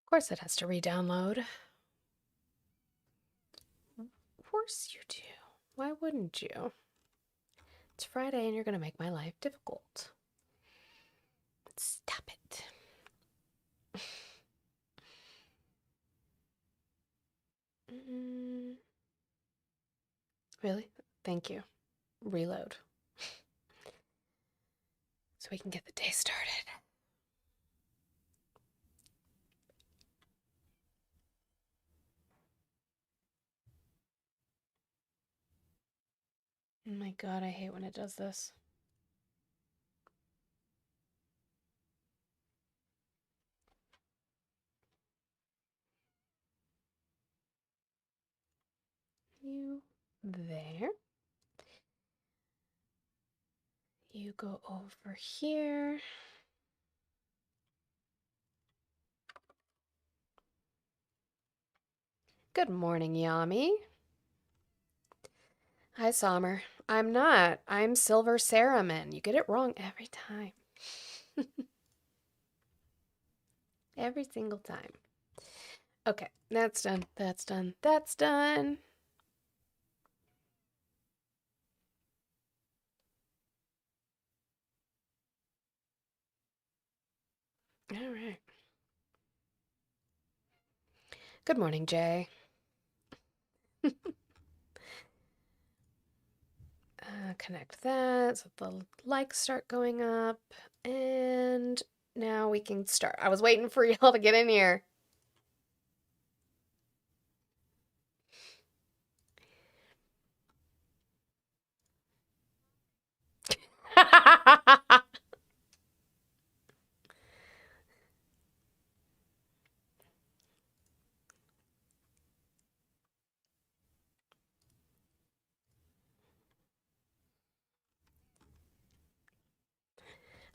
course it has to re-download. Of course you do. Why wouldn't you? It's Friday and you're going to make my life difficult. Stop it. Really? Thank you. Reload. So we can get the day started. Oh my god, I hate when it does this. You there. You go over here. Good morning, Yami. Hi, Sommer. I'm not. I'm Silver Saraman. You get it wrong every time. Every single time. Okay, that's done. That's done. That's done. All right. Good morning, Jay. Connect that so the likes start going up. And now we can start. I was waiting for y'all to get in here.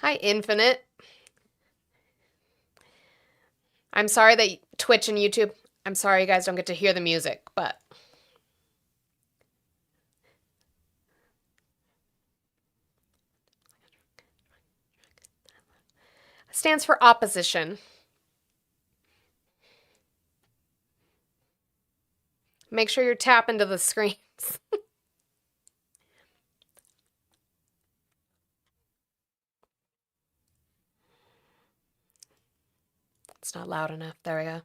Hi, Infinite. I'm sorry that Twitch and YouTube, I'm sorry you guys don't get to hear the music, but it stands for opposition. Make sure you're tapping to the screens. It's not loud enough. There we go.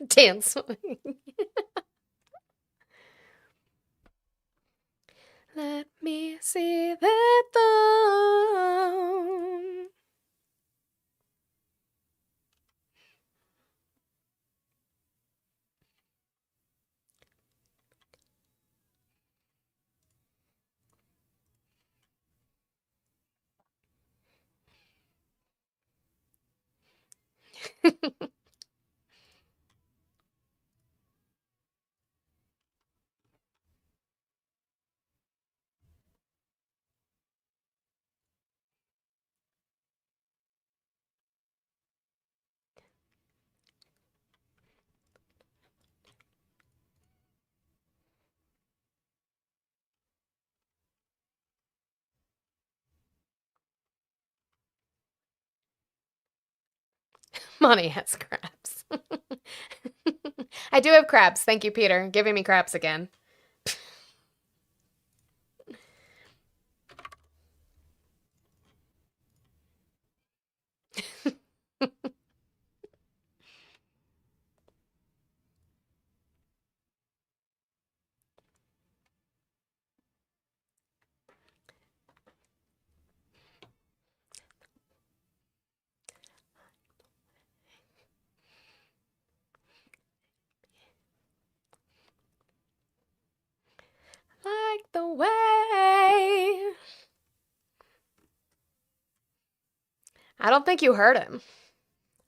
Dance. Let me see that thumb. Money has crabs. I do have crabs. Thank you, Peter. Giving me crabs again. Like the way. I don't think you heard him.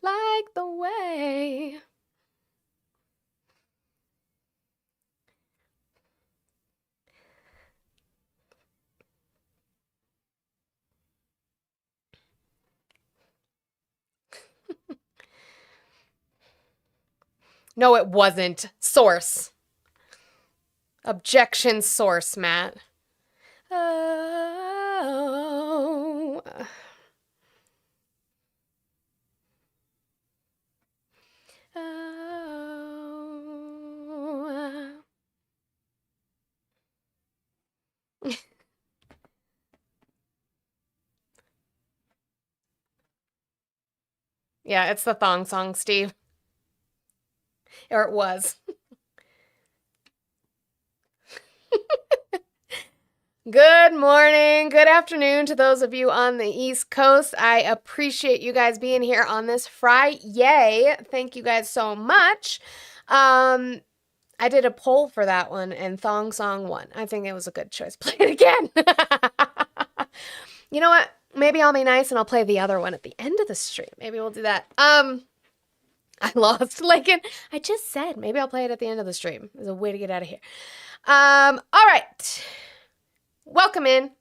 Like the way. No, it wasn't. Source. Objection source, Matt. Oh. Oh. Yeah, it's the thong song, Steve. Or it was. Good morning, good afternoon to those of you on the East Coast. I appreciate you guys being here on this Friday. Thank you guys so much. I did a poll for that one, and Thong Song won. I think it was a good choice. Play it again. You know what? Maybe I'll be nice and I'll play the other one at the end of the stream. Maybe we'll do that. I lost Lincoln. I just said maybe I'll play it at the end of the stream. There's a way to get out of here. All right. Welcome in.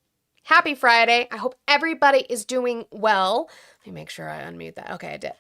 Happy Friday. I hope everybody is doing well. Let me make sure I unmute that. Okay, I did.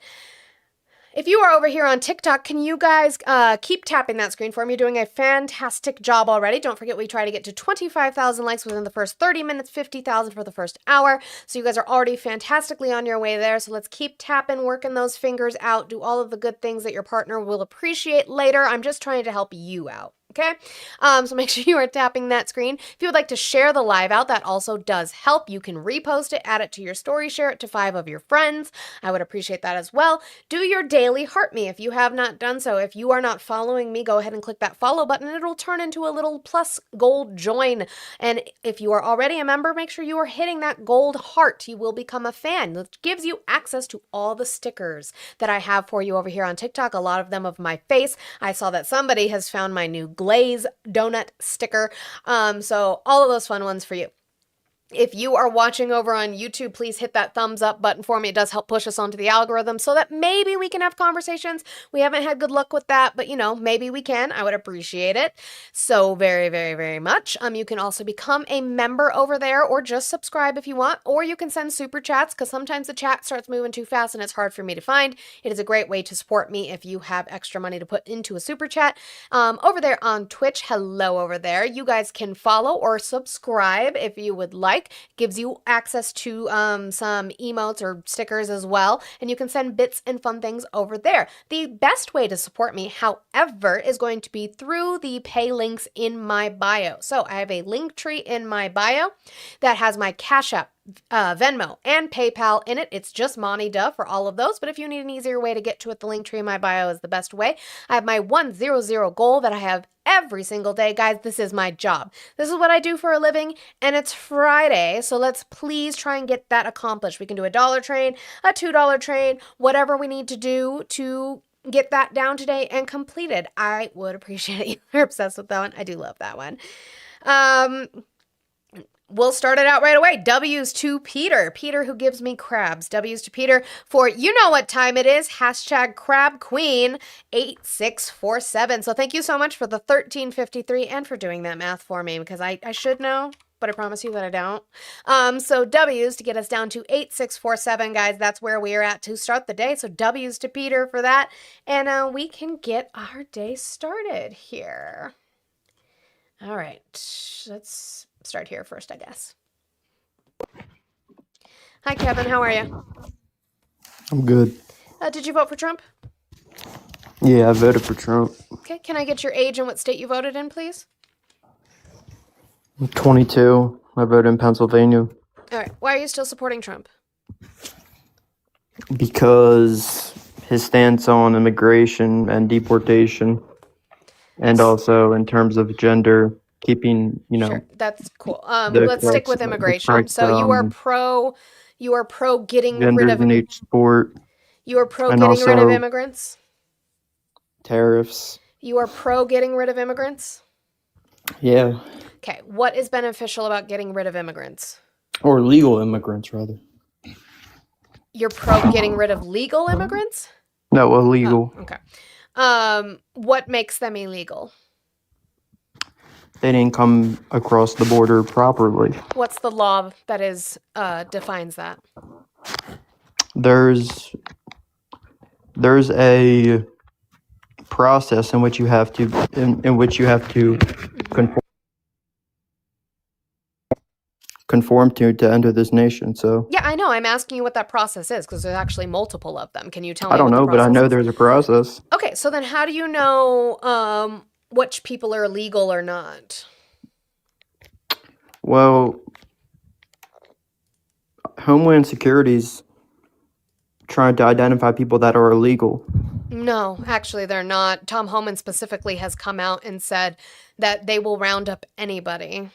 If you are over here on TikTok, can you guys keep tapping that screen for me? You're doing a fantastic job already. Don't forget, we try to get to 25,000 likes within the first 30 minutes, 50,000 for the first hour. So you guys are already fantastically on your way there. So let's keep tapping, working those fingers out, do all of the good things that your partner will appreciate later. I'm just trying to help you out. Okay, so make sure you are tapping that screen. If you would like to share the live out, that also does help. You can repost it, add it to your story, share it to 5 of your friends. I would appreciate that as well. Do your daily heart me if you have not done so. If you are not following me, go ahead and click that follow button. It'll turn into a little plus gold join. And if you are already a member, make sure you are hitting that gold heart. You will become a fan. It gives you access to all the stickers that I have for you over here on TikTok. A lot of them of my face. I saw that somebody has found my new Glaze donut sticker. So all of those fun ones for you. If you are watching over on YouTube, please hit that thumbs up button for me. It does help push us onto the algorithm so that maybe we can have conversations. We haven't had good luck with that, but maybe we can. I would appreciate it so very, very, very much. You can also become a member over there or just subscribe if you want, or you can send super chats because sometimes the chat starts moving too fast and it's hard for me to find. It is a great way to support me if you have extra money to put into a super chat. Over there on Twitch, hello over there. You guys can follow or subscribe if you would like. Gives you access to some emotes or stickers as well, and you can send bits and fun things over there. The best way to support me, however, is going to be through the pay links in my bio. So I have a link tree in my bio that has my Cash App, Venmo, and PayPal in it. It's just Monty Duh for all of those, but if you need an easier way to get to it, the link tree in my bio is the best way. I have my 100 goal that I have every single day. Guys, this is my job. This is what I do for a living, and it's Friday, so let's please try and get that accomplished. We can do a $1 train, a $2 train, whatever we need to do to get that down today and completed. I would appreciate it. You're obsessed with that one. I do love that one. We'll start it out right away. W's to Peter. Peter who gives me crabs. W's to Peter for you know what time it is. Hashtag Crab Queen 8647. So thank you so much for the 1353 and for doing that math for me because I should know, but I promise you that I don't. So W's to get us down to 8647, guys. That's where we are at to start the day. So W's to Peter for that. And we can get our day started here. All right. Let's start here first, I guess. Hi, Kevin. How are you? I'm good. Did you vote for Trump? Yeah, I voted for Trump. Okay. Can I get your age and what state you voted in, please? I'm 22. I voted in Pennsylvania. All right. Why are you still supporting Trump? Because his stance on immigration and deportation, and also in terms of gender, keeping, Sure, that's cool. Let's stick with immigration. So you are pro getting rid of gender sport. You are pro getting rid of immigrants? Tariffs. You are pro getting rid of immigrants? Yeah. Okay, what is beneficial about getting rid of immigrants? Or legal immigrants, rather. You're pro getting rid of legal immigrants? No, illegal. Oh, okay. What makes them illegal? They didn't come across the border properly. What's the law that defines that? There's a process in which you have to conform to enter this nation. So Yeah, I know. I'm asking you what that process is because there's actually multiple of them. Can you tell me I don't what the know, but I process know is? there's a process. Okay, so then how do you know which people are legal or not? Well, Homeland Security's trying to identify people that are illegal. No, actually, they're not. Tom Homan specifically has come out and said that they will round up anybody.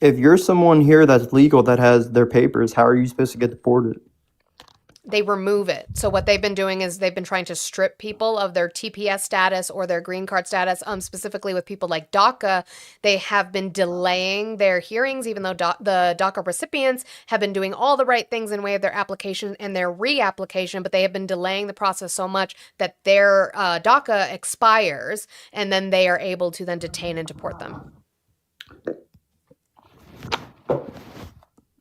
If you're someone here that's legal that has their papers, how are you supposed to get deported? They remove it. So what they've been doing is they've been trying to strip people of their TPS status or their green card status. Specifically with people like DACA, they have been delaying their hearings, even though the DACA recipients have been doing all the right things in way of their application and their reapplication, but they have been delaying the process so much that their DACA expires, and then they are able to then detain and deport them.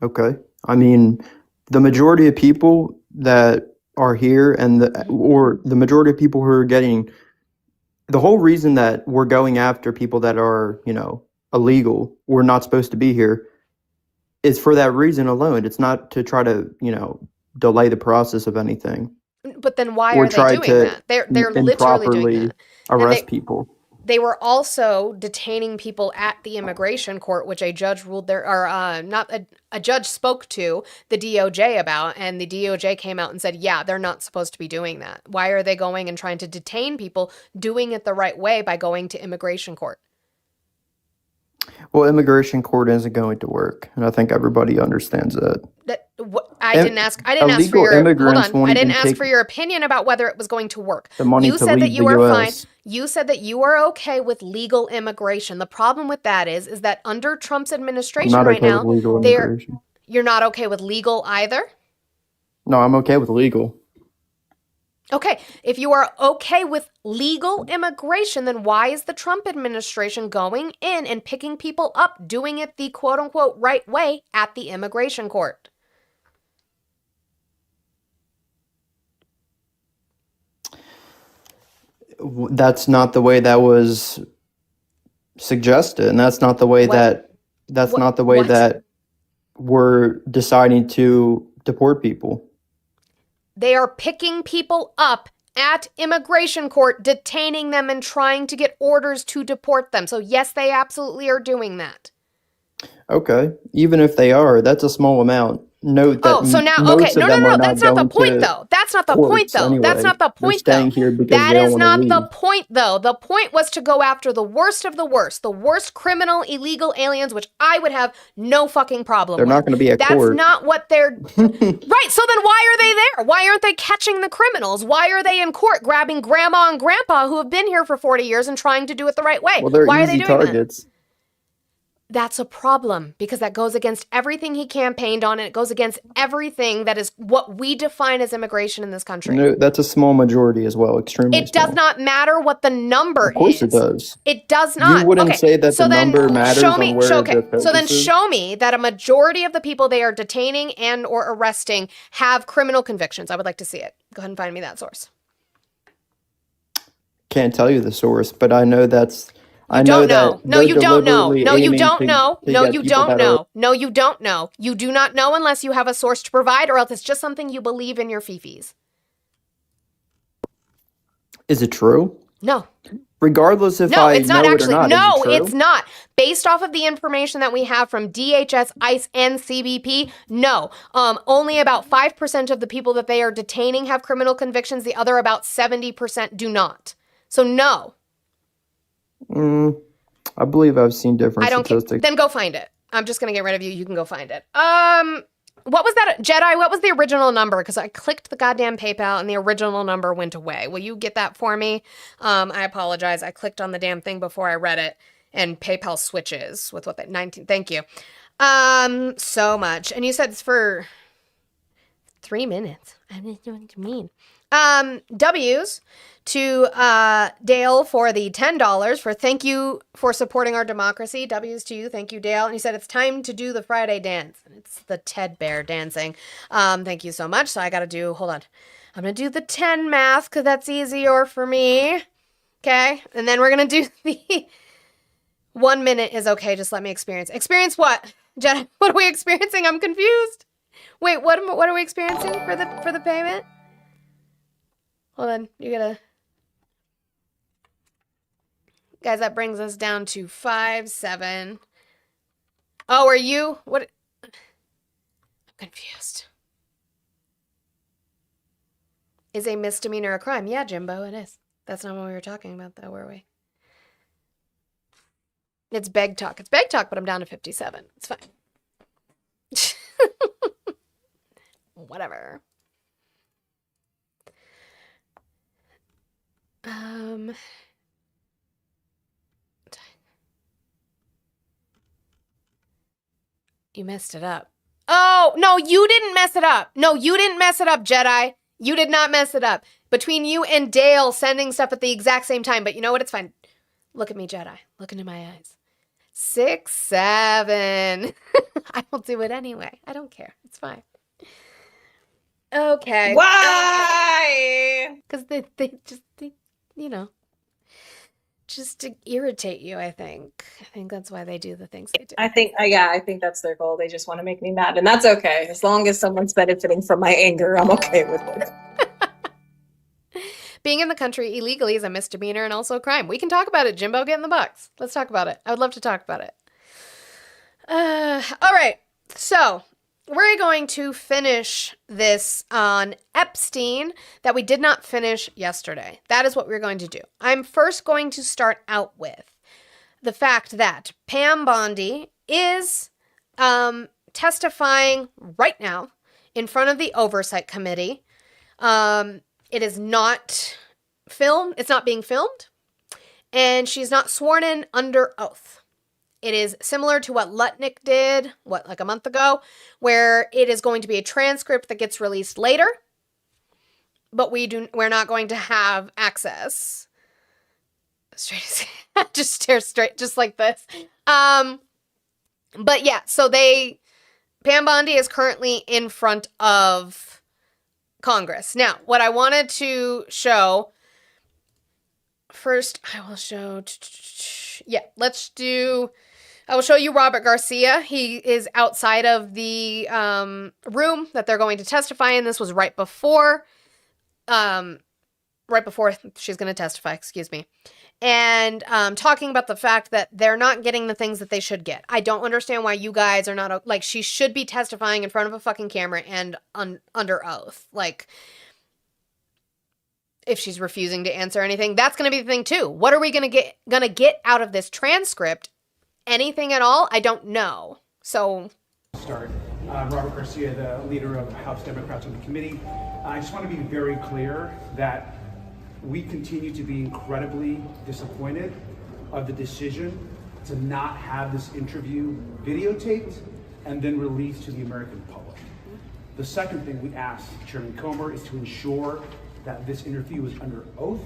Okay. I mean, the majority of people that are here and the majority of people who are getting the whole reason that we're going after people that are, illegal, we're not supposed to be here, is for that reason alone. It's not to try to, delay the process of anything. But then why Or are they try doing to that? They're literally doing improperly that. arrest people. They were also detaining people at the immigration court, which a judge ruled there, or not a judge spoke to the DOJ about, and the DOJ came out and said, yeah, they're not supposed to be doing that. Why are they going and trying to detain people doing it the right way by going to immigration court? Well, immigration court isn't going to work, and I think everybody understands that. I didn't ask for Illegal your immigrants hold on. won't I didn't even ask take for your opinion about whether it was going to work. the money You to said that leave you the are fine. US. You said that you are okay with legal immigration. The problem with that is that under Trump's I'm administration not right okay now, with legal immigration. you're not okay with legal either. No, I'm okay with legal. Okay, if you are okay with legal immigration, then why is the Trump administration going in and picking people up, doing it the quote unquote right way at the immigration court? That's not the way that was suggested, and that's not the way What? What? that we're deciding to deport people. They are picking people up at immigration court, detaining them and trying to get orders to deport them. So yes, they absolutely are doing that. Okay, even if they are, that's a small amount. Note that Oh, so now, okay, most no, of them are not that's not the going point, to though. That's not the point, courts though. anyway. That's not the They're point, though. staying here because That they don't is want to not leave. the point, though. The point was to go after the worst of the worst criminal, illegal aliens, which I would have no fucking problem They're with. not going to be at That's court. not what they're. Right, so then why are they there? Why aren't they catching the criminals? Why are they in court grabbing grandma and grandpa who have been here for 40 years and trying to do it the right way? Well, they're Why are they easy doing that? targets. That's a problem because that goes against everything he campaigned on, and it goes against everything that is what we define as immigration in this country. No, that's a small majority as well, extremely It small. does not matter what the number is. Of course it does. It does not. You wouldn't Okay, say that so the then number matters show me, on where okay, the so then focus is? show me that a majority of the people they are detaining and or arresting have criminal convictions. I would like to see it. Go ahead and find me that source. Can't tell you the source, but I know that's. I You know don't know. that No, they're you don't know. deliberately No, you aiming don't to- know. to No, get you people don't that are- know. No, you don't know. You do not know unless you have a source to provide, or else it's just something you believe in your fifis. Is it true? No. Regardless if No, I it's not know actually. it or not, No, is it true? it's not. Based off of the information that we have from DHS, ICE, and CBP, no. Only about 5% of the people that they are detaining have criminal convictions. The other about 70% do not. So no. I believe I've seen different I don't care. statistics. Then go find it. I'm just gonna get rid of you. You can go find it. What was that, Jedi? What was the original number? Because I clicked the goddamn PayPal and the original number went away. Will you get that for me? I apologize. I clicked on the damn thing before I read it, and PayPal switches with what they 19. Thank you. So much. And you said it's for 3 minutes. I don't know what you mean. W's to Dale for the $10 for thank you for supporting our democracy. W's to you. Thank you, Dale. And he said it's time to do the Friday dance. It's the Ted Bear dancing. Thank you so much. So I got to do, hold on. I'm going to do the 10 math because that's easier for me. Okay. And then we're going to do the 1 minute is okay. Just let me experience. Experience what? Jenna, what are we experiencing? I'm confused. Wait, what are we experiencing for the payment? Hold on, you gotta... Guys, that brings us down to 5-7. Oh, are you? What? I'm confused. Is a misdemeanor a crime? Yeah, Jimbo, it is. That's not what we were talking about, though, were we? It's beg talk. It's beg talk, but I'm down to 57. It's fine. Whatever. You messed it up. Oh, no, you didn't mess it up. No, you didn't mess it up, Jedi. You did not mess it up. Between you and Dale sending stuff at the exact same time. But you know what? It's fine. Look at me, Jedi. Look into my eyes. 6, 7. I will do it anyway. I don't care. It's fine. Okay. Why? Because they you know, just to irritate you, I think. I think that's why they do the things they do. I think that's their goal. They just want to make me mad, and that's okay. As long as someone's benefiting from my anger, I'm okay with it. Being in the country illegally is a misdemeanor and also a crime. We can talk about it, Jimbo. Get in the box. Let's talk about it. I would love to talk about it. All right. So we're going to finish this on Epstein that we did not finish yesterday. That is what we're going to do. I'm first going to start out with the fact that Pam Bondi is testifying right now in front of the Oversight Committee. It is not filmed. It's not being filmed. And she's not sworn in under oath. It is similar to what Lutnick did, like a month ago, where it is going to be a transcript that gets released later. But we're not going to have access. Just stare straight, just like this. But yeah, so Pam Bondi is currently in front of Congress. Now, what I wanted to show first, I will show, I will show you Robert Garcia. He is outside of the room that they're going to testify in. This was right before she's going to testify, excuse me. And talking about the fact that they're not getting the things that they should get. I don't understand why you guys are not, like, she should be testifying in front of a fucking camera and under oath. Like, if she's refusing to answer anything, that's going to be the thing too. What are we going to get out of this transcript? Anything at all? I don't know. So start. Robert Garcia, the leader of House Democrats on the committee. I just want to be very clear that we continue to be incredibly disappointed of the decision to not have this interview videotaped and then released to the American public. The second thing we asked Chairman Comer is to ensure that this interview is under oath.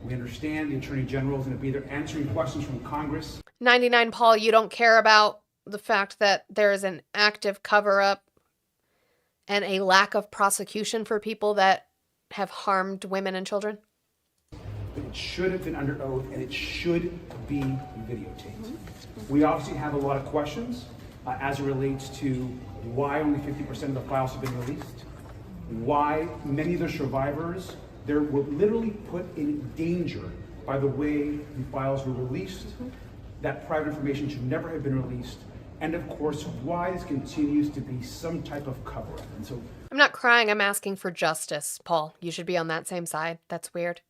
We understand the Attorney General is going to be there answering questions from Congress. 99 Paul, you don't care about the fact that there is an active cover-up and a lack of prosecution for people that have harmed women and children? But it should have been under oath, and it should be videotaped. We obviously have a lot of questions as it relates to why only 50% of the files have been released, why many of the survivors were literally put in danger by the way the files were released, that private information should never have been released, and of course, why this continues to be some type of cover-up. And so, I'm not crying, I'm asking for justice, Paul. You should be on that same side. That's weird.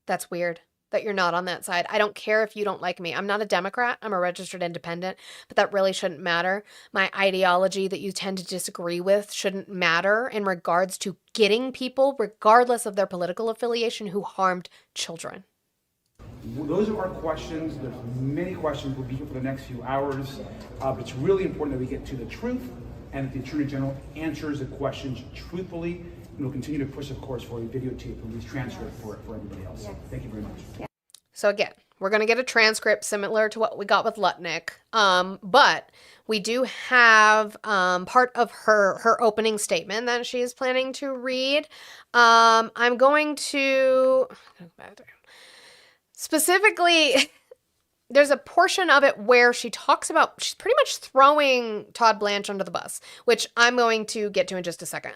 That's weird that you're not on that side. I don't care if you don't like me. I'm not a Democrat. I'm a registered independent, but that really shouldn't matter. My ideology that you tend to disagree with shouldn't matter in regards to getting people, regardless of their political affiliation, who harmed children. those are our questions. There's many questions. We'll be here for the next few hours. But it's really important that we get to the truth and that the Attorney General answers the questions truthfully, and we'll continue to push, of course, for a videotape and release transcript for everybody else. Thank you very much. So again, we're going to get a transcript similar to what we got with Lutnick. But we do have part of her opening statement that she is planning to read. I'm going to specifically, there's a portion of it where she talks about, she's pretty much throwing Todd Blanche under the bus, which I'm going to get to in just a second.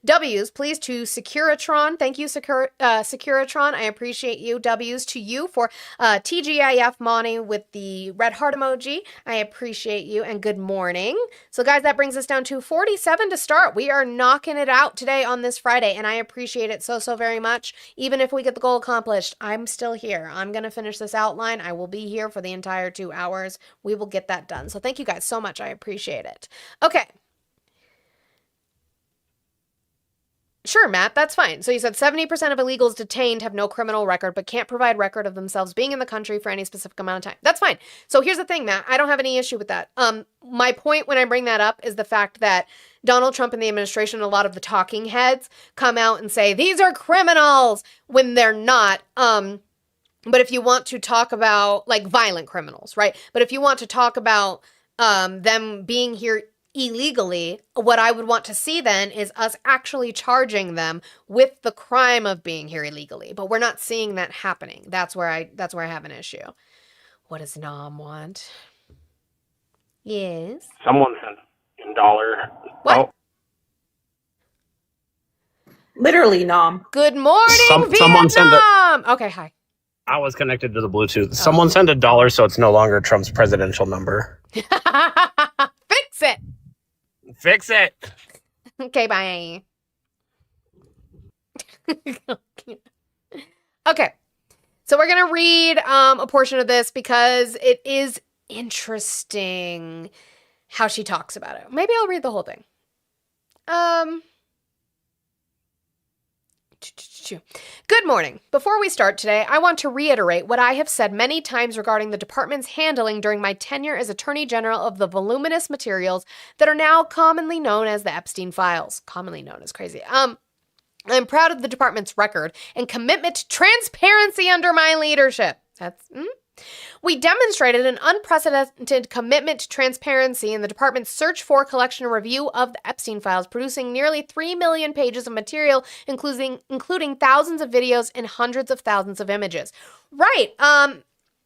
W's, please, to Securitron. Thank you, Securitron. I appreciate you. W's to you for TGIF Monty with the red heart emoji. I appreciate you, and good morning. So guys, that brings us down to 47 to start. We are knocking it out today on this Friday, and I appreciate it so very much. Even if we get the goal accomplished, I'm still here. I'm going to finish this outline. I will be here for the entire 2 hours. We will get that done. So thank you guys so much. I appreciate it. Okay. Sure, Matt, that's fine. So you said 70% of illegals detained have no criminal record, but can't provide record of themselves being in the country for any specific amount of time. That's fine. So here's the thing, Matt. I don't have any issue with that. My point when I bring that up is the fact that Donald Trump and the administration, a lot of the talking heads come out and say, these are criminals, when they're not. But if you want to talk about, like, violent criminals, right? But if you want to talk about them being here illegally, what I would want to see then is us actually charging them with the crime of being here illegally. But we're not seeing that happening. That's where I have an issue. What does Nom want? Yes. Someone had in dollar. What? Oh, Literally, Nom. Good morning, someone sent Vietnam! Okay, hi. I was connected to the Bluetooth. Someone sent $1 so it's no longer Trump's presidential number. Fix it! Fix it. Okay, bye. Okay, so we're going to read a portion of this because it is interesting how she talks about it. Maybe I'll read the whole thing. Good morning. Before we start today, I want to reiterate what I have said many times regarding the department's handling during my tenure as Attorney General of the voluminous materials that are now commonly known as the Epstein Files. Commonly known as crazy. I'm proud of the department's record and commitment to transparency under my leadership. We demonstrated an unprecedented commitment to transparency in the department's search for, collection, and review of the Epstein Files, producing nearly 3 million pages of material, including thousands of videos and hundreds of thousands of images. Right.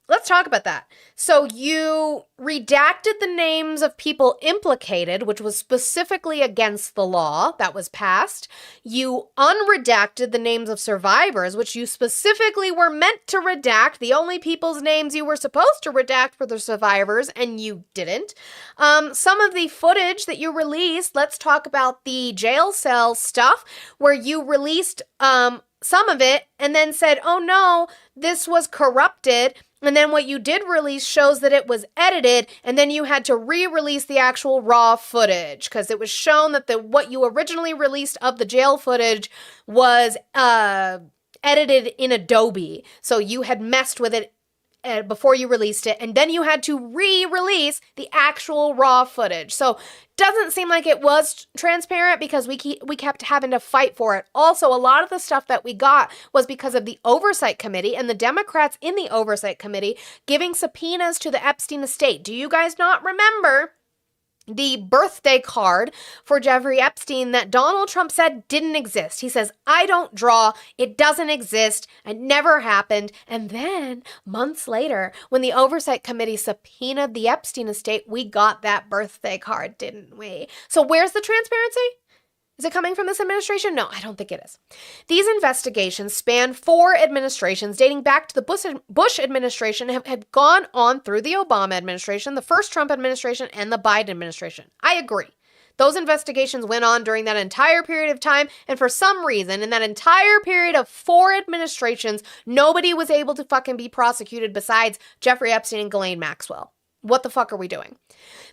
Let's talk about that. So you redacted the names of people implicated, which was specifically against the law that was passed. You unredacted the names of survivors, which you specifically were meant to redact. The only people's names you were supposed to redact were the survivors, and you didn't. Some of the footage that you released, let's talk about the jail cell stuff, where you released some of it and then said, oh no, this was corrupted. And then what you did release shows that it was edited, and then you had to re-release the actual raw footage because it was shown that what you originally released of the jail footage was edited in Adobe. So you had messed with it before you released it, and then you had to re-release the actual raw footage. So doesn't seem like it was transparent because we kept having to fight for it. Also, a lot of the stuff that we got was because of the Oversight Committee and the Democrats in the Oversight Committee giving subpoenas to the Epstein estate. Do you guys not remember the birthday card for Jeffrey Epstein that Donald Trump said didn't exist? He says, I don't draw, it doesn't exist, it never happened. And then months later, when the Oversight Committee subpoenaed the Epstein estate, we got that birthday card, didn't we? So where's the transparency? Is it coming from this administration? No, I don't think it is. These investigations span 4 administrations dating back to the Bush administration, have gone on through the Obama administration, the first Trump administration, and the Biden administration. I agree. Those investigations went on during that entire period of time, and for some reason, in that entire period of 4 administrations, nobody was able to fucking be prosecuted besides Jeffrey Epstein and Ghislaine Maxwell. What the fuck are we doing?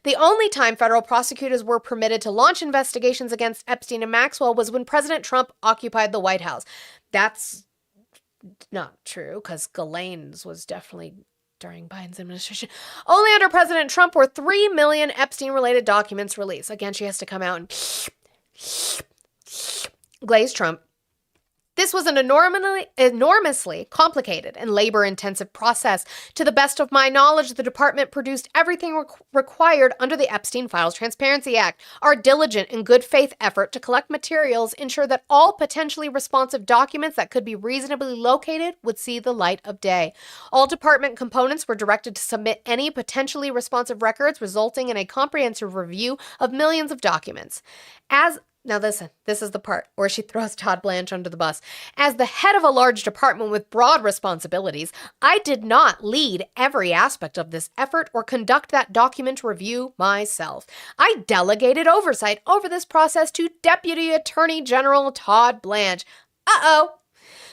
The only time federal prosecutors were permitted to launch investigations against Epstein and Maxwell was when President Trump occupied the White House. That's not true, because Ghislaine's was definitely during Biden's administration. Only under President Trump were 3 million Epstein-related documents released. Again, she has to come out and glaze Trump. This was an enormously complicated and labor-intensive process. To the best of my knowledge, the department produced everything required under the Epstein Files Transparency Act. Our diligent and good faith effort to collect materials ensured that all potentially responsive documents that could be reasonably located would see the light of day. All department components were directed to submit any potentially responsive records, resulting in a comprehensive review of millions of documents. Now listen, this is the part where she throws Todd Blanche under the bus. As the head of a large department with broad responsibilities, I did not lead every aspect of this effort or conduct that document review myself. I delegated oversight over this process to Deputy Attorney General Todd Blanche. Uh-oh.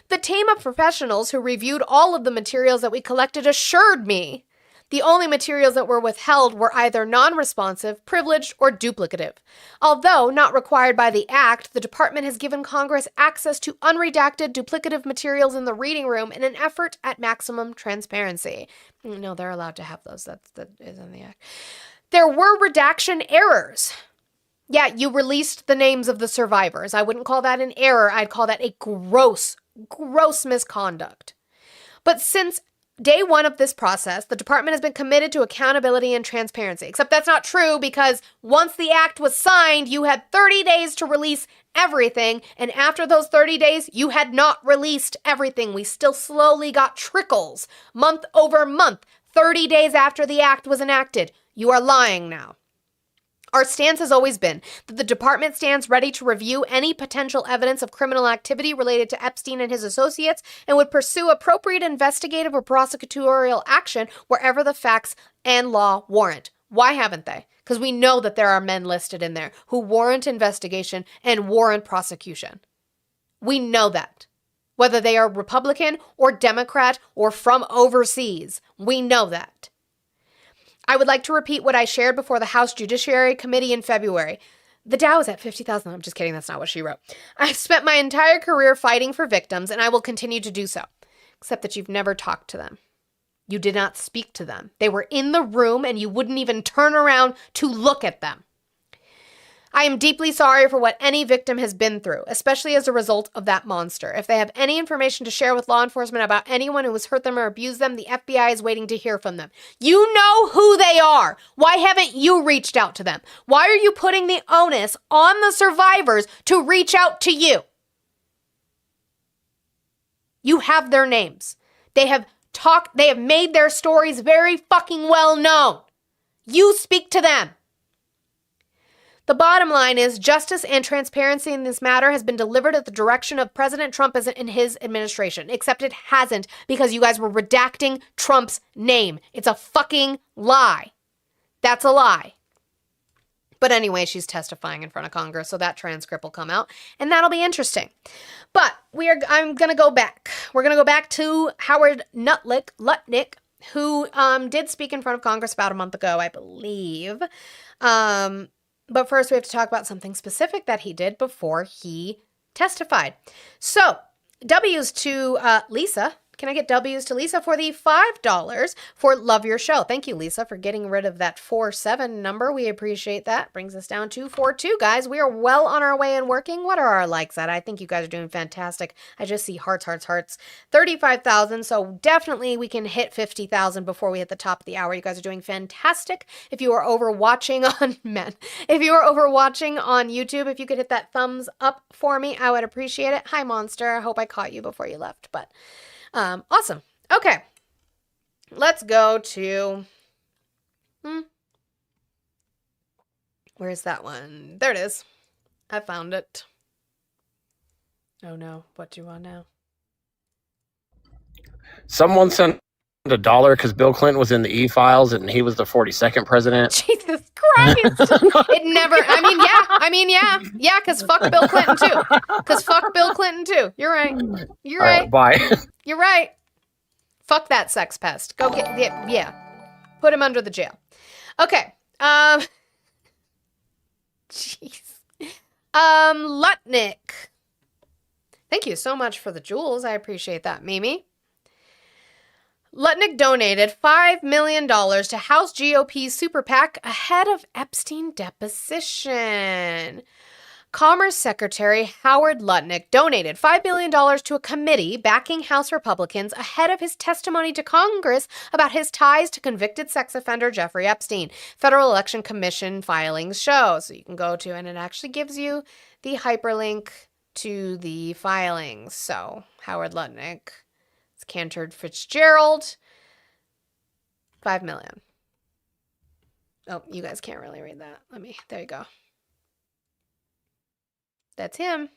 The team of professionals who reviewed all of the materials that we collected assured me the only materials that were withheld were either non-responsive, privileged, or duplicative. Although not required by the Act, the department has given Congress access to unredacted, duplicative materials in the reading room in an effort at maximum transparency. No, they're allowed to have those. That is in the Act. There were redaction errors. Yeah, you released the names of the survivors. I wouldn't call that an error. I'd call that a gross misconduct. But since day one of this process, the department has been committed to accountability and transparency. Except that's not true, because once the act was signed, you had 30 days to release everything. And after those 30 days, you had not released everything. We still slowly got trickles, month over month, 30 days after the act was enacted. You are lying now. Our stance has always been that the department stands ready to review any potential evidence of criminal activity related to Epstein and his associates and would pursue appropriate investigative or prosecutorial action wherever the facts and law warrant. Why haven't they? Because we know that there are men listed in there who warrant investigation and warrant prosecution. We know that. Whether they are Republican or Democrat or from overseas, we know that. I would like to repeat what I shared before the House Judiciary Committee in February. The Dow is at 50,000. I'm just kidding. That's not what she wrote. I've spent my entire career fighting for victims, and I will continue to do so. Except that you've never talked to them. You did not speak to them. They were in the room, and you wouldn't even turn around to look at them. I am deeply sorry for what any victim has been through, especially as a result of that monster. If they have any information to share with law enforcement about anyone who has hurt them or abused them, the FBI is waiting to hear from them. You know who they are. Why haven't you reached out to them? Why are you putting the onus on the survivors to reach out to you? You have their names. They have made their stories very fucking well known. You speak to them. The bottom line is justice and transparency in this matter has been delivered at the direction of President Trump in his administration, except it hasn't because you guys were redacting Trump's name. It's a fucking lie. That's a lie. But anyway, she's testifying in front of Congress, so that transcript will come out, and that'll be interesting. But I'm going to go back. We're going to go back to Howard Lutnick, who did speak in front of Congress about a month ago, I believe. But first, we have to talk about something specific that he did before he testified. So, W's to Lisa. Can I get W's to Lisa for the $5 for Love Your Show? Thank you, Lisa, for getting rid of that 47 number. We appreciate that. Brings us down to 42, guys. We are well on our way and working. What are our likes at? I think you guys are doing fantastic. I just see hearts, hearts, hearts. 35,000, so definitely we can hit 50,000 before we hit the top of the hour. You guys are doing fantastic. If you are over watching on YouTube, if you could hit that thumbs up for me, I would appreciate it. Hi, Monster. I hope I caught you before you left, but awesome. Okay. Let's go to, where's that one? There it is. I found it. Oh no. What do you want now? Someone sent $1 because Bill Clinton was in the E-files and he was the 42nd president. Jesus Christ. It never, yeah, because fuck Bill Clinton too. You're right. You're right. Bye. You're right. Fuck that sex pest. Go get, yeah. Put him under the jail. Okay. Jeez. Lutnick. Thank you so much for the jewels. I appreciate that, Mimi. Lutnick donated $5 million to House GOP super PAC ahead of Epstein deposition. Commerce Secretary Howard Lutnick donated $5 million to a committee backing House Republicans ahead of his testimony to Congress about his ties to convicted sex offender Jeffrey Epstein. Federal Election Commission filings show. So you can go to, and it actually gives you the hyperlink to the filings. So Howard Lutnick, it's Cantor Fitzgerald, $5 million. Oh, you guys can't really read that. There you go. That's him.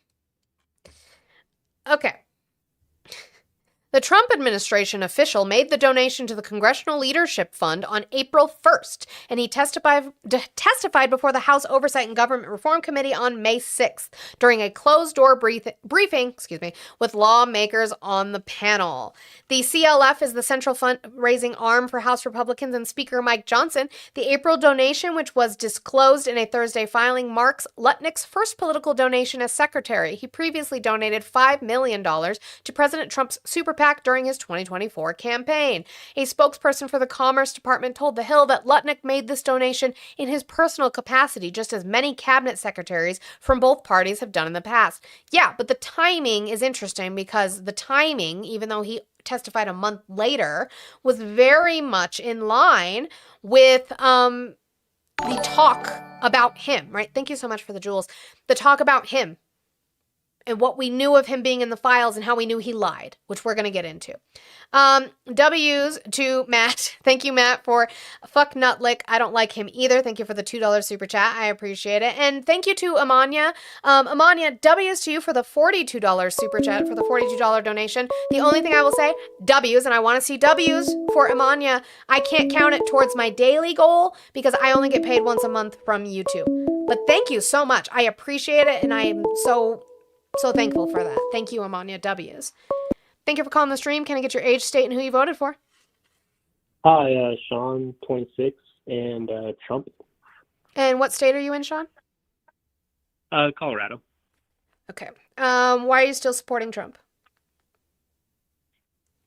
Okay. The Trump administration official made the donation to the Congressional Leadership Fund on April 1st, and he testified before the House Oversight and Government Reform Committee on May 6th during a closed-door briefing with lawmakers on the panel. The CLF is the central fundraising arm for House Republicans and Speaker Mike Johnson. The April donation, which was disclosed in a Thursday filing, marks Lutnick's first political donation as secretary. He previously donated $5 million to President Trump's super PAC during his 2024 campaign. A spokesperson for the Commerce Department told The Hill that Lutnick made this donation in his personal capacity, just as many cabinet secretaries from both parties have done in the past. Yeah, but the timing is interesting because the timing, even though he testified a month later, was very much in line with the talk about him, right? Thank you so much for the jewels. The talk about him and what we knew of him being in the files and how we knew he lied, which we're going to get into. W's to Matt. Thank you, Matt, for fuck Nutlick. I don't like him either. Thank you for the $2 super chat. I appreciate it. And thank you to Amanya. Amanya, W's to you for the $42 super chat, for the $42 donation. The only thing I will say, W's, and I want to see W's for Amanya. I can't count it towards my daily goal because I only get paid once a month from YouTube. But thank you so much. I appreciate it, and I am so thankful for that. Thank you, Amanya W's. Thank you for calling the stream. Can I get your age, state, and who you voted for? Hi, Sean, 26, and Trump. And what state are you in, Sean? Colorado. Okay. Why are you still supporting Trump?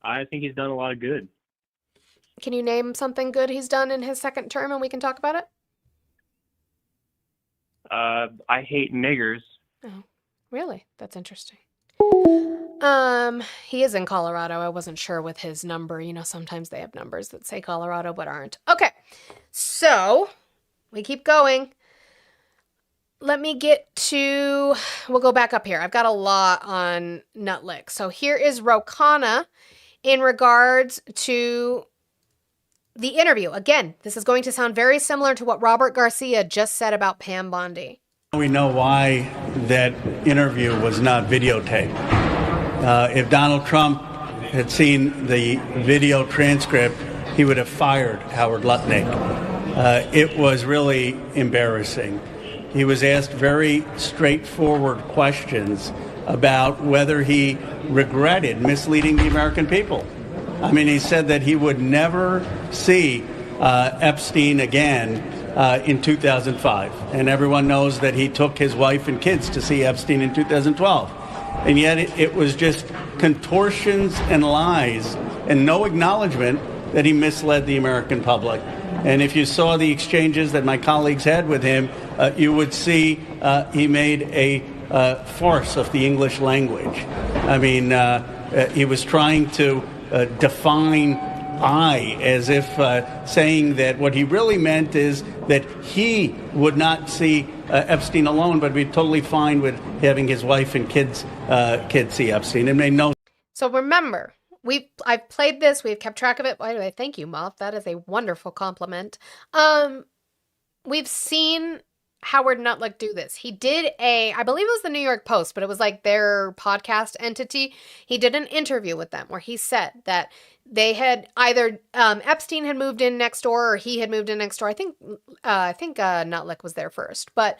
I think he's done a lot of good. Can you name something good he's done in his second term and we can talk about it? I hate niggers. Oh, really? That's interesting. He is in Colorado. I wasn't sure with his number. You know, sometimes they have numbers that say Colorado but aren't. Okay. So, we keep going. Let me get to, we'll go back up here. I've got a lot on Nutlick. So here is Ro Khanna in regards to the interview. Again, this is going to sound very similar to what Robert Garcia just said about Pam Bondi. We know why that interview was not videotaped. If Donald Trump had seen the video transcript, he would have fired Howard Lutnick. It was really embarrassing. He was asked very straightforward questions about whether he regretted misleading the American people. I mean, he said that he would never see Epstein again in 2005. And everyone knows that he took his wife and kids to see Epstein in 2012. And yet it was just contortions and lies and no acknowledgement that he misled the American public. And if you saw the exchanges that my colleagues had with him, you would see he made a farce of the English language. I mean, he was trying to define I as if saying that what he really meant is that he would not see Epstein alone, but be totally fine with having his wife and kids see Epstein. It made no. So remember, I've played this. We've kept track of it. By the way, thank you, Moth. That is a wonderful compliment. We've seen Howard Nutlick do this. He did I believe it was the New York Post, but it was like their podcast entity. He did an interview with them where he said that they had either Epstein had moved in next door or he had moved in next door. I think Nutlick was there first, but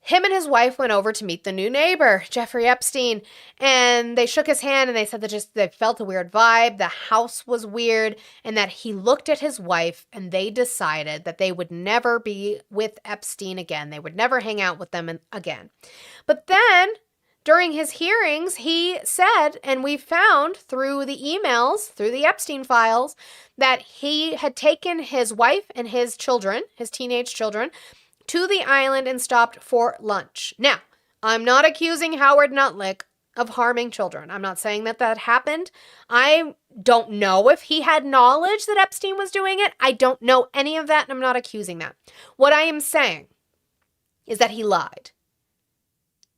him and his wife went over to meet the new neighbor, Jeffrey Epstein, and they shook his hand and they said that they felt a weird vibe. The house was weird, and that he looked at his wife and they decided that they would never be with Epstein again. They would never hang out with them again. But then during his hearings, he said, and we found through the emails, through the Epstein files, that he had taken his wife and his children, his teenage children, to the island and stopped for lunch. Now, I'm not accusing Howard Nutlick of harming children. I'm not saying that that happened. I don't know if he had knowledge that Epstein was doing it. I don't know any of that, and I'm not accusing that. What I am saying is that he lied.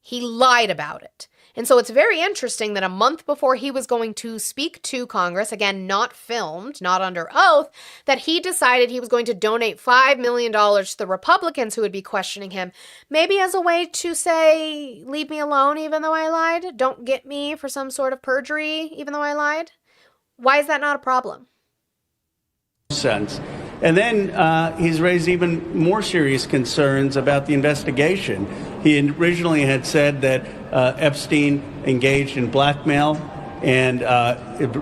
He lied about it. And so it's very interesting that a month before he was going to speak to Congress, again, not filmed, not under oath, that he decided he was going to donate $5 million to the Republicans who would be questioning him, maybe as a way to say, leave me alone even though I lied. Don't get me for some sort of perjury even though I lied. Why is that not a problem? Sense. And then he's raised even more serious concerns about the investigation. He originally had said that Epstein engaged in blackmail and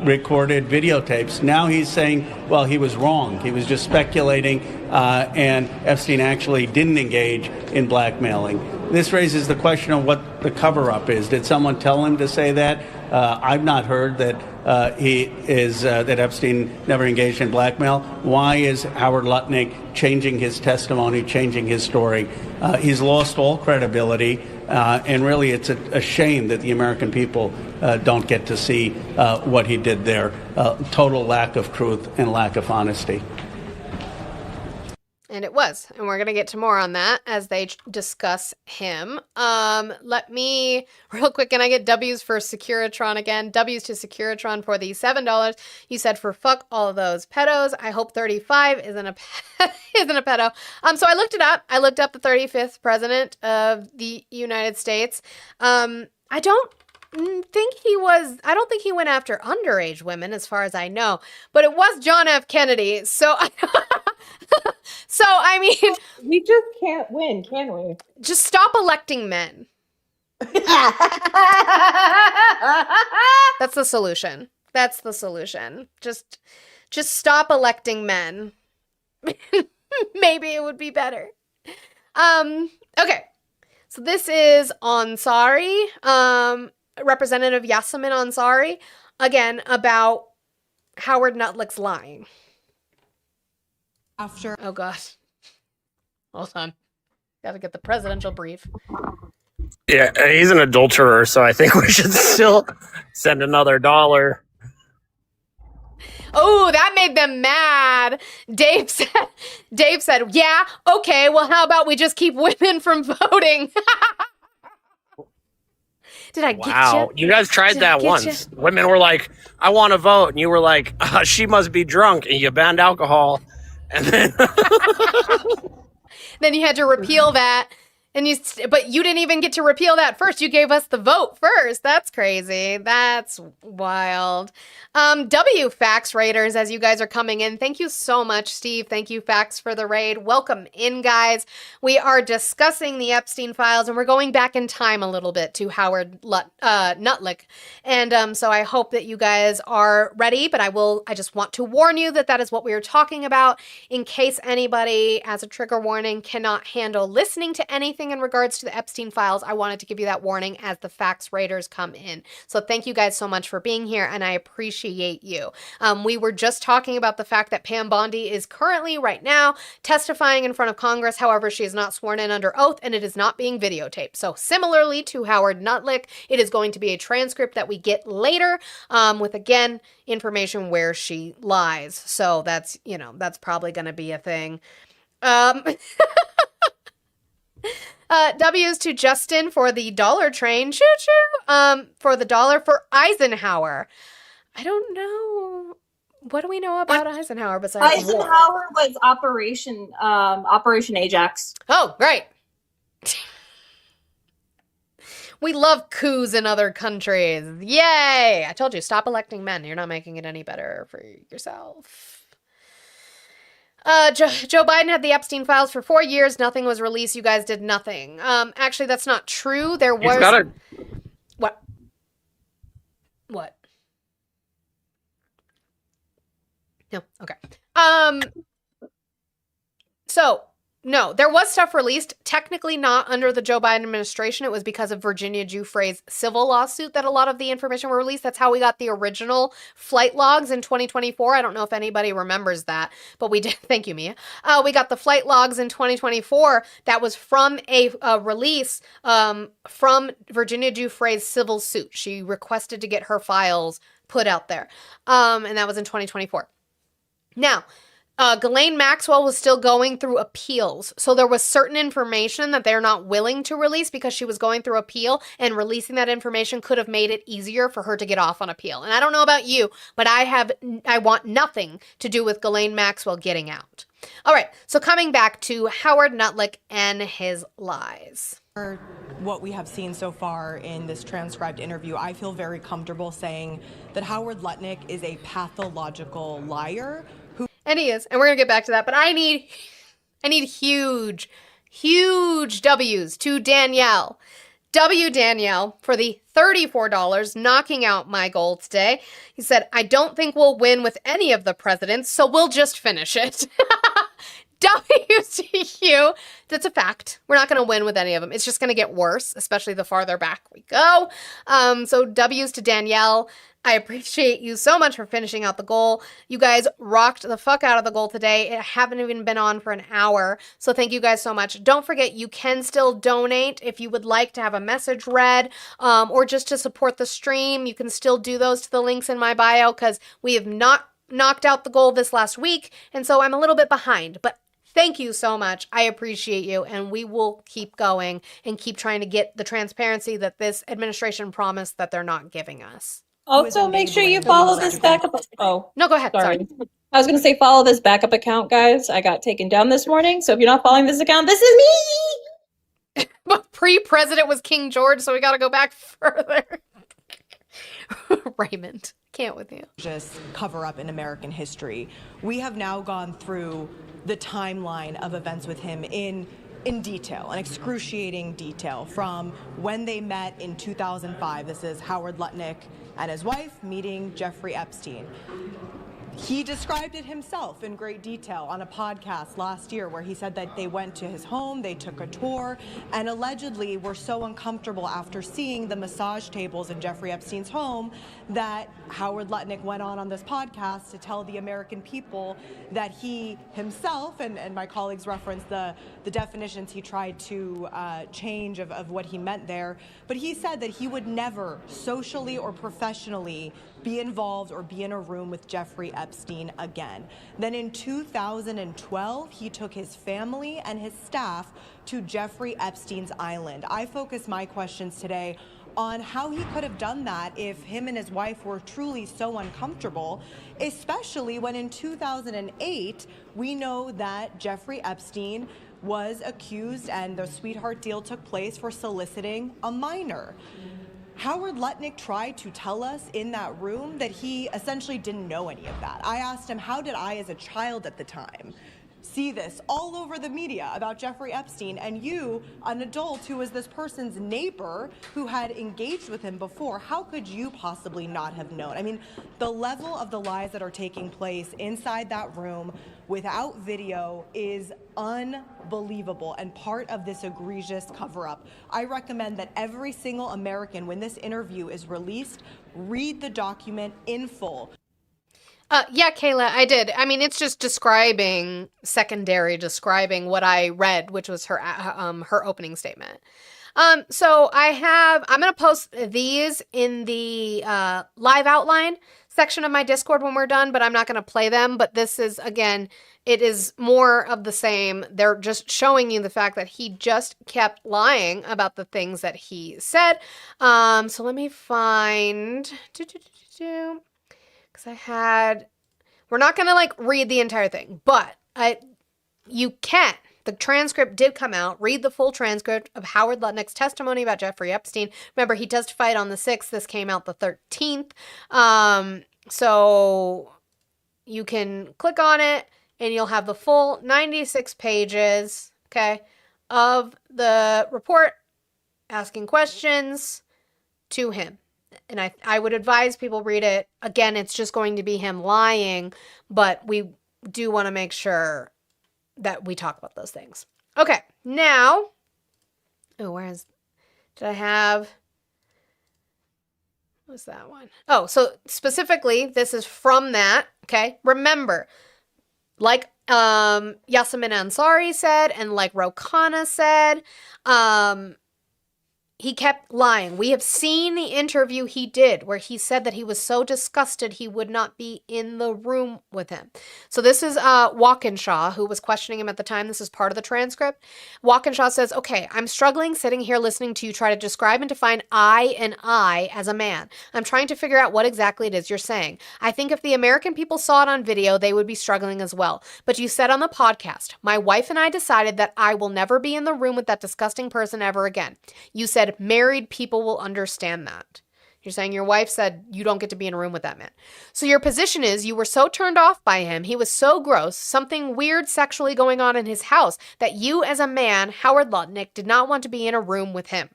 recorded videotapes. Now he's saying, well, he was wrong. He was just speculating, and Epstein actually didn't engage in blackmailing. This raises the question of what the cover-up is. Did someone tell him to say that? I've not heard that that Epstein never engaged in blackmail. Why is Howard Lutnick changing his testimony, changing his story? He's lost all credibility, and really it's a shame that the American people don't get to see what he did there. Total lack of truth and lack of honesty. And it was. And we're going to get to more on that as they discuss him. Let me, real quick, can I get W's for Securitron again? W's to Securitron for the $7. You said for fuck all of those pedos. I hope 35 isn't a pedo. So I looked it up. I looked up the 35th president of the United States. I don't think he went after underage women as far as I know, but it was John F. Kennedy. So so I mean, We just can't win, can we? just stop electing men. That's the solution. That's the solution. Just stop electing men. Maybe it would be better. Okay. So this is Ansari, Representative Yasemin Ansari, again, about Howard Nutlick's lying. Oh, God. Hold on. Gotta get the presidential brief. Yeah, he's an adulterer, so I think we should still send another $1. Oh, that made them mad. Dave said, yeah, okay, well, how about we just keep women from voting? Did I get you? Wow, you guys tried Did I that get once. Women were like, I want to vote. And you were like, she must be drunk. And you banned alcohol. And then Then you had to repeal that. But you didn't even get to repeal that first. You gave us the vote first. That's crazy. That's wild. W Fax Raiders, as you guys are coming in. Thank you so much, Steve. Thank you, Fax, for the raid. Welcome in, guys. We are discussing the Epstein files, and we're going back in time a little bit to Howard Nutlick. And so I hope that you guys are ready, but I just want to warn you that that is what we are talking about in case anybody, as a trigger warning, cannot handle listening to anything in regards to the Epstein files. I wanted to give you that warning as the Fax Raiders come in. So thank you guys so much for being here, and I appreciate you. We were just talking about the fact that Pam Bondi is currently, right now, testifying in front of Congress. However, she is not sworn in under oath, and it is not being videotaped. So similarly to Howard Nutlick, it is going to be a transcript that we get later with, again, information where she lies. So that's probably going to be a thing. W's to Justin for the dollar train. Choo choo. For the dollar for Eisenhower. I don't know. What do we know about Eisenhower besides war? Eisenhower was Operation Ajax. Oh, great. We love coups in other countries. Yay! I told you, stop electing men. You're not making it any better for yourself. Joe Biden had the Epstein files for 4 years. Nothing was released. You guys did nothing. Actually, that's not true. There was... What? What? No. Okay. So No, there was stuff released, technically not under the Joe Biden administration. It was because of Virginia Giuffre's civil lawsuit that a lot of the information were released. That's how we got the original flight logs in 2024. I don't know if anybody remembers that, but we did. Thank you, Mia. We got the flight logs in 2024. That was from a release from Virginia Giuffre's civil suit. She requested to get her files put out there, and that was in 2024. Now, Ghislaine Maxwell was still going through appeals. So there was certain information that they're not willing to release because she was going through appeal, and releasing that information could have made it easier for her to get off on appeal. And I don't know about you, but I want nothing to do with Ghislaine Maxwell getting out. All right, so coming back to Howard Nutlick and his lies. What we have seen so far in this transcribed interview, I feel very comfortable saying that Howard Lutnick is a pathological liar. And he is, and we're gonna get back to that. But I need huge W's to Danielle. Danielle, for the $34, knocking out my goal today. He said, I don't think we'll win with any of the presidents, so we'll just finish it. W's to you. That's a fact. We're not going to win with any of them. It's just going to get worse, especially the farther back we go. So W's to Danielle. I appreciate you so much for finishing out the goal. You guys rocked the fuck out of the goal today. It haven't even been on for an hour. So thank you guys so much. Don't forget, you can still donate if you would like to have a message read or just to support the stream. You can still do those to the links in my bio because we have not knocked out the goal this last week. And so I'm a little bit behind, but thank you so much. I appreciate you, and we will keep going and keep trying to get the transparency that this administration promised that they're not giving us. Also, make sure you follow this backup. Oh, No, go ahead. sorry. I was going to say follow this backup account, guys. I got taken down this morning. So if you're not following this account, this is me. But pre-president was King George, so we got to go back further. Raymond, can't with you. Just cover up in American history. We have now gone through the timeline of events with him in detail, an excruciating detail, from when they met in 2005. This is Howard Lutnick and his wife meeting Jeffrey Epstein. He described it himself in great detail on a podcast last year where he said that they went to his home, they took a tour, and allegedly were so uncomfortable after seeing the massage tables in Jeffrey Epstein's home that Howard Lutnick went on this podcast to tell the American people that he himself, and my colleagues referenced the definitions he tried to change of what he meant there, but he said that he would never socially or professionally be involved or be in a room with Jeffrey Epstein again. Then in 2012, he took his family and his staff to Jeffrey Epstein's island. I focus my questions today on how he could have done that if him and his wife were truly so uncomfortable, especially when in 2008, we know that Jeffrey Epstein was accused and the sweetheart deal took place for soliciting a minor. Howard Lutnick tried to tell us in that room that he essentially didn't know any of that. I asked him, how did I, as a child at the time, see this all over the media about Jeffrey Epstein, and you, an adult who was this person's neighbor who had engaged with him before, how could you possibly not have known? I mean, the level of the lies that are taking place inside that room without video is unbelievable and part of this egregious cover-up. I recommend that every single American, when this interview is released, read the document in full. Yeah, Kayla, I did. I mean, it's just describing what I read, which was her opening statement. So I'm going to post these in the live outline section of my Discord when we're done, but I'm not going to play them. But this is, again, it is more of the same. They're just showing you the fact that he just kept lying about the things that he said. So let me find, because we're not going to read the entire thing, but you can. The transcript did come out. Read the full transcript of Howard Lutnick's testimony about Jeffrey Epstein. Remember, he testified on the 6th. This came out the 13th. So you can click on it and you'll have the full 96 pages, okay, of the report asking questions to him. And I would advise people read it. Again, it's just going to be him lying, but we do want to make sure that we talk about those things. Okay, now, did I have, what was that one? Oh, so specifically, this is from that, okay? Remember, like Yasemin Ansari said, and like Ro Khanna said, he kept lying. We have seen the interview he did where he said that he was so disgusted he would not be in the room with him. So this is Walkinshaw, who was questioning him at the time. This is part of the transcript. Walkinshaw says, okay, I'm struggling sitting here listening to you try to describe and define I as a man. I'm trying to figure out what exactly it is you're saying. I think if the American people saw it on video, they would be struggling as well. But you said on the podcast, my wife and I decided that I will never be in the room with that disgusting person ever again. You said married people will understand that. You're saying your wife said you don't get to be in a room with that man. So your position is you were so turned off by him, he was so gross, something weird sexually going on in his house, that you as a man, Howard Lutnick, did not want to be in a room with him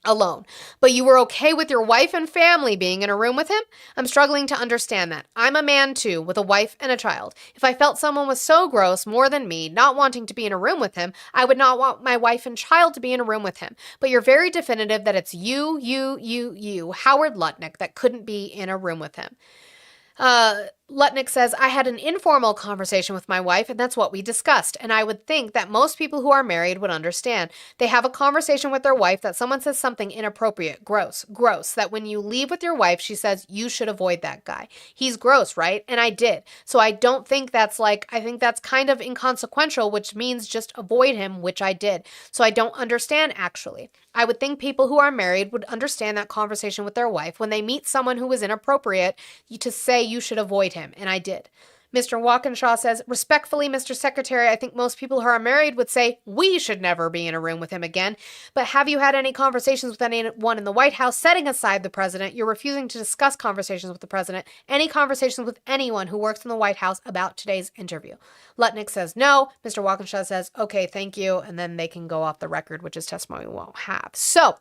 alone. But you were okay with your wife and family being in a room with him? I'm struggling to understand that. I'm a man too, with a wife and a child. If I felt someone was so gross, more than me, not wanting to be in a room with him, I would not want my wife and child to be in a room with him. But you're very definitive that it's you, Howard Lutnick, that couldn't be in a room with him. Lutnick says, I had an informal conversation with my wife, and that's what we discussed. And I would think that most people who are married would understand. They have a conversation with their wife that someone says something inappropriate, gross, that when you leave with your wife, she says, you should avoid that guy. He's gross, right? And I did. So I don't think that's I think that's kind of inconsequential, which means just avoid him, which I did. So I don't understand, actually. I would think people who are married would understand that conversation with their wife when they meet someone who is inappropriate to say you should avoid him, and I did. Mr. Walkinshaw says, respectfully, Mr. Secretary, I think most people who are married would say we should never be in a room with him again. But have you had any conversations with anyone in the White House, setting aside the president? You're refusing to discuss conversations with the president. Any conversations with anyone who works in the White House about today's interview? Lutnick says no. Mr. Walkinshaw says, okay, thank you. And then they can go off the record, which is testimony we won't have. So,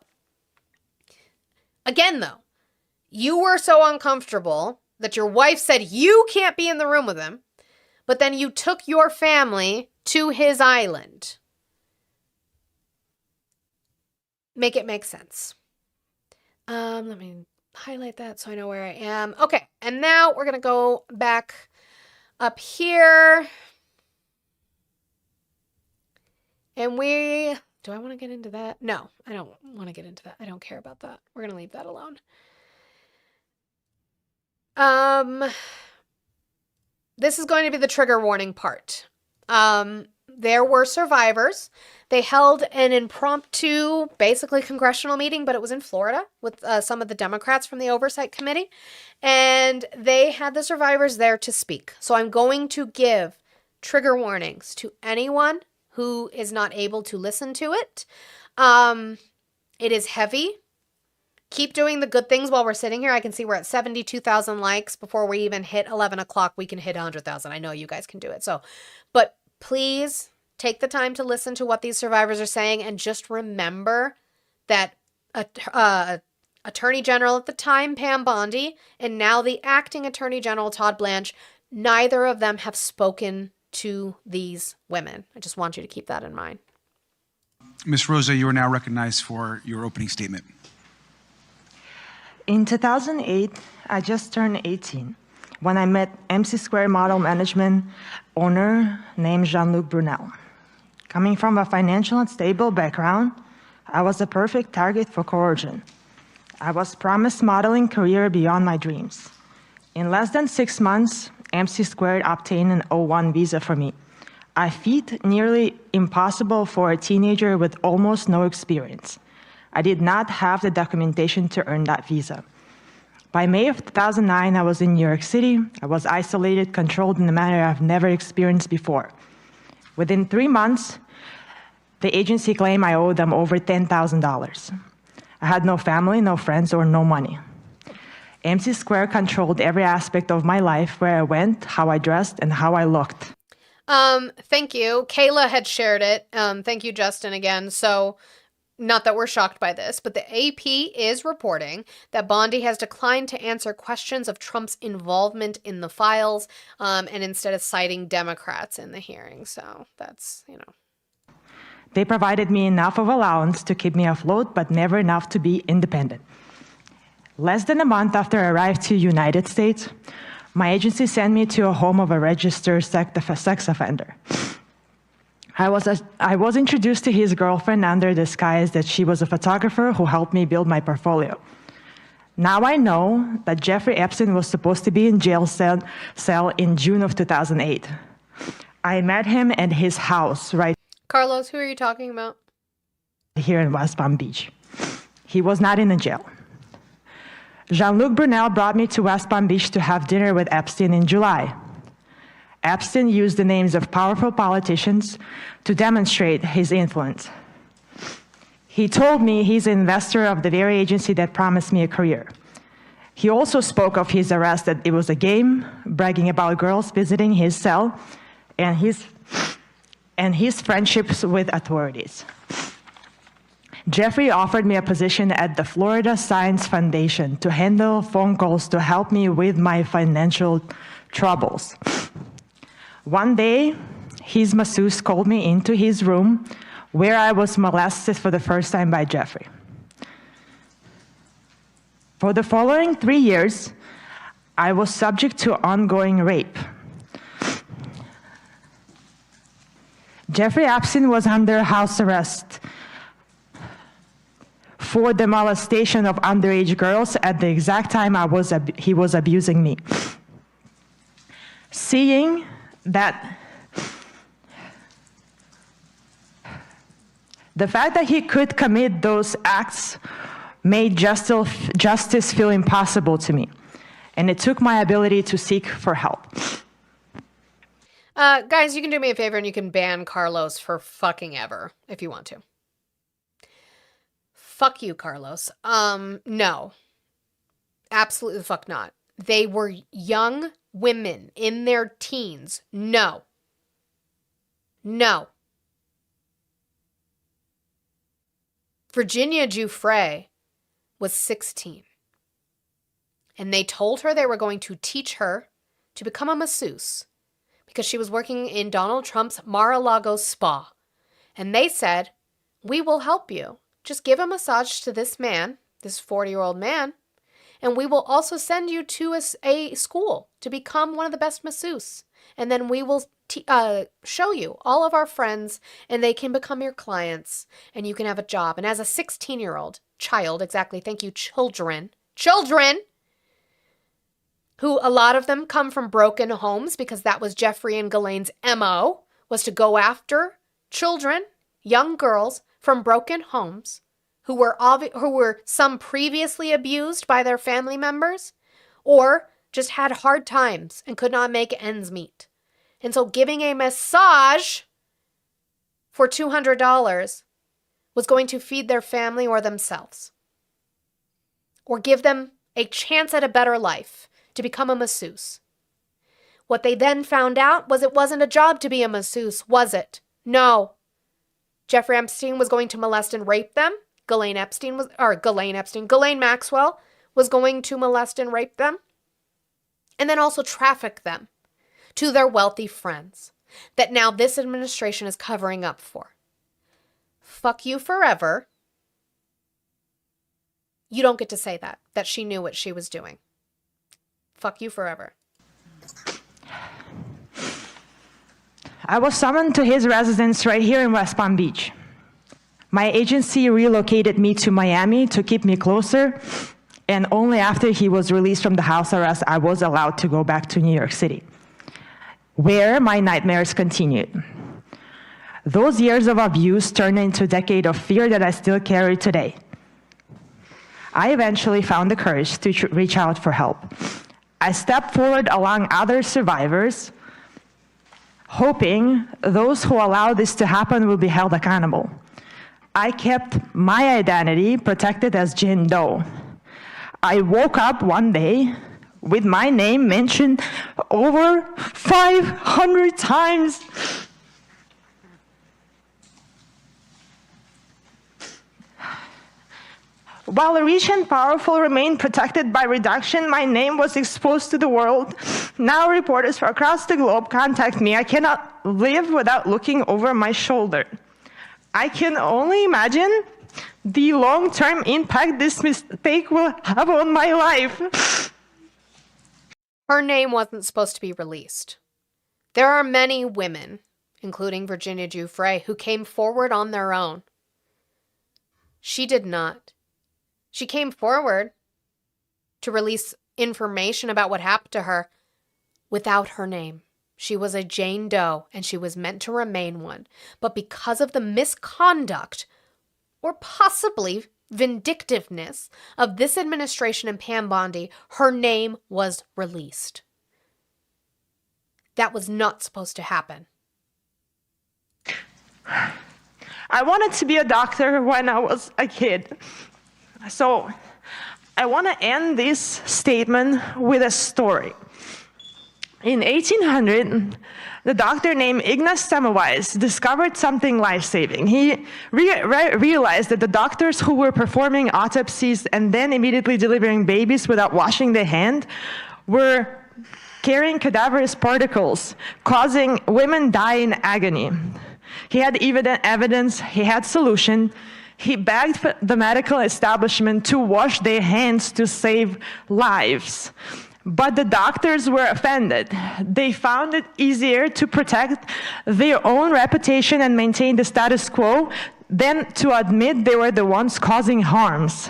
again, though, you were so uncomfortable that your wife said you can't be in the room with him, but then you took your family to his island. Make it make sense. Let me highlight that so I know where I am. Okay, and now we're going to go back up here. And do I want to get into that? No, I don't want to get into that. I don't care about that. We're going to leave that alone. This is going to be the trigger warning part. There were survivors. They held an impromptu, basically congressional meeting, but it was in Florida with some of the Democrats from the Oversight Committee. And they had the survivors there to speak. So I'm going to give trigger warnings to anyone who is not able to listen to it. It is heavy. Keep doing the good things while we're sitting here. I can see we're at 72,000 likes. Before we even hit 11 o'clock, we can hit 100,000. I know you guys can do it. So, but please take the time to listen to what these survivors are saying, and just remember that Attorney General at the time, Pam Bondi, and now the acting Attorney General, Todd Blanche, neither of them have spoken to these women. I just want you to keep that in mind. Ms. Rosa, you are now recognized for your opening statement. In 2008, I just turned 18 when I met MC Square Model Management owner named Jean-Luc Brunel. Coming from a financial and stable background, I was a perfect target for coercion. I was promised modeling career beyond my dreams. In less than 6 months, MC Squared obtained an O1 visa for me, a feat nearly impossible for a teenager with almost no experience. I did not have the documentation to earn that visa. By May of 2009, I was in New York City. I was isolated, controlled in a manner I've never experienced before. Within 3 months, the agency claimed I owed them over $10,000. I had no family, no friends, or no money. MC Square controlled every aspect of my life, where I went, how I dressed, and how I looked. Thank you. Kayla had shared it. Thank you, Justin, again. So not that we're shocked by this, but the AP is reporting that Bondi has declined to answer questions of Trump's involvement in the files, and instead of citing Democrats in the hearing. So that's, They provided me enough of allowance to keep me afloat, but never enough to be independent. Less than a month after I arrived to the United States, my agency sent me to a home of a registered sex offender. I was introduced to his girlfriend under the disguise that she was a photographer who helped me build my portfolio. Now I know that Jeffrey Epstein was supposed to be in jail cell in June of 2008. I met him at his house right Carlos, who are you talking about? here in West Palm Beach. He was not in a jail. Jean-Luc Brunel brought me to West Palm Beach to have dinner with Epstein in July. Epstein used the names of powerful politicians to demonstrate his influence. He told me he's an investor of the very agency that promised me a career. He also spoke of his arrest that it was a game, bragging about girls visiting his cell, and his friendships with authorities. Jeffrey offered me a position at the Florida Science Foundation to handle phone calls to help me with my financial troubles. One day, his masseuse called me into his room where I was molested for the first time by Jeffrey. For the following 3 years, I was subject to ongoing rape. Jeffrey Epstein was under house arrest for the molestation of underage girls at the exact time he was abusing me. Seeing that the fact that he could commit those acts made justice feel impossible to me, and it took my ability to seek for help. Guys, you can do me a favor and you can ban Carlos for fucking ever if you want to. Fuck you, Carlos. No. Absolutely the fuck not. They were young women in their teens. No. No. Virginia Giuffre was 16. And they told her they were going to teach her to become a masseuse because she was working in Donald Trump's Mar-a-Lago spa. And they said, we will help you. Just give a massage to this man, this 40-year-old man, and we will also send you to a school to become one of the best masseuses. And then we will show you all of our friends, and they can become your clients, and you can have a job. And as a 16-year-old child, exactly, thank you, children, who a lot of them come from broken homes because that was Jeffrey and Ghislaine's MO, was to go after children, young girls from broken homes who were some previously abused by their family members or just had hard times and could not make ends meet. And so giving a massage for $200 was going to feed their family or themselves or give them a chance at a better life to become a masseuse. What they then found out was it wasn't a job to be a masseuse, was it? No. Jeffrey Epstein was going to molest and rape them. Ghislaine Maxwell was going to molest and rape them. And then also traffic them to their wealthy friends that now this administration is covering up for. Fuck you forever. You don't get to say that she knew what she was doing. Fuck you forever. I was summoned to his residence right here in West Palm Beach. My agency relocated me to Miami to keep me closer, and only after he was released from the house arrest, I was allowed to go back to New York City, where my nightmares continued. Those years of abuse turned into a decade of fear that I still carry today. I eventually found the courage to reach out for help. I stepped forward along other survivors, hoping those who allowed this to happen will be held accountable. I kept my identity protected as Jane Doe. I woke up one day with my name mentioned over 500 times. While the rich and powerful remained protected by reduction, my name was exposed to the world. Now reporters from across the globe contact me. I cannot live without looking over my shoulder. I can only imagine the long-term impact this mistake will have on my life. Her name wasn't supposed to be released. There are many women, including Virginia Giuffre, who came forward on their own. She did not. She came forward to release information about what happened to her without her name. She was a Jane Doe, and she was meant to remain one. But because of the misconduct, or possibly vindictiveness, of this administration and Pam Bondi, her name was released. That was not supposed to happen. I wanted to be a doctor when I was a kid. So I want to end this statement with a story. In 1800, the doctor named Ignaz Semmelweis discovered something life-saving. He realized that the doctors who were performing autopsies and then immediately delivering babies without washing their hand were carrying cadaverous particles, causing women die in agony. He had evidence, he had solution. He begged the medical establishment to wash their hands to save lives. But the doctors were offended. They found it easier to protect their own reputation and maintain the status quo than to admit they were the ones causing harms.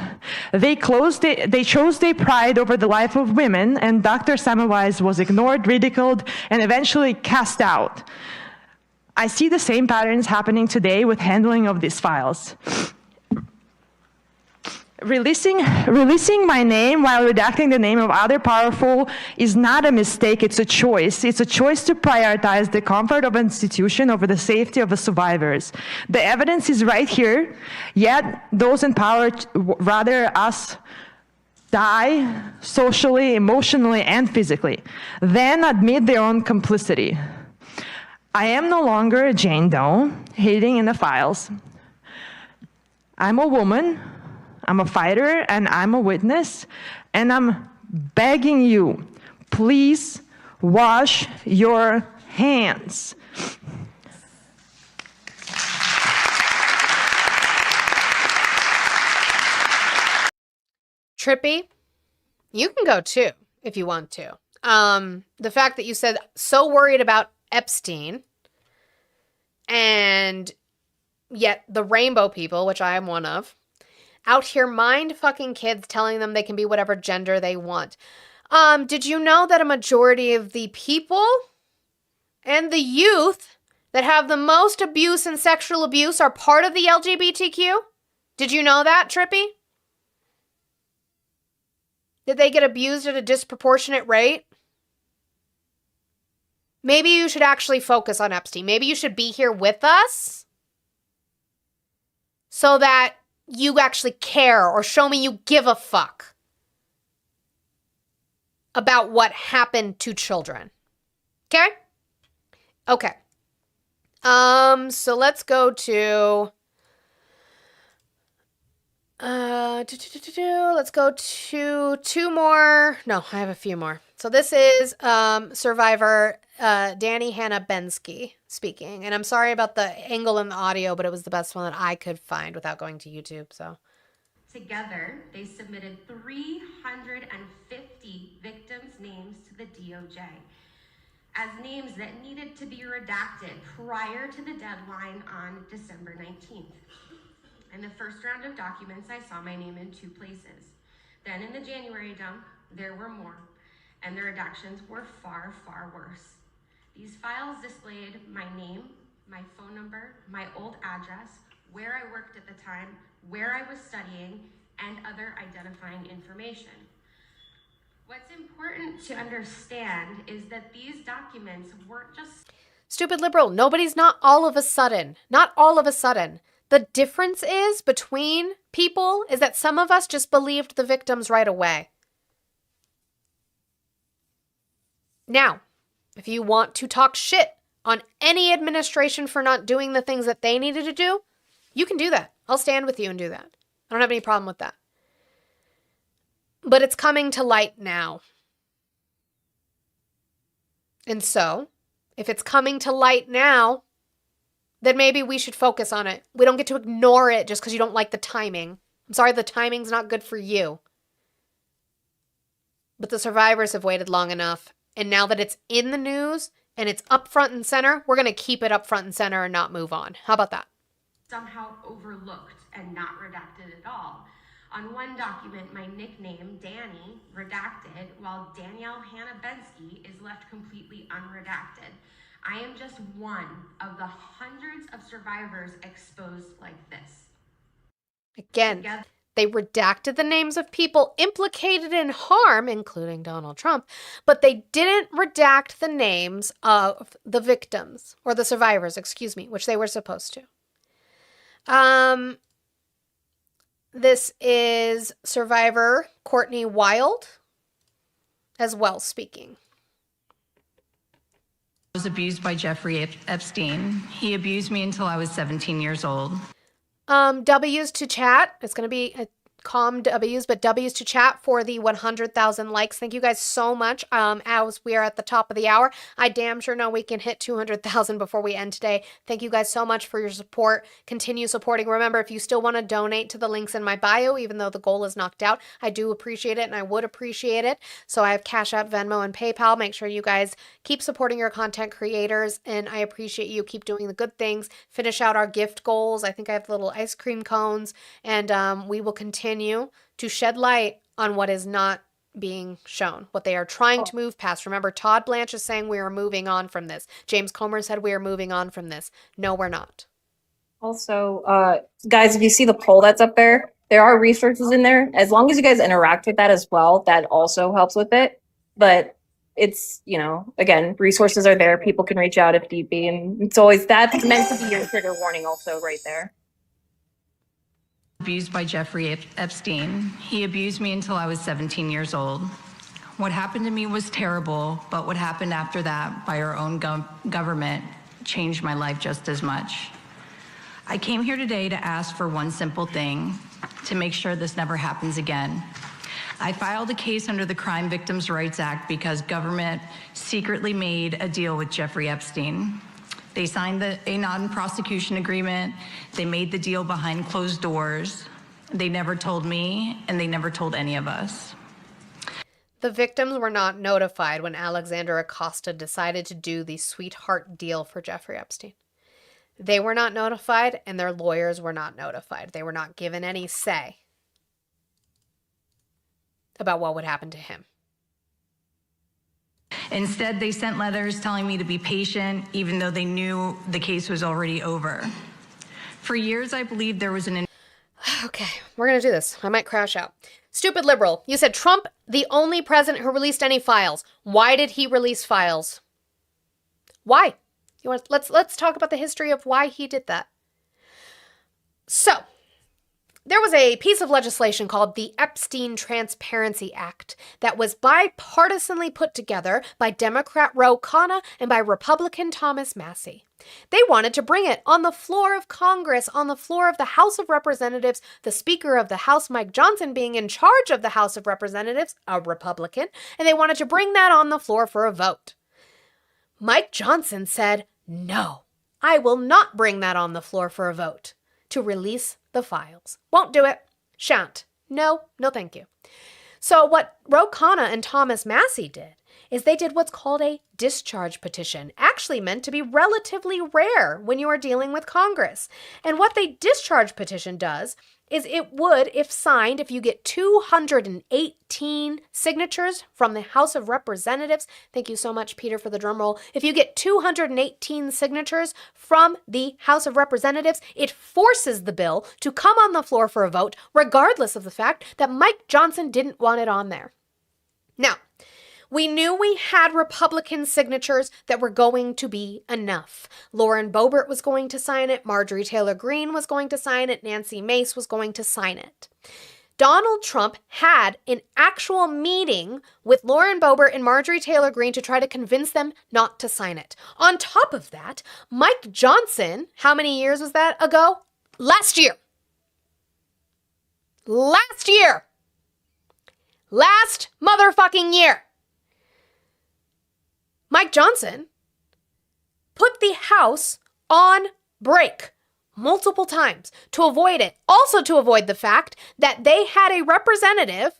They chose their pride over the life of women, and Dr. Semmelweis was ignored, ridiculed, and eventually cast out. I see the same patterns happening today with handling of these files. Releasing my name while redacting the name of other powerful is not a mistake, it's a choice. It's a choice to prioritize the comfort of an institution over the safety of the survivors. The evidence is right here, yet those in power rather us die socially, emotionally, and physically, than admit their own complicity. I am no longer a Jane Doe, hiding in the files. I'm a woman, I'm a fighter, and I'm a witness, and I'm begging you, please wash your hands. Trippy, you can go too, if you want to. The fact that you said so worried about Epstein, and yet the rainbow people, which I am one of, out here mind fucking kids, telling them they can be whatever gender they want. Did you know that a majority of the people and the youth that have the most abuse and sexual abuse are part of the LGBTQ? Did you know that, Trippy? Did they get abused at a disproportionate rate? Maybe you should actually focus on Epstein. Maybe you should be here with us so that you actually care, or show me you give a fuck about what happened to children. Okay? Okay. So let's go to let's go to two more. No, I have a few more. So this is survivor Danny Hannah Bensky speaking. And I'm sorry about the angle in the audio, but it was the best one that I could find without going to YouTube. So together, they submitted 350 victims' names to the DOJ as names that needed to be redacted prior to the deadline on December 19th. In the first round of documents, I saw my name in 2 places. Then in the January dump, there were more, and the redactions were far, far worse. These files displayed my name, my phone number, my old address, where I worked at the time, where I was studying, and other identifying information. What's important to understand is that these documents weren't just... Stupid liberal, nobody's not all of a sudden. Not all of a sudden. The difference is between people is that some of us just believed the victims right away. Now, if you want to talk shit on any administration for not doing the things that they needed to do, you can do that. I'll stand with you and do that. I don't have any problem with that. But it's coming to light now. And so, if it's coming to light now, then maybe we should focus on it. We don't get to ignore it just because you don't like the timing. I'm sorry, the timing's not good for you. But the survivors have waited long enough. And now that it's in the news and it's up front and center, we're going to keep it up front and center and not move on. How about that? Somehow overlooked and not redacted at all. On one document, my nickname, Danny, redacted, while Danielle Hannah Bensky is left completely unredacted. I am just one of the hundreds of survivors exposed like this. Again, they redacted the names of people implicated in harm, including Donald Trump, but they didn't redact the names of the victims, or the survivors, excuse me, which they were supposed to. This is survivor Courtney Wild as well speaking. I was abused by Jeffrey Epstein. He abused me until I was 17 years old. W's to chat. It's going to be calm W's, but W's to chat for the 100,000 likes. Thank you guys so much. As we are at the top of the hour, I damn sure know we can hit 200,000 before we end today. Thank you guys so much for your support. Continue supporting. Remember, if you still want to donate to the links in my bio, even though the goal is knocked out, I do appreciate it and I would appreciate it. So I have Cash App, Venmo, and PayPal. Make sure you guys keep supporting your content creators, and I appreciate you. Keep doing the good things. Finish out our gift goals. I think I have little ice cream cones, and we will continue to shed light on what is not being shown, what they are trying to move past. Remember, Todd Blanche is saying we are moving on from this. James Comer said we are moving on from this. No, we're not. Also, guys, if you see the poll that's up there, there are resources in there. As long as you guys interact with that as well, that also helps with it. But it's, you know, again, resources are there. People can reach out if need be. And it's always, that's meant to be your trigger warning also right there. Abused by Jeffrey Epstein. He abused me until I was 17 years old. What happened to me was terrible, but what happened after that by our own government changed my life just as much. I came here today to ask for one simple thing, to make sure this never happens again. I filed a case under the Crime Victims' Rights Act because government secretly made a deal with Jeffrey Epstein. They signed a non-prosecution agreement. They made the deal behind closed doors. They never told me, and they never told any of us. The victims were not notified when Alexander Acosta decided to do the sweetheart deal for Jeffrey Epstein. They were not notified, and their lawyers were not notified. They were not given any say about what would happen to him. Instead, they sent letters telling me to be patient, even though they knew the case was already over. For years, I believed there was an... Okay, we're going to do this. I might crash out. Stupid liberal. You said Trump, the only president who released any files. Why did he release files? Why? Let's talk about the history of why he did that. So, there was a piece of legislation called the Epstein Transparency Act that was bipartisanly put together by Democrat Ro Khanna and by Republican Thomas Massie. They wanted to bring it on the floor of Congress, on the floor of the House of Representatives, the Speaker of the House, Mike Johnson, being in charge of the House of Representatives, a Republican, and they wanted to bring that on the floor for a vote. Mike Johnson said, "No, I will not bring that on the floor for a vote to release the files. Won't do it. Shan't. No, thank you." So what Ro Khanna and Thomas Massie did is they did what's called a discharge petition, actually meant to be relatively rare when you are dealing with Congress. And what the discharge petition does is it would, if signed, if you get 218 signatures from the House of Representatives, thank you so much, Peter, for the drum roll. If you get 218 signatures from the House of Representatives, it forces the bill to come on the floor for a vote, regardless of the fact that Mike Johnson didn't want it on there. Now, we knew we had Republican signatures that were going to be enough. Lauren Boebert was going to sign it. Marjorie Taylor Greene was going to sign it. Nancy Mace was going to sign it. Donald Trump had an actual meeting with Lauren Boebert and Marjorie Taylor Greene to try to convince them not to sign it. On top of that, Mike Johnson, how many years was that ago? Last year. last motherfucking year. Mike Johnson put the House on break multiple times to avoid it. Also to avoid the fact that they had a representative,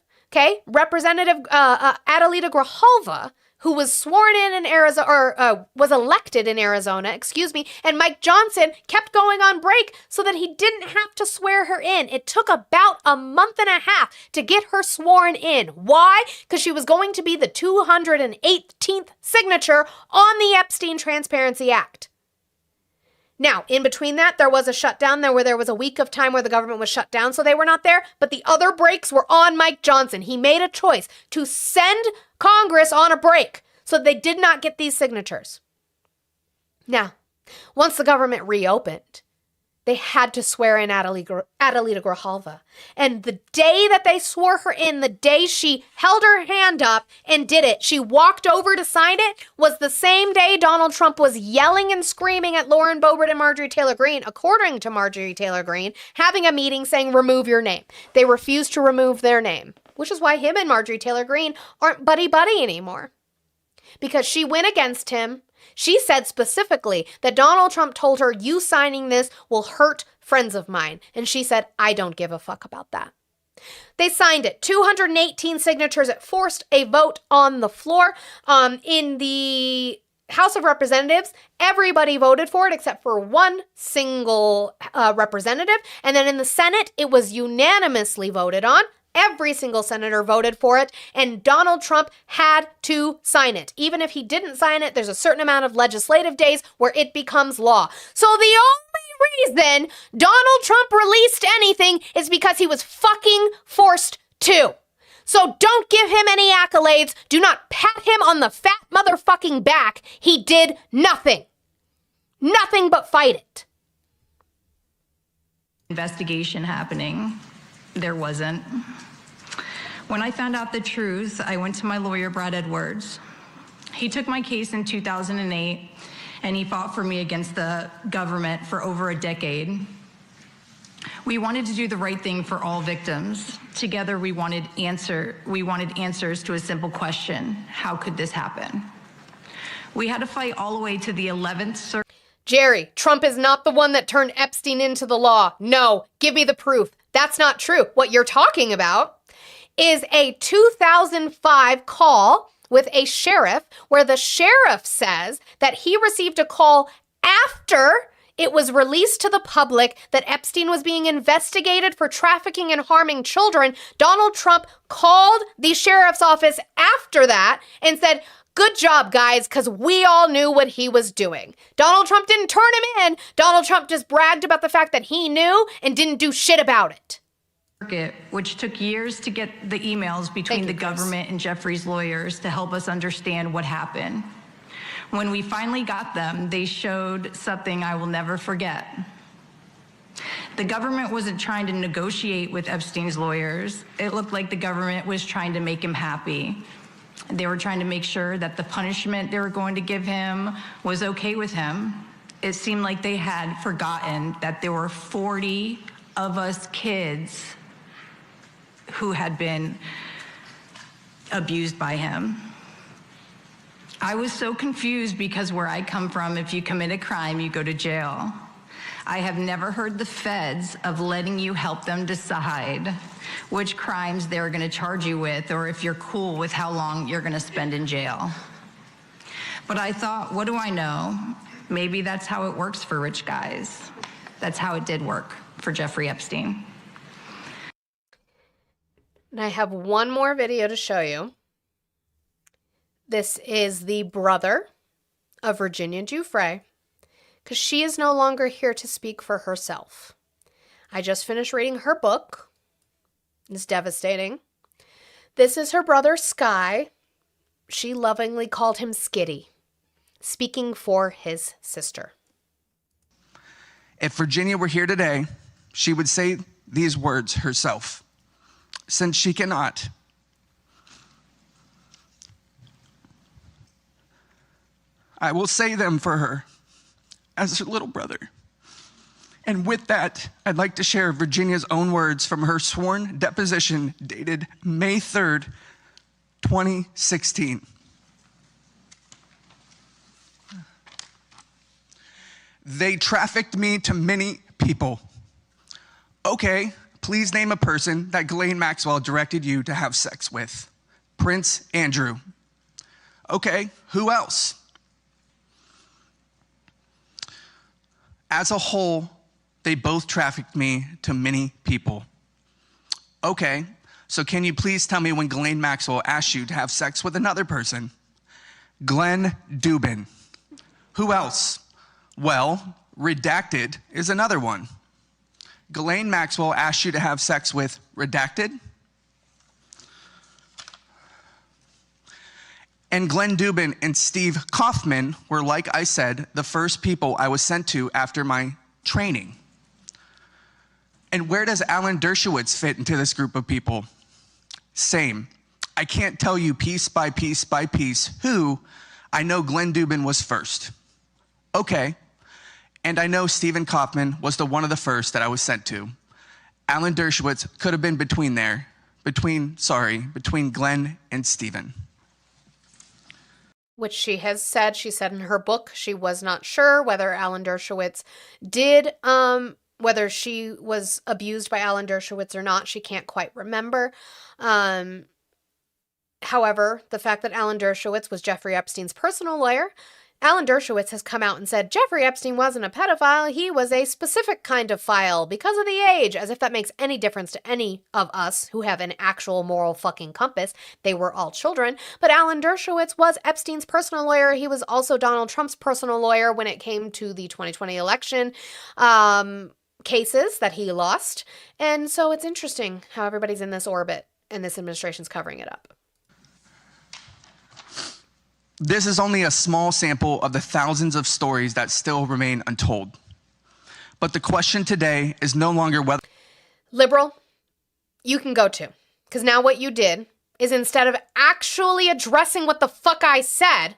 Representative Adelita Grijalva, who was sworn in Arizona, or was elected in Arizona, and Mike Johnson kept going on break so that he didn't have to swear her in. It took about a month and a half to get her sworn in. Why? Because she was going to be the 218th signature on the Epstein Transparency Act. Now, in between that, there was a shutdown there where there was a week of time where the government was shut down, so they were not there, but the other breaks were on Mike Johnson. He made a choice to send Congress on a break so they did not get these signatures. Now, once the government reopened, they had to swear in Adelita Grijalva. And the day that they swore her in, the day she held her hand up and did it, she walked over to sign it, was the same day Donald Trump was yelling and screaming at Lauren Boebert and Marjorie Taylor Greene, according to Marjorie Taylor Greene, having a meeting saying, remove your name. They refused to remove their name, which is why him and Marjorie Taylor Greene aren't buddy-buddy anymore. Because she went against him. She said specifically that Donald Trump told her, you signing this will hurt friends of mine. And she said, I don't give a fuck about that. They signed it. 218 signatures. It forced a vote on the floor. In the House of Representatives, everybody voted for it except for one single representative. And then in the Senate, it was unanimously voted on. Every single senator voted for it, and Donald Trump had to sign it. Even if he didn't sign it, there's a certain amount of legislative days where it becomes law. So the only reason Donald Trump released anything is because he was fucking forced to. So don't give him any accolades. Do not pat him on the fat motherfucking back. He did nothing. Nothing but fight it. Investigation happening. There wasn't. When I found out the truth, I went to my lawyer, Brad Edwards. He took my case in 2008, and he fought for me against the government for over a decade. We wanted to do the right thing for all victims. Together, we wanted answers to a simple question: how could this happen? We had to fight all the way to the 11th Circuit. Jerry, Trump is not the one that turned Epstein into the law. No, give me the proof. That's not true. What you're talking about is a 2005 call with a sheriff where the sheriff says that he received a call after it was released to the public that Epstein was being investigated for trafficking and harming children. Donald Trump called the sheriff's office after that and said, good job, guys, because we all knew what he was doing. Donald Trump didn't turn him in. Donald Trump just bragged about the fact that he knew and didn't do shit about it. Which took years to get the emails between the government and Jeffrey's lawyers to help us understand what happened. When we finally got them, they showed something I will never forget. The government wasn't trying to negotiate with Epstein's lawyers. It looked like the government was trying to make him happy. They were trying to make sure that the punishment they were going to give him was okay with him. It seemed like they had forgotten that there were 40 of us kids who had been abused by him. I was so confused because where I come from, if you commit a crime, you go to jail. I have never heard the feds of letting you help them decide which crimes they're going to charge you with, or if you're cool with how long you're going to spend in jail. But I thought, what do I know? Maybe that's how it works for rich guys. That's how it did work for Jeffrey Epstein. And I have one more video to show you. This is the brother of Virginia Giuffre, because she is no longer here to speak for herself. I just finished reading her book. It's devastating. This is her brother, Sky. She lovingly called him Skitty, speaking for his sister. If Virginia were here today, she would say these words herself. Since she cannot, I will say them for her as her little brother And with that, I'd like to share Virginia's own words from her sworn deposition dated May 3rd, 2016. They trafficked me to many people. Okay, please name a person that Ghislaine Maxwell directed you to have sex with. Prince Andrew. Okay, who else? As a whole, they both trafficked me to many people. Okay, so can you please tell me when Ghislaine Maxwell asked you to have sex with another person? Glenn Dubin. Who else? Well, Redacted is another one. Ghislaine Maxwell asked you to have sex with Redacted? And Glenn Dubin and Steve Kaufman were, like I said, the first people I was sent to after my training. And where does Alan Dershowitz fit into this group of people? Same. I can't tell you piece by piece by piece who. I know Glenn Dubin was first. Okay. And I know Stephen Kaufman was one of the first that I was sent to. Alan Dershowitz could have been between Glenn and Stephen. Which she said in her book, she was not sure whether Alan Dershowitz did, whether she was abused by Alan Dershowitz or not. She can't quite remember. However, the fact that Alan Dershowitz was Jeffrey Epstein's personal lawyer, Alan Dershowitz has come out and said Jeffrey Epstein wasn't a pedophile, he was a specific kind of file because of the age, as if that makes any difference to any of us who have an actual moral fucking compass. They were all children, but Alan Dershowitz was Epstein's personal lawyer. He was also Donald Trump's personal lawyer when it came to the 2020 election cases that he lost. And so it's interesting how everybody's in this orbit and this administration's covering it up. This is only a small sample of the thousands of stories that still remain untold. But the question today is no longer whether... Liberal, you can go too. Because now what you did is instead of actually addressing what the fuck I said,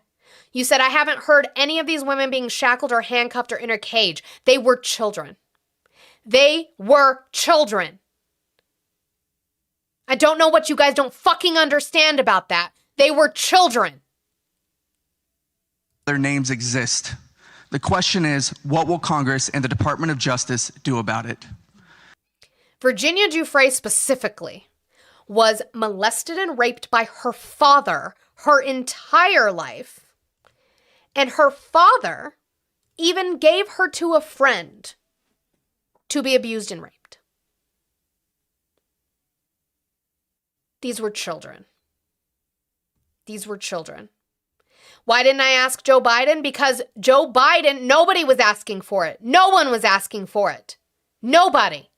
you said I haven't heard any of these women being shackled or handcuffed or in a cage. They were children. They were children. I don't know what you guys don't fucking understand about that. They were children. Their names exist. The question is, what will Congress and the Department of Justice do about it? Virginia Giuffre specifically was molested and raped by her father her entire life. And her father even gave her to a friend to be abused and raped. These were children. These were children. Why didn't I ask Joe Biden? Because Joe Biden, nobody was asking for it. No one was asking for it. Nobody.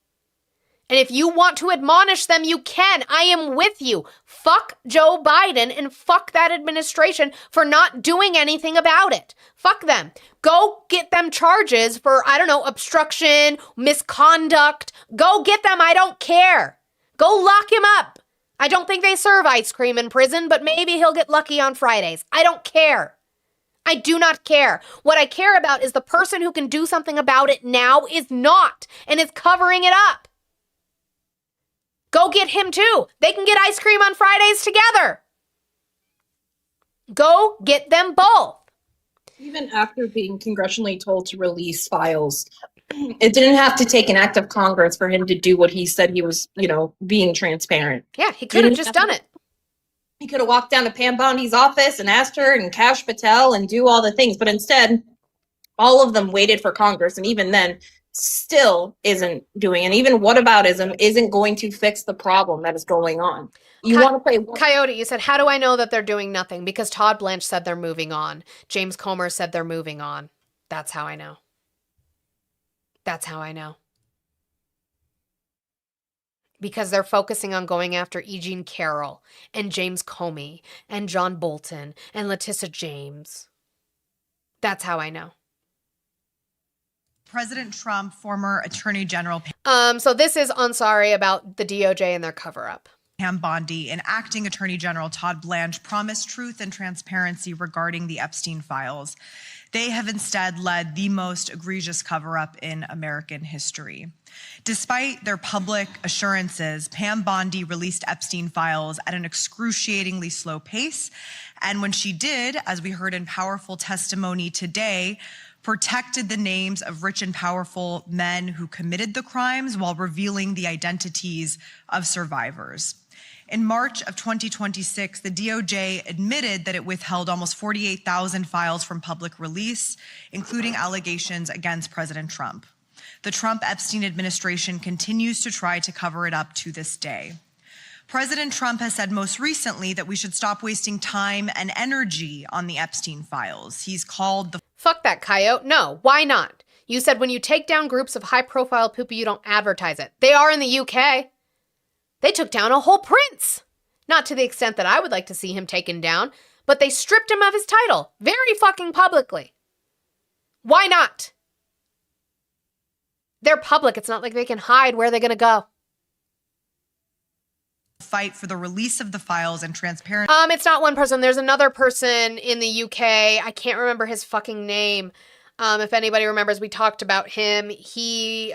And if you want to admonish them, you can. I am with you. Fuck Joe Biden and fuck that administration for not doing anything about it. Fuck them. Go get them charges for, obstruction, misconduct. Go get them. I don't care. Go lock him up. I don't think they serve ice cream in prison, but maybe he'll get lucky on Fridays. I don't care. I do not care. What I care about is the person who can do something about it now is not and is covering it up. Go get him too. They can get ice cream on Fridays together. Go get them both. Even after being congressionally told to release files, it didn't have to take an act of Congress for him to do what he said he was, being transparent. Yeah, he could have just done it. He could have walked down to Pam Bondi's office and asked her and Kash Patel and do all the things. But instead, all of them waited for Congress. And even then, still isn't doing. And even whataboutism isn't going to fix the problem that is going on. You want to play... Coyote, you said, how do I know that they're doing nothing? Because Todd Blanche said they're moving on. James Comer said they're moving on. That's how I know. That's how I know. Because they're focusing on going after E. Jean Carroll and James Comey and John Bolton and Letitia James. That's how I know. President Trump, former Attorney General So this is Ansari about the DOJ and their cover-up. Pam Bondi and Acting Attorney General Todd Blanche promised truth and transparency regarding the Epstein files. They have instead led the most egregious cover-up in American history. Despite their public assurances, Pam Bondi released Epstein files at an excruciatingly slow pace. And when she did, as we heard in powerful testimony today, protected the names of rich and powerful men who committed the crimes while revealing the identities of survivors. In March of 2026, the DOJ admitted that it withheld almost 48,000 files from public release, including allegations against President Trump. The Trump-Epstein administration continues to try to cover it up to this day. President Trump has said most recently that we should stop wasting time and energy on the Epstein files. He's called the... Fuck that, coyote. No, why not? You said when you take down groups of high-profile people, you don't advertise it. They are in the UK. They took down a whole prince. Not to the extent that I would like to see him taken down, but they stripped him of his title very fucking publicly. Why not? They're public. It's not like they can hide. Where are they going to go? Fight for the release of the files and transparency. It's not one person. There's another person in the UK. I can't remember his fucking name. If anybody remembers, we talked about him. He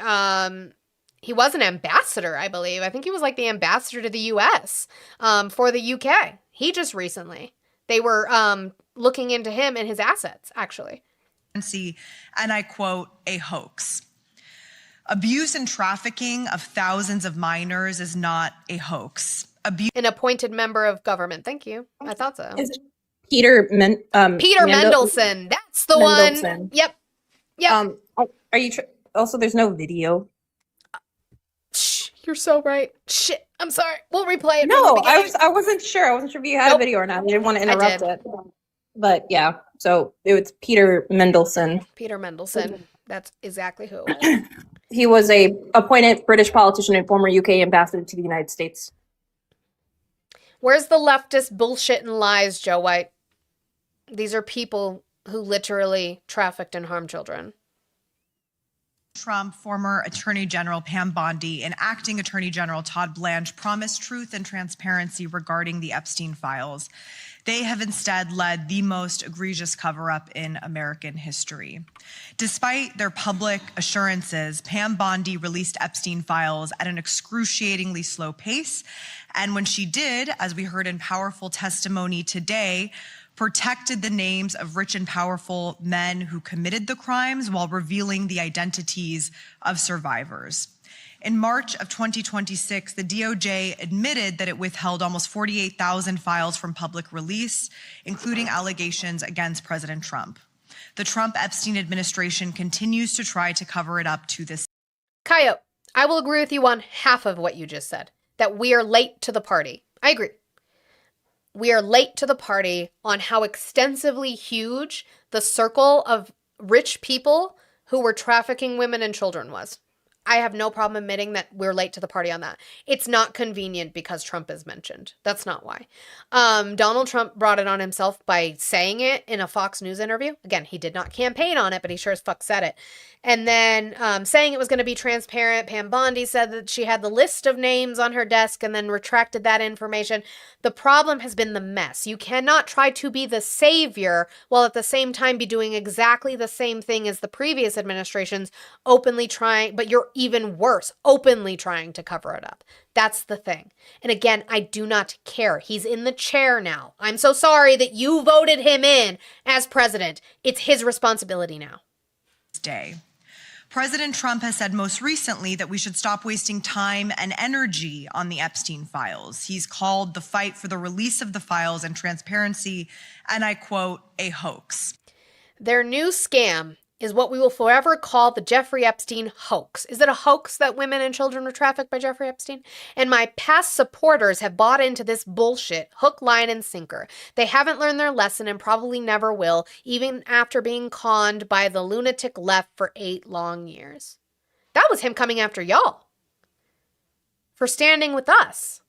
was an ambassador, I believe. I think he was like the ambassador to the US for the UK. He just recently. They were looking into him and his assets, actually. And I quote, a hoax. Abuse and trafficking of thousands of minors is not a hoax. An appointed member of government. Thank you. I thought so. Is it Peter Mendelsohn. That's the one. Yep. Are you also? There's no video. Shh, you're so right. Shit. I'm sorry. We'll replay it. No, I wasn't sure. I wasn't sure if you had a video or not. I didn't want to interrupt it. But yeah, so it was Peter Mendelsohn. Peter Mendelsohn. That's exactly who it was. He was a appointed British politician and former UK ambassador to the United States. Where's the leftist bullshit and lies, Joe White? These are people who literally trafficked and harmed children. Trump, former Attorney General Pam Bondi, and Acting Attorney General Todd Blanche promised truth and transparency regarding the Epstein files. They have instead led the most egregious cover-up in American history. Despite their public assurances, Pam Bondi released Epstein files at an excruciatingly slow pace. And when she did, as we heard in powerful testimony today, protected the names of rich and powerful men who committed the crimes while revealing the identities of survivors. In March of 2026, the DOJ admitted that it withheld almost 48,000 files from public release, including allegations against President Trump. The Trump-Epstein administration continues to try to cover it up to this. Coyote, I will agree with you on half of what you just said, that we are late to the party. I agree. We are late to the party on how extensively huge the circle of rich people who were trafficking women and children was. I have no problem admitting that we're late to the party on that. It's not convenient because Trump is mentioned. That's not why. Donald Trump brought it on himself by saying it in a Fox News interview. Again, he did not campaign on it, but he sure as fuck said it. And then saying it was going to be transparent. Pam Bondi said that she had the list of names on her desk and then retracted that information. The problem has been the mess. You cannot try to be the savior while at the same time be doing exactly the same thing as the previous administrations, openly trying, but you're even worse, openly trying to cover it up. That's the thing. And again, I do not care. He's in the chair now. I'm so sorry that you voted him in as president. It's his responsibility now. Day. President Trump has said most recently that we should stop wasting time and energy on the Epstein files. He's called the fight for the release of the files and transparency, and I quote, a hoax. Their new scam is what we will forever call the Jeffrey Epstein hoax. Is it a hoax that women and children were trafficked by Jeffrey Epstein? And my past supporters have bought into this bullshit, hook, line, and sinker. They haven't learned their lesson and probably never will, even after being conned by the lunatic left for 8 long years. That was him coming after y'all for standing with us.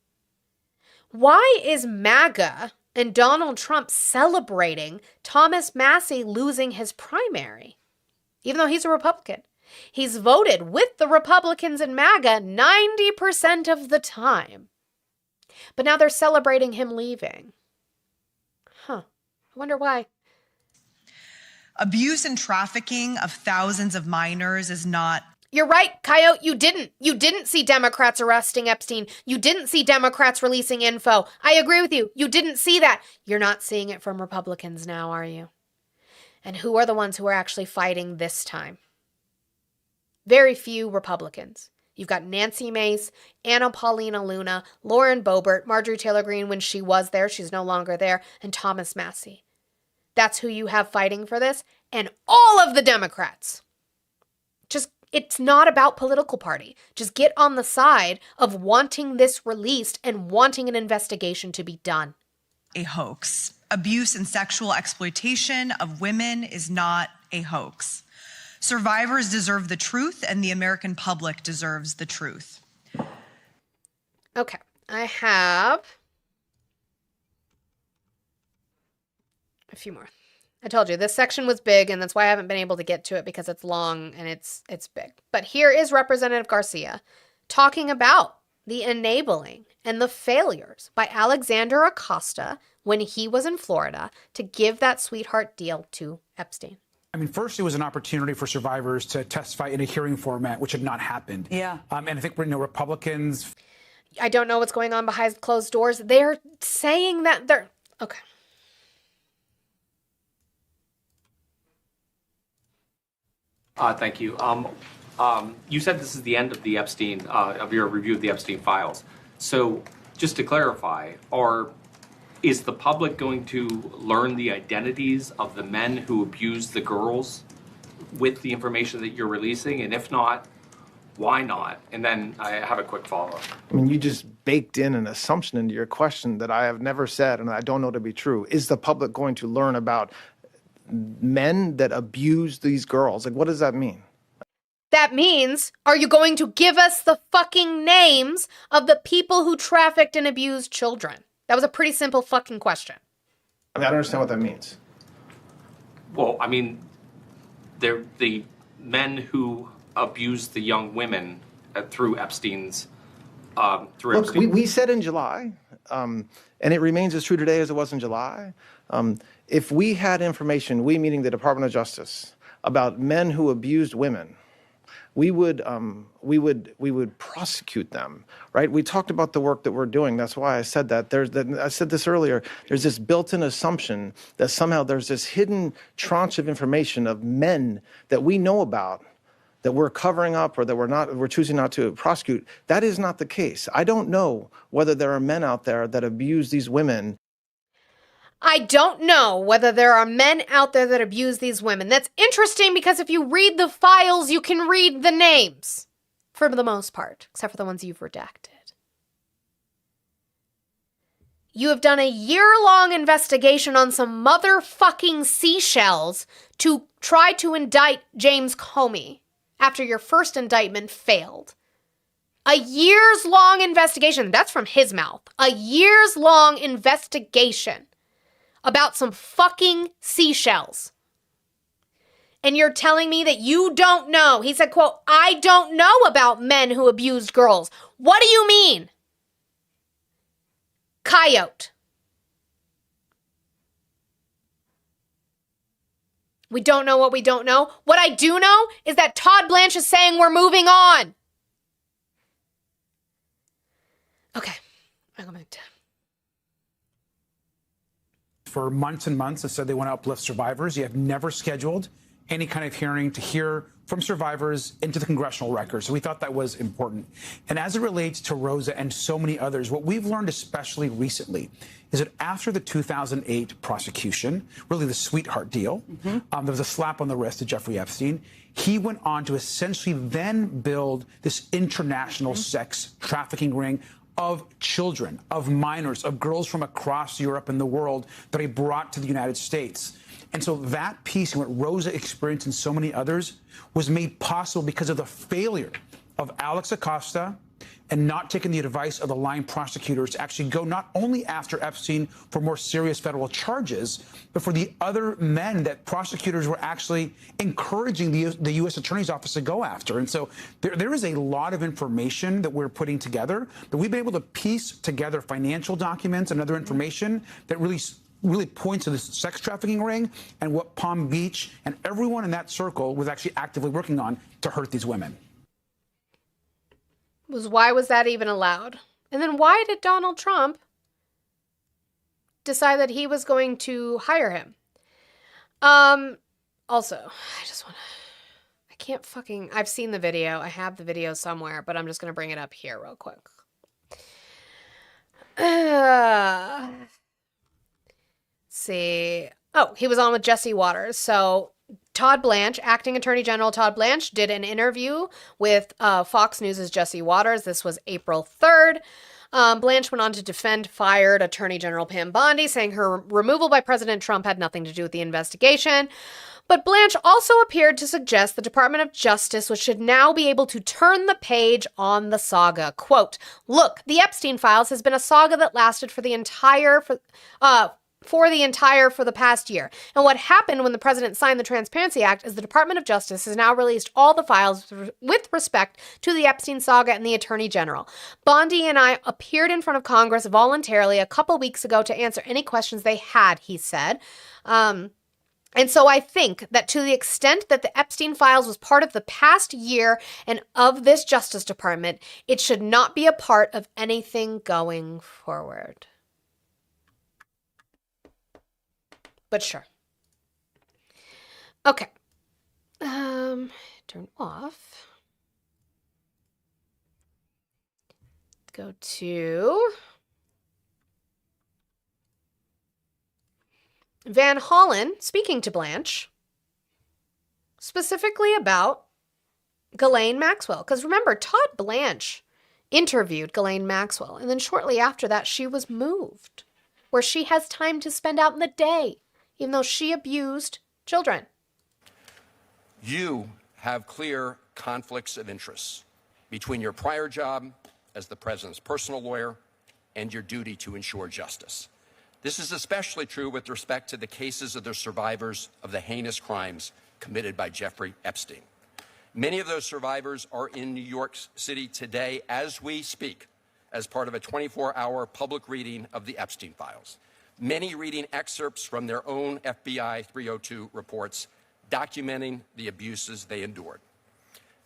Why is MAGA and Donald Trump celebrating Thomas Massie losing his primary? Even though he's a Republican. He's voted with the Republicans and MAGA 90% of the time. But now they're celebrating him leaving. Huh. I wonder why. Abuse and trafficking of thousands of minors is not. You're right, Coyote, you didn't. You didn't see Democrats arresting Epstein. You didn't see Democrats releasing info. I agree with you. You didn't see that. You're not seeing it from Republicans now, are you? And who are the ones who are actually fighting this time? Very few Republicans. You've got Nancy Mace, Anna Paulina Luna, Lauren Boebert, Marjorie Taylor Greene when she was there, she's no longer there, and Thomas Massie. That's who you have fighting for this, and all of the Democrats. It's not about political party. Just get on the side of wanting this released and wanting an investigation to be done. A hoax. Abuse and sexual exploitation of women is not a hoax. Survivors deserve the truth, and the American public deserves the truth. Okay, I have a few more. I told you this section was big, and that's why I haven't been able to get to it, because it's long and it's big. But here is Representative Garcia talking about the enabling and the failures by Alexander Acosta when he was in Florida to give that sweetheart deal to Epstein. I mean, first, it was an opportunity for survivors to testify in a hearing format, which had not happened. Yeah. And I think Republicans. I don't know what's going on behind closed doors. They're saying that they're okay. Thank you. You said this is the end of the Epstein, of your review of the Epstein files. So just to clarify, is the public going to learn the identities of the men who abused the girls with the information that you're releasing? And if not, why not? And then I have a quick follow-up. I mean, you just baked in an assumption into your question that I have never said and I don't know to be true. Is the public going to learn about men that abuse these girls? Like, what does that mean? That means, are you going to give us the fucking names of the people who trafficked and abused children? That was a pretty simple fucking question. I mean, I don't understand what that means. Well, I mean, they're the men who abused the young women through Epstein's. Look, we said in July, and it remains as true today as it was in July. If we had information, we meaning the Department of Justice, about men who abused women, we would prosecute them, right? We talked about the work that we're doing. That's why I said that. I said this earlier. There's this built-in assumption that somehow there's this hidden tranche of information of men that we know about that we're covering up or that we're choosing not to prosecute. That is not the case. I don't know whether there are men out there that abuse these women. I don't know whether there are men out there that abuse these women. That's interesting because if you read the files, you can read the names. For the most part, except for the ones you've redacted. You have done a year-long investigation on some motherfucking seashells to try to indict James Comey after your first indictment failed. A years-long investigation. That's from his mouth. A years-long investigation about some fucking seashells. And you're telling me that you don't know. He said, quote, I don't know about men who abused girls. What do you mean? Coyote. We don't know what we don't know. What I do know is that Todd Blanche is saying we're moving on. Okay. I'm going to... For months and months, have said they want to uplift survivors. You have never scheduled any kind of hearing to hear from survivors into the congressional record. So we thought that was important. And as it relates to Rosa and so many others, what we've learned especially recently is that after the 2008 prosecution, really the sweetheart deal, there was a slap on the wrist to Jeffrey Epstein. He went on to essentially then build this international sex trafficking ring of children, of minors, of girls from across Europe and the world that he brought to the United States. And so that piece, and what Rosa experienced and so many others, was made possible because of the failure of Alex Acosta and not taking the advice of the lying prosecutors to actually go not only after Epstein for more serious federal charges, but for the other men that prosecutors were actually encouraging the U.S. Attorney's Office to go after. And so there is a lot of information that we're putting together, that we've been able to piece together financial documents and other information that really really points to this sex trafficking ring and what Palm Beach and everyone in that circle was actually actively working on to hurt these women. Why was that even allowed? And then why did Donald Trump decide that he was going to hire him? Also, I've seen the video. I have the video somewhere, but I'm just going to bring it up here real quick. See. Oh, he was on with Jesse Waters. So Todd Blanche, acting Attorney General Todd Blanche, did an interview with Fox News' Jesse Waters. This was April 3rd. Blanche went on to defend fired Attorney General Pam Bondi, saying her removal by President Trump had nothing to do with the investigation. But Blanche also appeared to suggest the Department of Justice should now be able to turn the page on the saga. Quote, "Look, the Epstein files has been a saga that lasted for the past year. And what happened when the president signed the Transparency Act is the Department of Justice has now released all the files with respect to the Epstein saga and the Attorney General. Bondi and I appeared in front of Congress voluntarily a couple weeks ago to answer any questions they had," he said. And so I think that to the extent that the Epstein files was part of the past year and of this Justice Department, it should not be a part of anything going forward. But sure. Okay. Turn off. Go to Van Hollen speaking to Blanche specifically about Ghislaine Maxwell. Because remember, Todd Blanche interviewed Ghislaine Maxwell, and then shortly after that, she was moved, where she has time to spend out in the day, even though she abused children. You have clear conflicts of interest between your prior job as the president's personal lawyer and your duty to ensure justice. This is especially true with respect to the cases of the survivors of the heinous crimes committed by Jeffrey Epstein. Many of those survivors are in New York City today as we speak, as part of a 24-hour public reading of the Epstein files. Many reading excerpts from their own FBI 302 reports documenting the abuses they endured.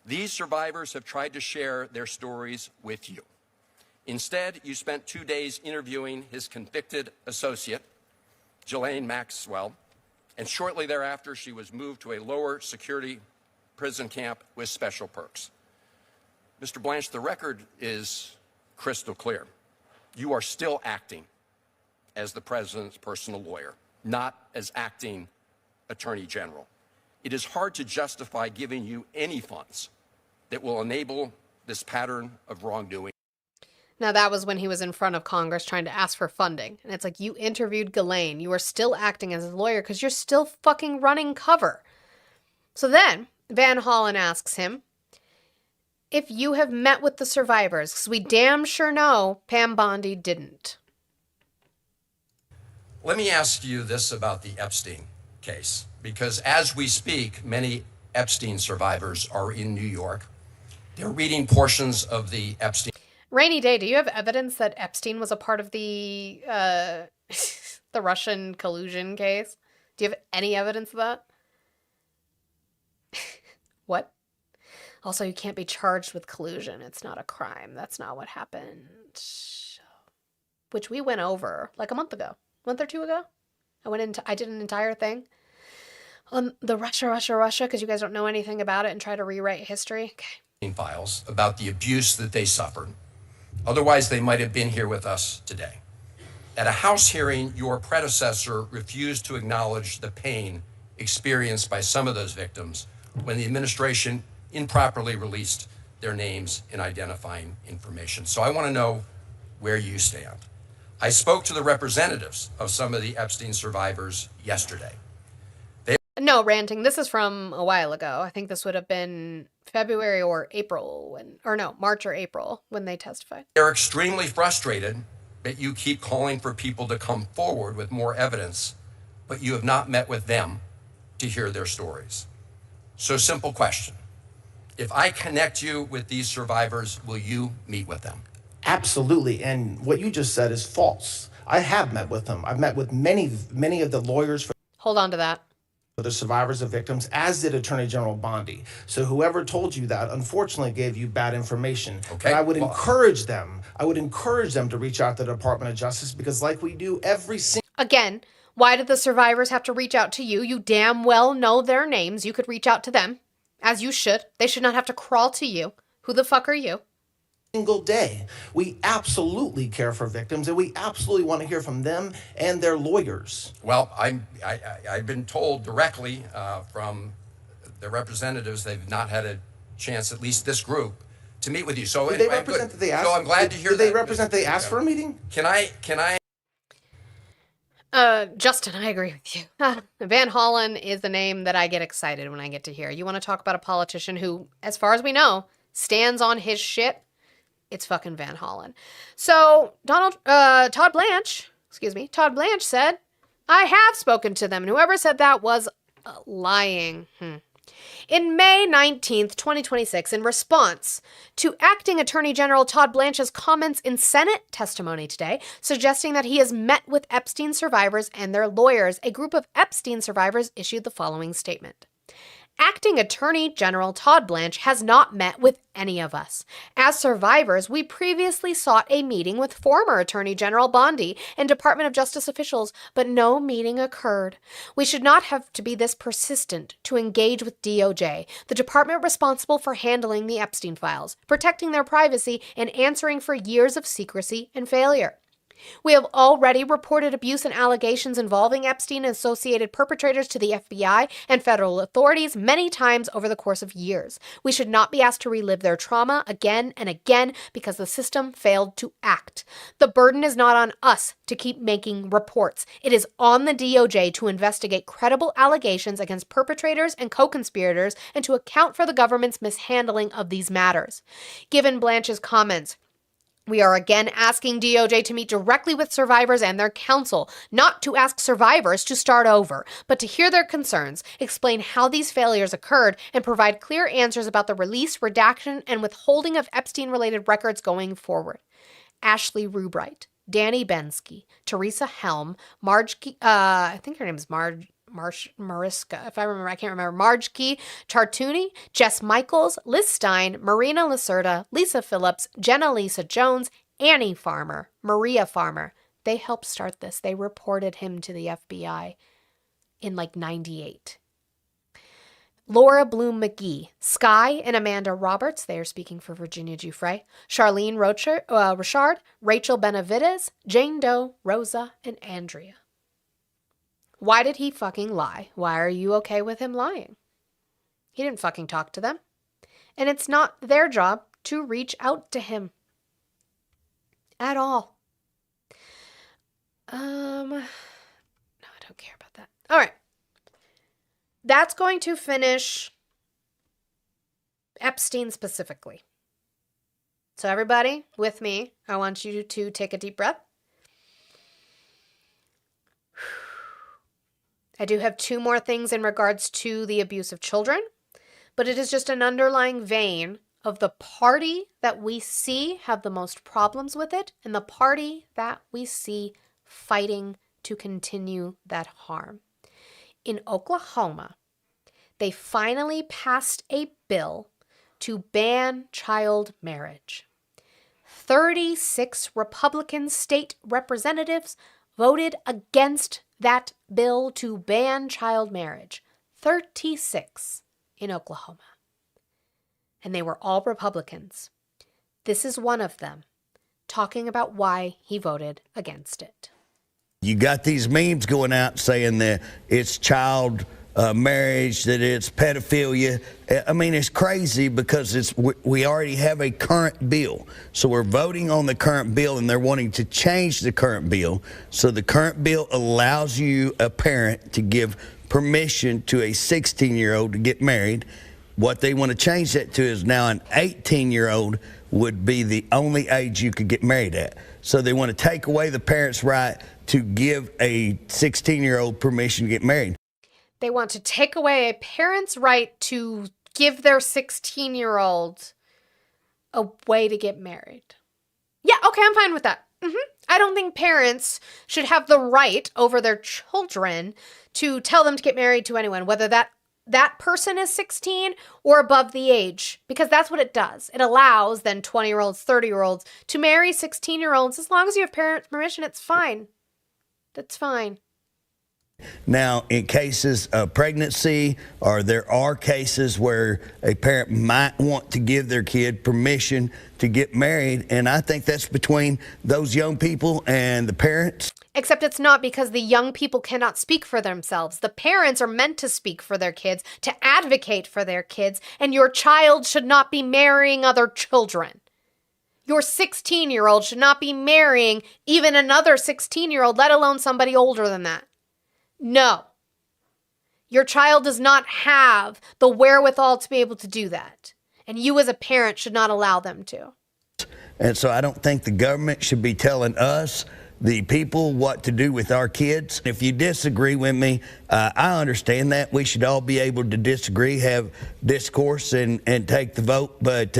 These survivors have tried to share their stories with you. Instead, you spent 2 days interviewing his convicted associate, Ghislaine Maxwell, and shortly thereafter, she was moved to a lower security prison camp with special perks. Mr. Blanche, the record is crystal clear. You are still acting as the president's personal lawyer, not as acting attorney general. It is hard to justify giving you any funds that will enable this pattern of wrongdoing. Now, that was when he was in front of Congress trying to ask for funding. And it's like, you interviewed Ghislaine. You are still acting as a lawyer because you're still fucking running cover. So then Van Hollen asks him if you have met with the survivors, because we damn sure know Pam Bondi didn't. Let me ask you this about the Epstein case, because as we speak, many Epstein survivors are in New York. They're reading portions of the Epstein. Rainy Day, do you have evidence that Epstein was a part of the the Russian collusion case? Do you have any evidence of that? What? Also, you can't be charged with collusion. It's not a crime. That's not what happened. Which we went over like a month or 2 ago. I did an entire thing on the Russia, because you guys don't know anything about it and try to rewrite history. Okay. Files about the abuse that they suffered. Otherwise, they might have been here with us today. At a House hearing, your predecessor refused to acknowledge the pain experienced by some of those victims when the administration improperly released their names and identifying information. So I want to know where you stand. I spoke to the representatives of some of the Epstein survivors yesterday. No, ranting. This is from a while ago. I think this would have been February or April March or April when they testified. They're extremely frustrated that you keep calling for people to come forward with more evidence, but you have not met with them to hear their stories. So simple question. If I connect you with these survivors, will you meet with them? Absolutely. And what you just said is false. I have met with them. I've met with many of the lawyers for Hold on to that. the survivors of victims, as did Attorney General Bondi. So whoever told you that, unfortunately, gave you bad information. Okay, But I would well- encourage them. I would encourage them to reach out to the Department of Justice, because like we do every single Again, why did the survivors have to reach out to you? You damn well know their names. You could reach out to them, as you should. They should not have to crawl to you. Who the fuck are you? single day. We absolutely care for victims, and we absolutely want to hear from them and their lawyers. Well, I've been told directly from the representatives they've not had a chance, at least this group, to meet with you. So Did they anyway, represent good. that they asked? So I'm glad to hear Did that. they represent they asked for a meeting? Can I? Justin, I agree with you. Van Hollen is a name that I get excited when I get to hear. You want to talk about a politician who, as far as we know, stands on his shit? It's fucking Van Hollen. So Todd Blanche said, I have spoken to them, and whoever said that was lying. In May 19th, 2026, in response to Acting Attorney General Todd Blanche's comments in Senate testimony today, suggesting that he has met with Epstein survivors and their lawyers, a group of Epstein survivors issued the following statement. Acting Attorney General Todd Blanche has not met with any of us. As survivors, we previously sought a meeting with former Attorney General Bondi and Department of Justice officials, but no meeting occurred. We should not have to be this persistent to engage with DOJ, the department responsible for handling the Epstein files, protecting their privacy, and answering for years of secrecy and failure. We have already reported abuse and allegations involving Epstein and associated perpetrators to the FBI and federal authorities many times over the course of years. We should not be asked to relive their trauma again and again because the system failed to act. The burden is not on us to keep making reports. It is on the DOJ to investigate credible allegations against perpetrators and co-conspirators and to account for the government's mishandling of these matters. Given Blanche's comments, we are again asking DOJ to meet directly with survivors and their counsel, not to ask survivors to start over, but to hear their concerns, explain how these failures occurred, and provide clear answers about the release, redaction, and withholding of Epstein-related records going forward. Ashley Rubright, Danny Bensky, Teresa Helm, I think her name is Mariska, if I remember, I can't remember, Marjki Chartouni, Jess Michaels, Liz Stein, Marina Lacerda, Lisa Phillips, Jenna Lisa Jones, Annie Farmer, Maria Farmer. They helped start this. They reported him to the FBI in like 98. Laura Bloom McGee, Sky and Amanda Roberts, they are speaking for Virginia Giuffre, Charlene Richard, Rachel Benavides, Jane Doe, Rosa, and Andrea. Why did he fucking lie? Why are you okay with him lying? He didn't fucking talk to them. And it's not their job to reach out to him. At all. No, I don't care about that. All right. That's going to finish Epstein specifically. So everybody, with me, I want you to take a deep breath. I do have two more things in regards to the abuse of children, but it is just an underlying vein of the party that we see have the most problems with it and the party that we see fighting to continue that harm. In Oklahoma, they finally passed a bill to ban child marriage. 36 Republican state representatives voted against that bill to ban child marriage. 36 in Oklahoma. And they were all Republicans. This is one of them talking about why he voted against it. You got these memes going out saying that it's child marriage, that it's pedophilia. I mean, it's crazy because we already have a current bill. So we're voting on the current bill and they're wanting to change the current bill. So the current bill allows you, a parent, to give permission to a 16-year-old to get married. What they want to change that to is now an 18-year-old would be the only age you could get married at. So they want to take away the parent's right to give a 16-year-old permission to get married. They want to take away a parent's right to give their 16-year-old a way to get married. Yeah, okay, I'm fine with that. I don't think parents should have the right over their children to tell them to get married to anyone, whether that person is 16 or above the age, because that's what it does. It allows then 20-year-olds, 30-year-olds to marry 16-year-olds. As long as you have parents' permission, it's fine. That's fine. Now, in cases of pregnancy, or there are cases where a parent might want to give their kid permission to get married, and I think that's between those young people and the parents. Except it's not, because the young people cannot speak for themselves. The parents are meant to speak for their kids, to advocate for their kids, and your child should not be marrying other children. Your 16-year-old should not be marrying even another 16-year-old, let alone somebody older than that. No. Your child does not have the wherewithal to be able to do that. And you as a parent should not allow them to. And so I don't think the government should be telling us, the people, what to do with our kids. If you disagree with me, I understand that. We should all be able to disagree, have discourse, and take the vote. But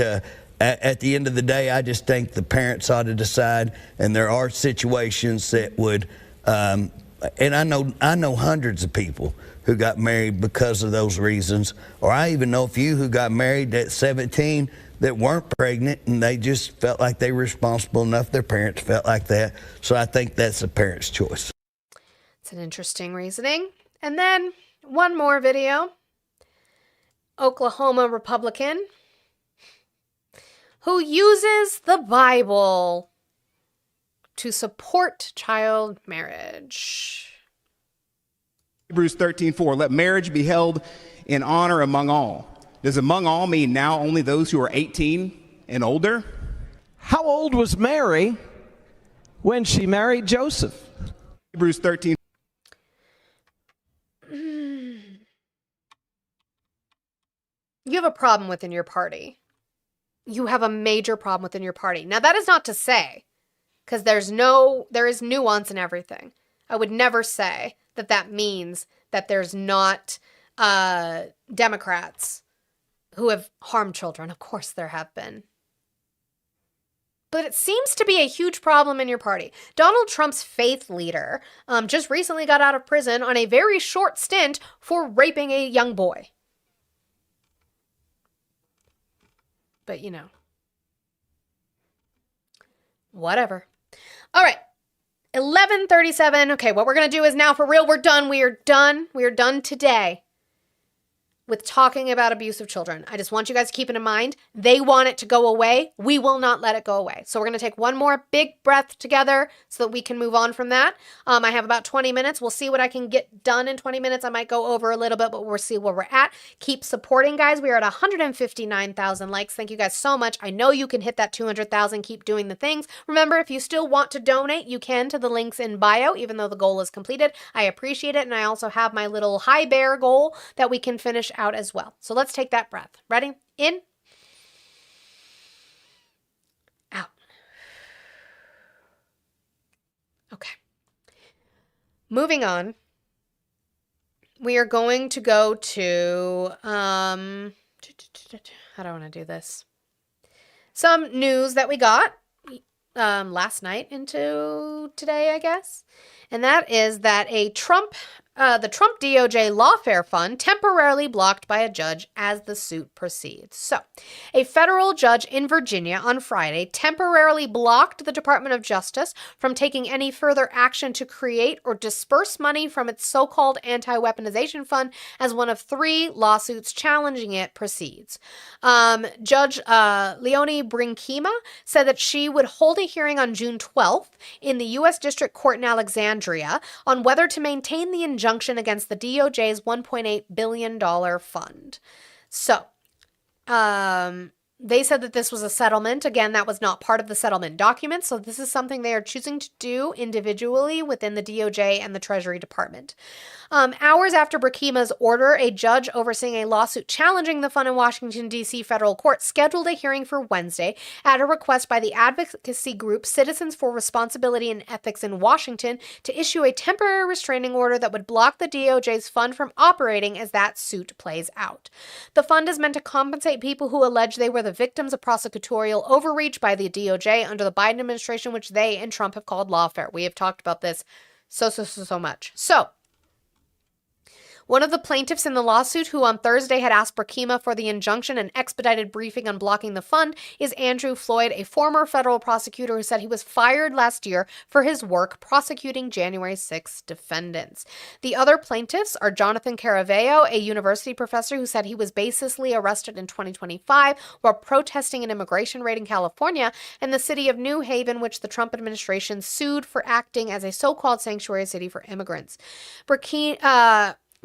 at the end of the day, I just think the parents ought to decide. And there are situations that would... and I know hundreds of people who got married because of those reasons. Or I even know a few who got married at 17 that weren't pregnant, and they just felt like they were responsible enough. Their parents felt like that. So I think that's a parent's choice. It's an interesting reasoning. And then one more video. Oklahoma Republican who uses the Bible to support child marriage. Hebrews 13:4, let marriage be held in honor among all. Does among all mean now only those who are 18 and older? How old was Mary when she married Joseph? Hebrews 13. You have a problem within your party. You have a major problem within your party. Now, that is not to say, because there is nuance in everything. I would never say that that means that there's not Democrats who have harmed children. Of course there have been. But it seems to be a huge problem in your party. Donald Trump's faith leader just recently got out of prison on a very short stint for raping a young boy. But, you know, whatever. All right, 11:37. Okay, what we're going to do is now for real, we're done. We are done. We are done today with talking about abuse of children. I just want you guys to keep it in mind. They want it to go away. We will not let it go away. So we're going to take one more big breath together so that we can move on from that. I have about 20 minutes. We'll see what I can get done in 20 minutes. I might go over a little bit, but we'll see where we're at. Keep supporting, guys. We are at 159,000 likes. Thank you guys so much. I know you can hit that 200,000. Keep doing the things. Remember, if you still want to donate, you can to the links in bio, even though the goal is completed. I appreciate it. And I also have my little high bear goal that we can finish out as well. So let's take that breath. Ready? In. Out. Okay. Moving on. We are going to go to, how do I want to do this? Some news that we got last night into today, I guess. And that is that the Trump DOJ lawfare fund temporarily blocked by a judge as the suit proceeds. So, a federal judge in Virginia on Friday temporarily blocked the Department of Justice from taking any further action to create or disperse money from its so-called anti-weaponization fund as one of 3 lawsuits challenging it proceeds. Judge Leonie Brinkema said that she would hold a hearing on June 12th in the U.S. District Court in Alexandria on whether to maintain the injunction against the DOJ's $1.8 billion fund. So, they said that this was a settlement. Again, that was not part of the settlement document, so this is something they are choosing to do individually within the DOJ and the Treasury Department. Hours after Brinkema's order, a judge overseeing a lawsuit challenging the fund in Washington, D.C. federal court scheduled a hearing for Wednesday at a request by the advocacy group Citizens for Responsibility and Ethics in Washington to issue a temporary restraining order that would block the DOJ's fund from operating as that suit plays out. The fund is meant to compensate people who allege they were the the victims of prosecutorial overreach by the DOJ under the Biden administration, which they and Trump have called lawfare. We have talked about this so much. So, one of the plaintiffs in the lawsuit, who on Thursday had asked Burkima for the injunction and expedited briefing on blocking the fund, is Andrew Floyd, a former federal prosecutor who said he was fired last year for his work prosecuting January 6 defendants. The other plaintiffs are Jonathan Caraveo, a university professor who said he was baselessly arrested in 2025 while protesting an immigration raid in California, and the city of New Haven, which the Trump administration sued for acting as a so-called sanctuary city for immigrants.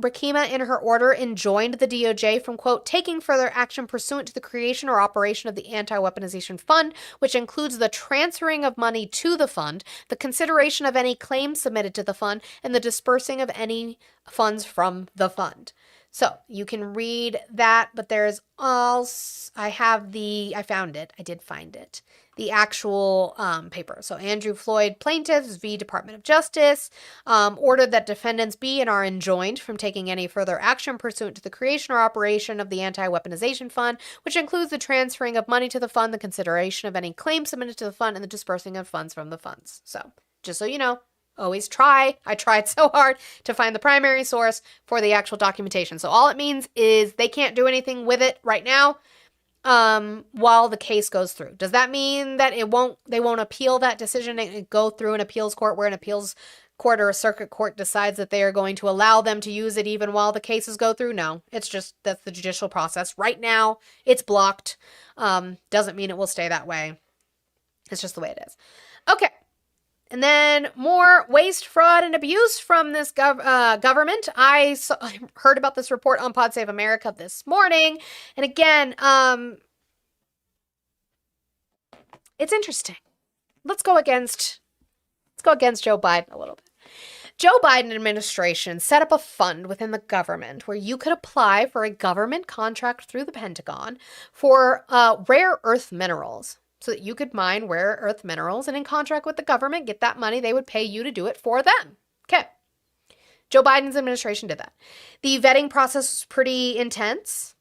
Burkima, in her order, enjoined the DOJ from, quote, taking further action pursuant to the creation or operation of the Anti-Weaponization Fund, which includes the transferring of money to the fund, the consideration of any claims submitted to the fund, and the dispersing of any funds from the fund. So you can read that, but there's also, I found it. I did find it. The actual paper. So Andrew Floyd plaintiffs v. Department of Justice ordered that defendants be and are enjoined from taking any further action pursuant to the creation or operation of the Anti-Weaponization Fund, which includes the transferring of money to the fund, the consideration of any claims submitted to the fund, and the dispersing of funds from the funds. So just so you know, always try. I tried so hard to find the primary source for the actual documentation. So all it means is they can't do anything with it right now while the case goes through. Does that mean that they won't appeal that decision and go through an appeals court where an appeals court or a circuit court decides that they are going to allow them to use it even while the cases go through? No, it's just, that's the judicial process. Right now, it's blocked. Doesn't mean it will stay that way. It's just the way it is. Okay. And then more waste, fraud, and abuse from this government. I heard about this report on Pod Save America this morning. And again, it's interesting. Let's go against Joe Biden a little bit. Joe Biden administration set up a fund within the government where you could apply for a government contract through the Pentagon for rare earth minerals, so that you could mine rare earth minerals and in contract with the government, get that money, they would pay you to do it for them. Okay. Joe Biden's administration did that. The vetting process was pretty intense.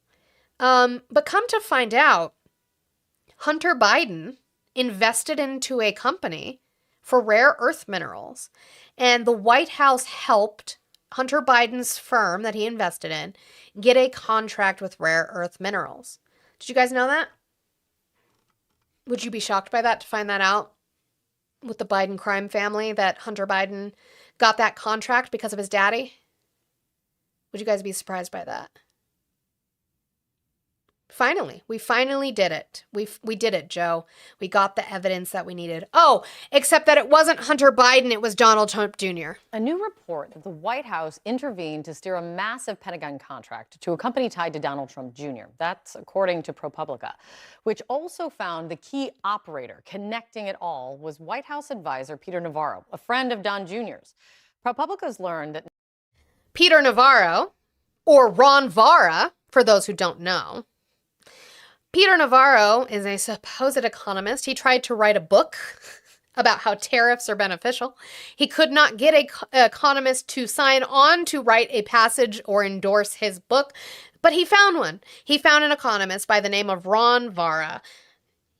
But come to find out, Hunter Biden invested into a company for rare earth minerals, and the White House helped Hunter Biden's firm that he invested in get a contract with rare earth minerals. Did you guys know that? Would you be shocked by that, to find that out with the Biden crime family, that Hunter Biden got that contract because of his daddy? Would you guys be surprised by that? Finally, we finally did it. We did it, Joe. We got the evidence that we needed. Oh, except that it wasn't Hunter Biden, it was Donald Trump Jr. A new report that the White House intervened to steer a massive Pentagon contract to a company tied to Donald Trump Jr. That's according to ProPublica, which also found the key operator connecting it all was White House advisor Peter Navarro, a friend of Don Jr.'s. ProPublica's learned that Peter Navarro, or Ron Vara, for those who don't know. Peter Navarro is a supposed economist. He tried to write a book about how tariffs are beneficial. He could not get an economist to sign on to write a passage or endorse his book, but he found one. He found an economist by the name of Ron Vara.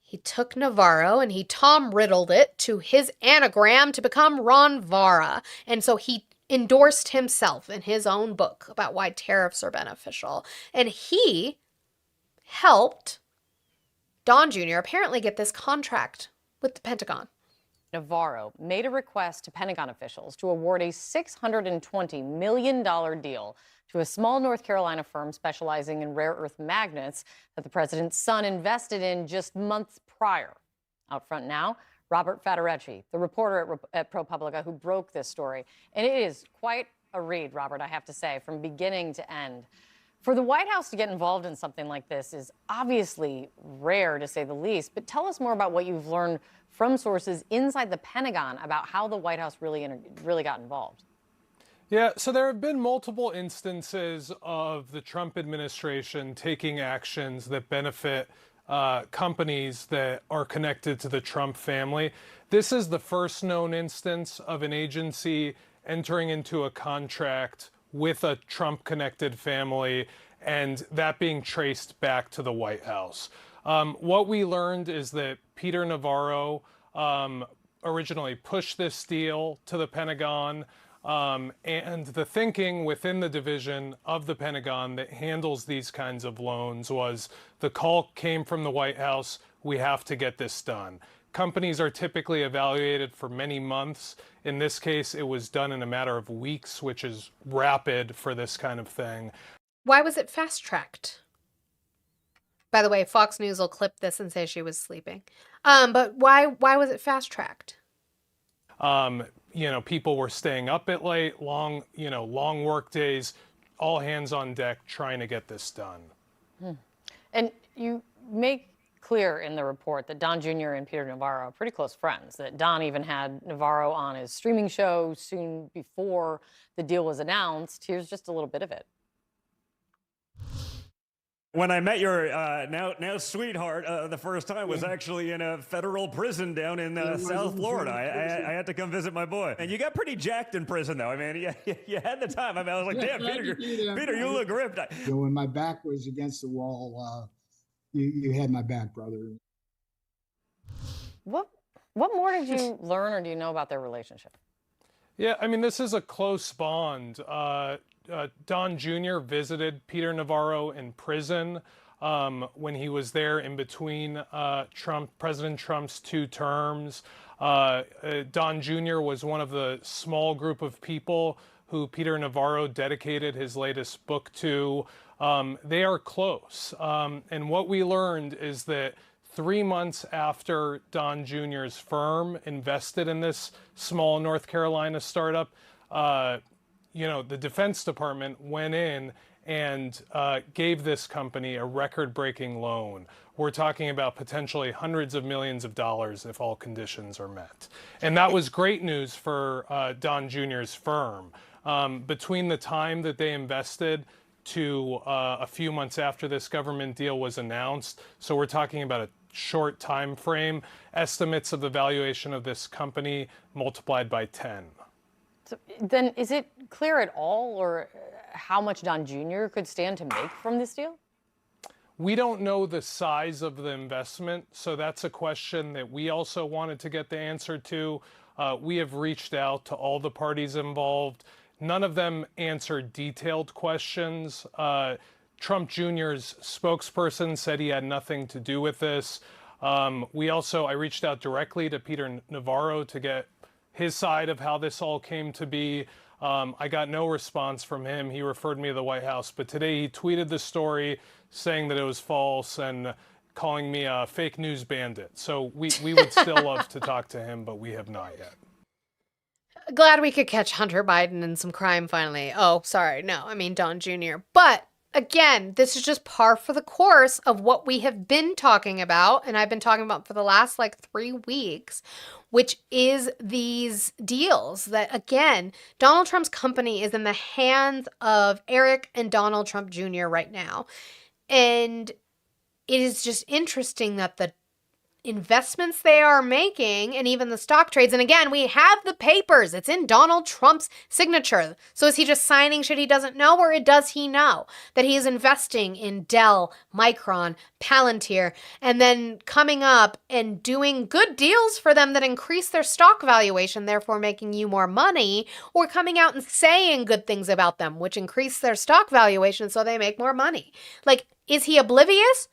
He took Navarro and he Tom Riddled it to his anagram to become Ron Vara. And so he endorsed himself in his own book about why tariffs are beneficial. And he helped Don Jr. apparently get this contract with the Pentagon. Navarro made a request to Pentagon officials to award a $620 million deal to a small North Carolina firm specializing in rare earth magnets that the president's son invested in just months prior. Out front now, Robert Federecci, the reporter at ProPublica who broke this story. And it is quite a read, Robert, I have to say, from beginning to end. For the White House to get involved in something like this is obviously rare, to say the least. But tell us more about what you've learned from sources inside the Pentagon about how the White House really got involved. Yeah, so there have been multiple instances of the Trump administration taking actions that benefit companies that are connected to the Trump family. This is the first known instance of an agency entering into a contract with a Trump-connected family and that being traced back to the White House. What we learned is that Peter Navarro originally pushed this deal to the Pentagon, and the thinking within the division of the Pentagon that handles these kinds of loans was the call came from the White House, we have to get this done. Companies are typically evaluated for many months. In this case, it was done in a matter of weeks, which is rapid for this kind of thing. Why was it fast-tracked? By the way, Fox News will clip this and say she was sleeping. But why was it fast-tracked? People were staying up at late, long work days, all hands on deck trying to get this done. And you make clear in the report that Don Jr. and Peter Navarro are pretty close friends, that Don even had Navarro on his streaming show soon before the deal was announced. Here's just a little bit of it. When I met your now sweetheart the first time was actually in a federal prison down in South Florida. I had to come visit my boy. And you got pretty jacked in prison, though. I mean, you had the time. I mean, I was like, damn, Peter, you look ripped. When my back was against the wall, you had my back, brother. What more did you learn or do you know about their relationship? Yeah, I mean, this is a close bond. Don Jr. visited Peter Navarro in prison when he was there in between President Trump's 2 terms. Don Jr. was one of the small group of people who Peter Navarro dedicated his latest book to. They are close. And what we learned is that 3 months after Don Jr.'s firm invested in this small North Carolina startup, the Defense Department went in and gave this company a record-breaking loan. We're talking about potentially hundreds of millions of dollars if all conditions are met. And that was great news for Don Jr.'s firm. Between the time that they invested to a few months after this government deal was announced, so we're talking about a short time frame, estimates of the valuation of this company multiplied by 10. So then is it clear at all or how much Don Jr. could stand to make from this deal? We don't know the size of the investment, so that's a question that we also wanted to get the answer to. We have reached out to all the parties involved. None of them answered detailed questions. Trump Jr.'s spokesperson said he had nothing to do with this. I reached out directly to Peter Navarro to get his side of how this all came to be. I got no response from him. He referred me to the White House. But today he tweeted the story saying that it was false and calling me a fake news bandit. So we would still love to talk to him, but we have not yet. Glad we could catch Hunter Biden in some crime finally. Oh, sorry. No, I mean Don Jr. But again, this is just par for the course of what we have been talking about, and I've been talking about for the last 3 weeks, which is these deals that, again, Donald Trump's company is in the hands of Eric and Donald Trump Jr. right now. And it is just interesting that the investments they are making and even the stock trades, and again, we have the papers. It's in Donald Trump's signature. So is he just signing shit he doesn't know, or does he know that he is investing in Dell, Micron, Palantir, and then coming up and doing good deals for them that increase their stock valuation, therefore making you more money, or coming out and saying good things about them, which increase their stock valuation so they make more money? Is he oblivious?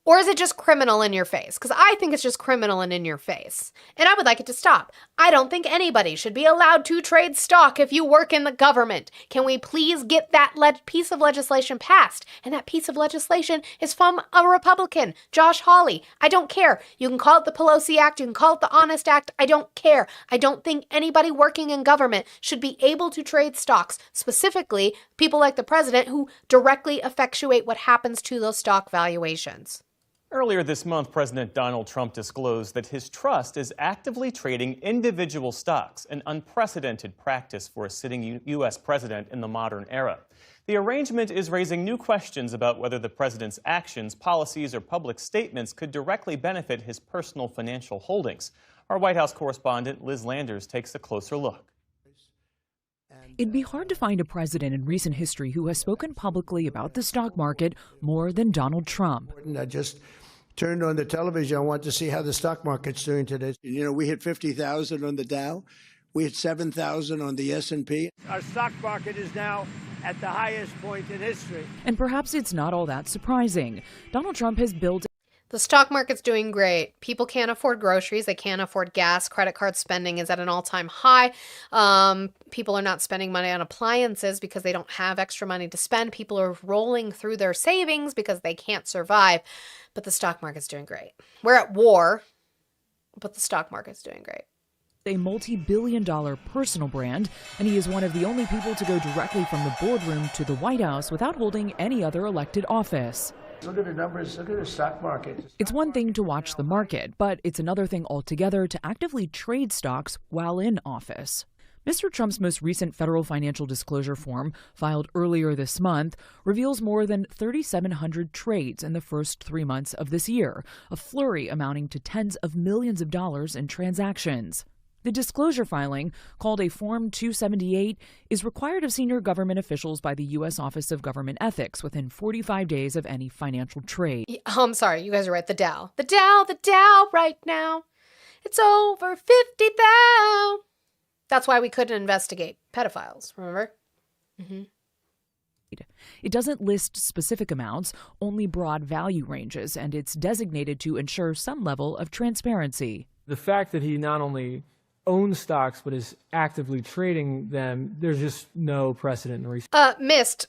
Or is it just criminal in your face? Because I think it's just criminal and in your face. And I would like it to stop. I don't think anybody should be allowed to trade stock if you work in the government. Can we please get that piece of legislation passed? And that piece of legislation is from a Republican, Josh Hawley. I don't care. You can call it the Pelosi Act. You can call it the Honest Act. I don't care. I don't think anybody working in government should be able to trade stocks, specifically people like the president who directly effectuate what happens to those stock valuations. Earlier this month, President Donald Trump disclosed that his trust is actively trading individual stocks, an unprecedented practice for a sitting U.S. president in the modern era. The arrangement is raising new questions about whether the president's actions, policies, or public statements could directly benefit his personal financial holdings. Our White House correspondent Liz Landers takes a closer look. It'd be hard to find a president in recent history who has spoken publicly about the stock market more than Donald Trump. I just turned on the television. I wanted to see how the stock market's doing today. You know, we hit 50,000 on the Dow. We hit 7,000 on the S&P. Our stock market is now at the highest point in history. And perhaps it's not all that surprising. Donald Trump has built. The stock market's doing great. People can't afford groceries. They can't afford gas. Credit card spending is at an all-time high. People are not spending money on appliances because they don't have extra money to spend. People are rolling through their savings because they can't survive. But the stock market's doing great. We're at war, but the stock market's doing great. A multi-billion-dollar personal brand, and he is one of the only people to go directly from the boardroom to the White House without holding any other elected office. Look at the numbers. Look at the stock market. It's one thing to watch the market, but it's another thing altogether to actively trade stocks while in office. Mr. Trump's most recent federal financial disclosure form, filed earlier this month, reveals more than 3,700 trades in the first 3 months of this year, a flurry amounting to tens of millions of dollars in transactions. The disclosure filing, called a Form 278, is required of senior government officials by the U.S. Office of Government Ethics within 45 days of any financial trade. I'm sorry, you guys are right. The Dow right now. It's over 50,000. That's why we couldn't investigate pedophiles, remember? Mm-hmm. It doesn't list specific amounts, only broad value ranges, and it's designated to ensure some level of transparency. The fact that he not only owns stocks but is actively trading them, there's just no precedent in recent. Mist,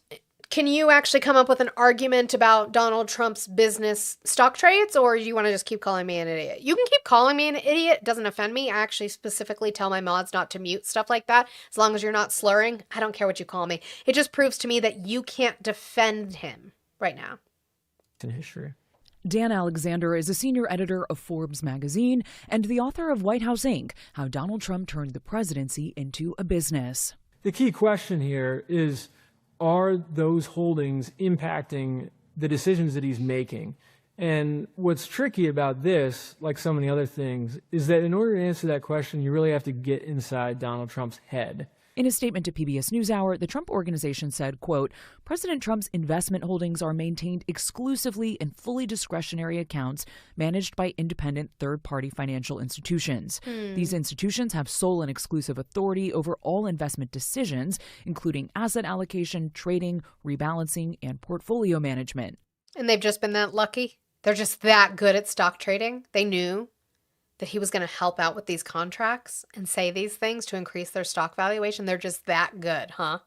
can you actually come up with an argument about Donald Trump's business stock trades, or you want to just keep calling me an idiot? You can keep calling me an idiot. It doesn't offend me. I actually specifically tell my mods not to mute stuff like that. As long as you're not slurring, I don't care what you call me. It just proves to me that you can't defend him right now. In history. Dan Alexander is a senior editor of Forbes magazine and the author of White House Inc., How Donald Trump Turned the Presidency into a Business. The key question here is, are those holdings impacting the decisions that he's making? And what's tricky about this, like so many other things, is that in order to answer that question, you really have to get inside Donald Trump's head. In a statement to PBS NewsHour, the Trump Organization said, quote, President Trump's investment holdings are maintained exclusively in fully discretionary accounts managed by independent third-party financial institutions. These institutions have sole and exclusive authority over all investment decisions, including asset allocation, trading, rebalancing, and portfolio management. And they've just been that lucky? They're just that good at stock trading? They knew that he was going to help out with these contracts and say these things to increase their stock valuation? They're just that good, huh?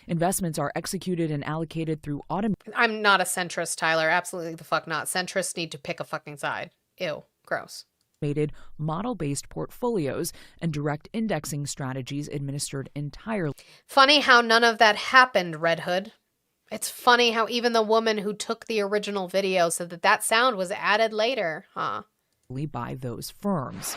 Investments are executed and allocated through I'm not a centrist, Tyler. Absolutely the fuck not. Centrists need to pick a fucking side. Ew. Gross. Model-based portfolios and direct indexing strategies administered entirely. Funny how none of that happened, Red Hood. It's funny how even the woman who took the original video said that that sound was added later, huh? By those firms.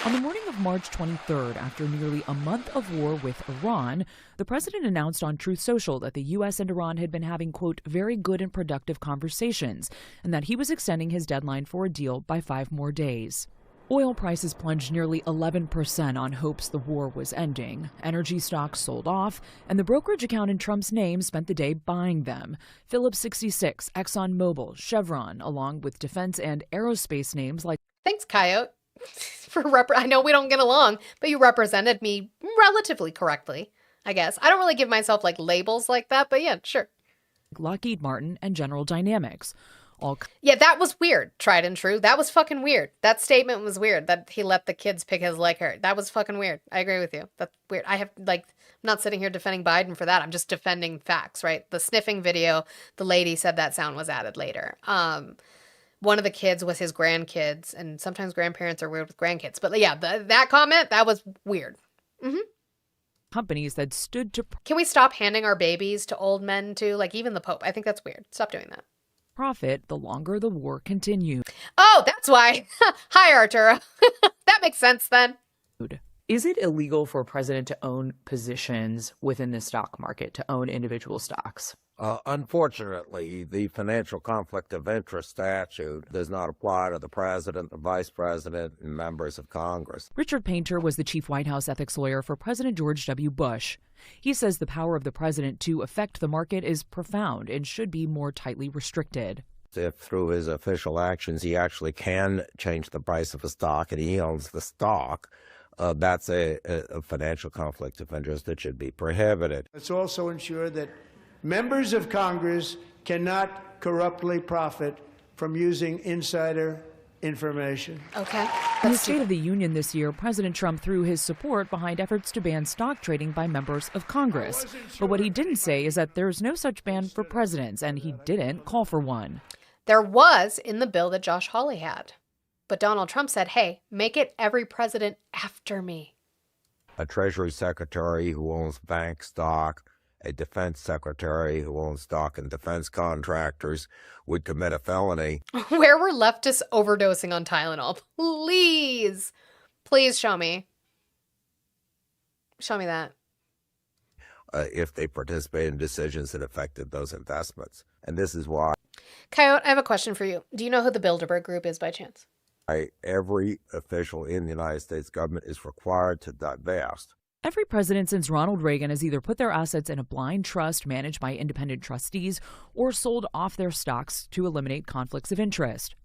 On the morning of March 23rd, after nearly a month of war with Iran, the president announced on Truth Social that the U.S. and Iran had been having, quote, very good and productive conversations, and that he was extending his deadline for a deal by 5 more days. Oil prices plunged nearly 11% on hopes the war was ending. Energy stocks sold off, and the brokerage account in Trump's name spent the day buying them. Phillips 66, ExxonMobil, Chevron, along with defense and aerospace names like... Thanks, Coyote. I know we don't get along, but you represented me relatively correctly, I guess. I don't really give myself like labels like that, but yeah, sure. Lockheed Martin and General Dynamics. Yeah, that was weird, tried and true. That was fucking weird. That statement was weird, that he let the kids pick his leg hair. That was fucking weird. I agree with you. That's weird. I'm not sitting here defending Biden for that. I'm just defending facts, right? The sniffing video, the lady said that sound was added later. One of the kids was his grandkids, and sometimes grandparents are weird with grandkids. But yeah, that comment, that was weird. Mm-hmm. Companies that stood to... Can we stop handing our babies to old men too? Like even the Pope. I think that's weird. Stop doing that. Profit the longer the war continued. Oh, that's why. Hi, Arturo. That makes sense then. Is it illegal for a president to own positions within the stock market, to own individual stocks? Unfortunately, the financial conflict of interest statute does not apply to the president, the vice president, and members of Congress. Richard Painter was the chief White House ethics lawyer for President George W. Bush. He says the power of the president to affect the market is profound and should be more tightly restricted. If through his official actions he actually can change the price of a stock and he owns the stock, that's a financial conflict of interest that should be prohibited. Let's also ensure that members of Congress cannot corruptly profit from using insider information. Okay. In the State of the Union this year, President Trump threw his support behind efforts to ban stock trading by members of Congress. But what he didn't say is that there's no such ban for presidents, and he didn't call for one. There was in the bill that Josh Hawley had. But Donald Trump said, hey, make it every president after me. A Treasury Secretary who owns bank stock, a defense secretary who owns stock in defense contractors would commit a felony. Where were leftists overdosing on Tylenol? Please. Please show me. Show me that. If they participate in decisions that affected those investments. And this is why Coyote, I have a question for you. Do you know who the Bilderberg Group is by chance? every official in the United States government is required to divest. Every president since Ronald Reagan has either put their assets in a blind trust managed by independent trustees or sold off their stocks to eliminate conflicts of interest.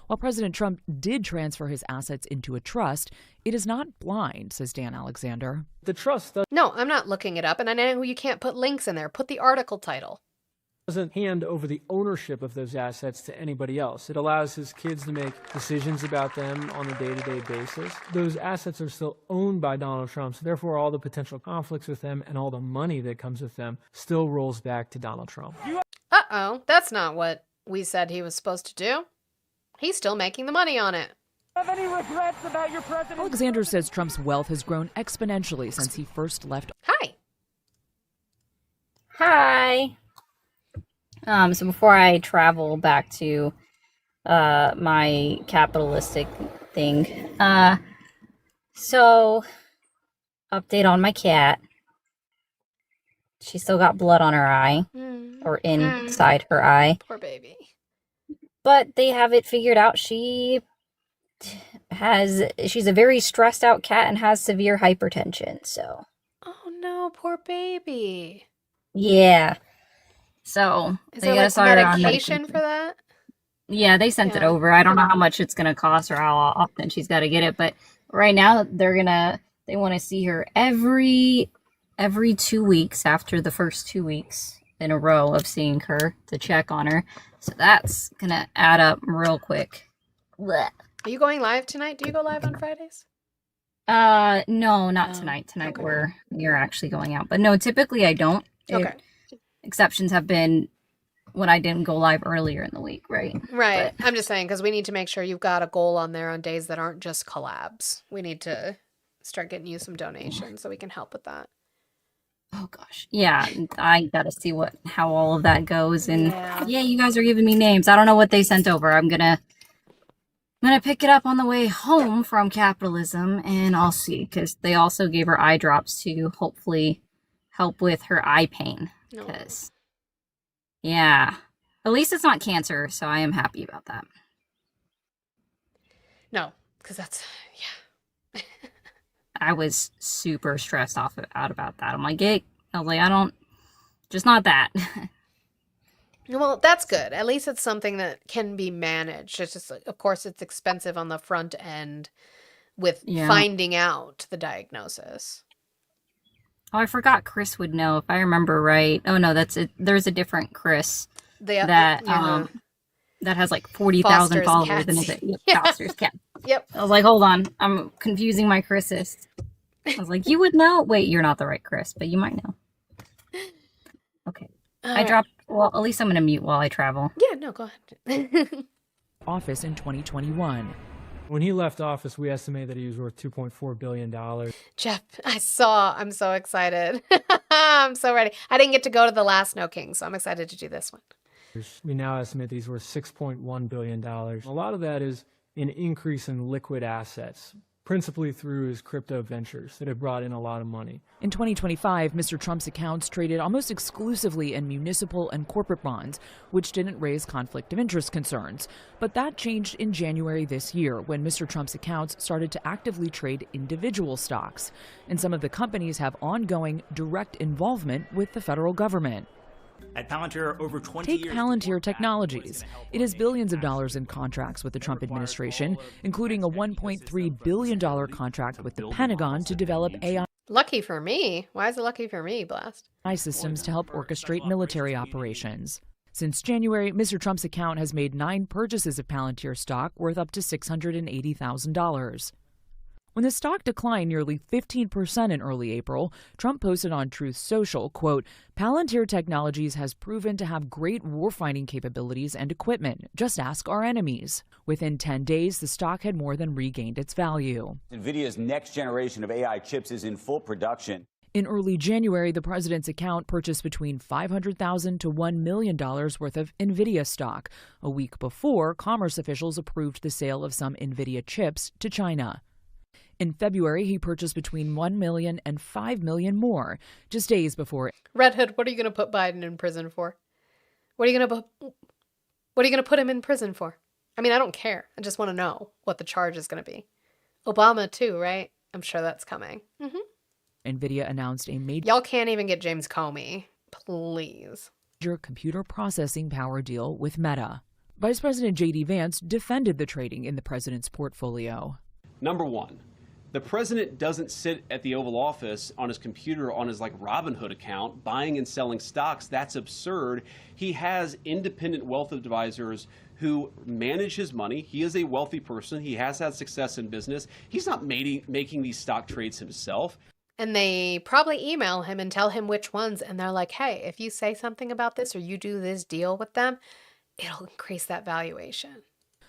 While President Trump did transfer his assets into a trust, it is not blind, says Dan Alexander. The trust No, I'm not looking it up, and I know you can't put links in there. Put the article title. doesn't hand over the ownership of those assets to anybody else. It allows his kids to make decisions about them on a day-to-day basis. Those assets are still owned by Donald Trump, so therefore all the potential conflicts with them and all the money that comes with them still rolls back to Donald Trump. Uh-oh, that's not what we said he was supposed to do. He's still making the money on it. Have any regrets about your president? Alexander says Trump's wealth has grown exponentially since he first left. Hi. Hi. So before I travel back to my capitalistic thing, so update on my cat. She still got blood on her eye, or inside her eye. Poor baby. But they have it figured out. She's a very stressed out cat and has severe hypertension, so. Oh no, poor baby. Yeah. So Is they there gotta like start her on medication for that? Yeah, they sent it over. I don't know how much it's gonna cost or how often she's got to get it, but right now they want to see her every 2 weeks after the first 2 weeks in a row of seeing her to check on her. So that's gonna add up real quick. Blech. Are you going live tonight? Do you go live on Fridays? No, not tonight. Tonight we're actually going out. But no, typically I don't. Okay. Exceptions have been when I didn't go live earlier in the week, right? Right. I'm just saying because we need to make sure you've got a goal on there on days that aren't just collabs. We need to start getting you some donations so we can help with that. Oh gosh. Yeah, I gotta see how all of that goes. And yeah, you guys are giving me names. I don't know what they sent over. I'm gonna pick it up on the way home from capitalism, and I'll see, because they also gave her eye drops to hopefully help with her eye pain. Because yeah, at least it's not cancer, so I am happy about that. No, because that's I was super stressed out about that. I'm like, I don't, just not that. Well, that's good. At least it's something that can be managed. It's just, of course, it's expensive on the front end with finding out the diagnosis. Oh, I forgot Chris would know if I remember right. Oh no, that's it. There's a different Chris that has like 40,000 followers. And Foster's cat. Yep. I was like, hold on, I'm confusing my Chris's. I was like, you would know. Wait, you're not the right Chris, but you might know. Okay. I dropped. Well, at least I'm gonna mute while I travel. Yeah. No, go ahead. Office in 2021. When he left office, we estimate that he was worth $2.4 billion. Jeff, I'm so excited. I'm so ready. I didn't get to go to the last No King, so I'm excited to do this one. We now estimate that he's worth $6.1 billion. A lot of that is an increase in liquid assets, principally through his crypto ventures that have brought in a lot of money. In 2025, Mr. Trump's accounts traded almost exclusively in municipal and corporate bonds, which didn't raise conflict of interest concerns. But that changed in January this year when Mr. Trump's accounts started to actively trade individual stocks. And some of the companies have ongoing direct involvement with the federal government. At Palantir, over 20 Take years. Palantir Technologies. It has billions of dollars in contracts with the Trump administration, including a $1.3 billion contract with the Pentagon to develop AI Lucky for me. Why is it lucky for me, Blast? systems to help orchestrate military operations. Since January, Mr. Trump's account has made 9 purchases of Palantir stock worth up to $680,000. When the stock declined nearly 15% in early April, Trump posted on Truth Social, quote, Palantir Technologies has proven to have great warfighting capabilities and equipment. Just ask our enemies. Within 10 days, the stock had more than regained its value. NVIDIA's next generation of AI chips is in full production. In early January, the president's account purchased between $500,000 to $1 million worth of NVIDIA stock. A week before, commerce officials approved the sale of some NVIDIA chips to China. In February, he purchased between $1 million and $5 million more, just days before. Red Hood, what are you going to put Biden in prison for? What are you going to put him in prison for? I mean, I don't care. I just want to know what the charge is going to be. Obama too, right? I'm sure that's coming. NVIDIA announced a major Y'all can't even get James Comey, please. computer processing power deal with Meta. Vice President J.D. Vance defended the trading in the president's portfolio. Number one, the president doesn't sit at the Oval Office on his computer on his Robinhood account buying and selling stocks. That's absurd. He has independent wealth advisors who manage his money. He is a wealthy person. He has had success in business. He's not making these stock trades himself. And they probably email him and tell him which ones. And they're like, hey, if you say something about this or you do this deal with them, it'll increase that valuation.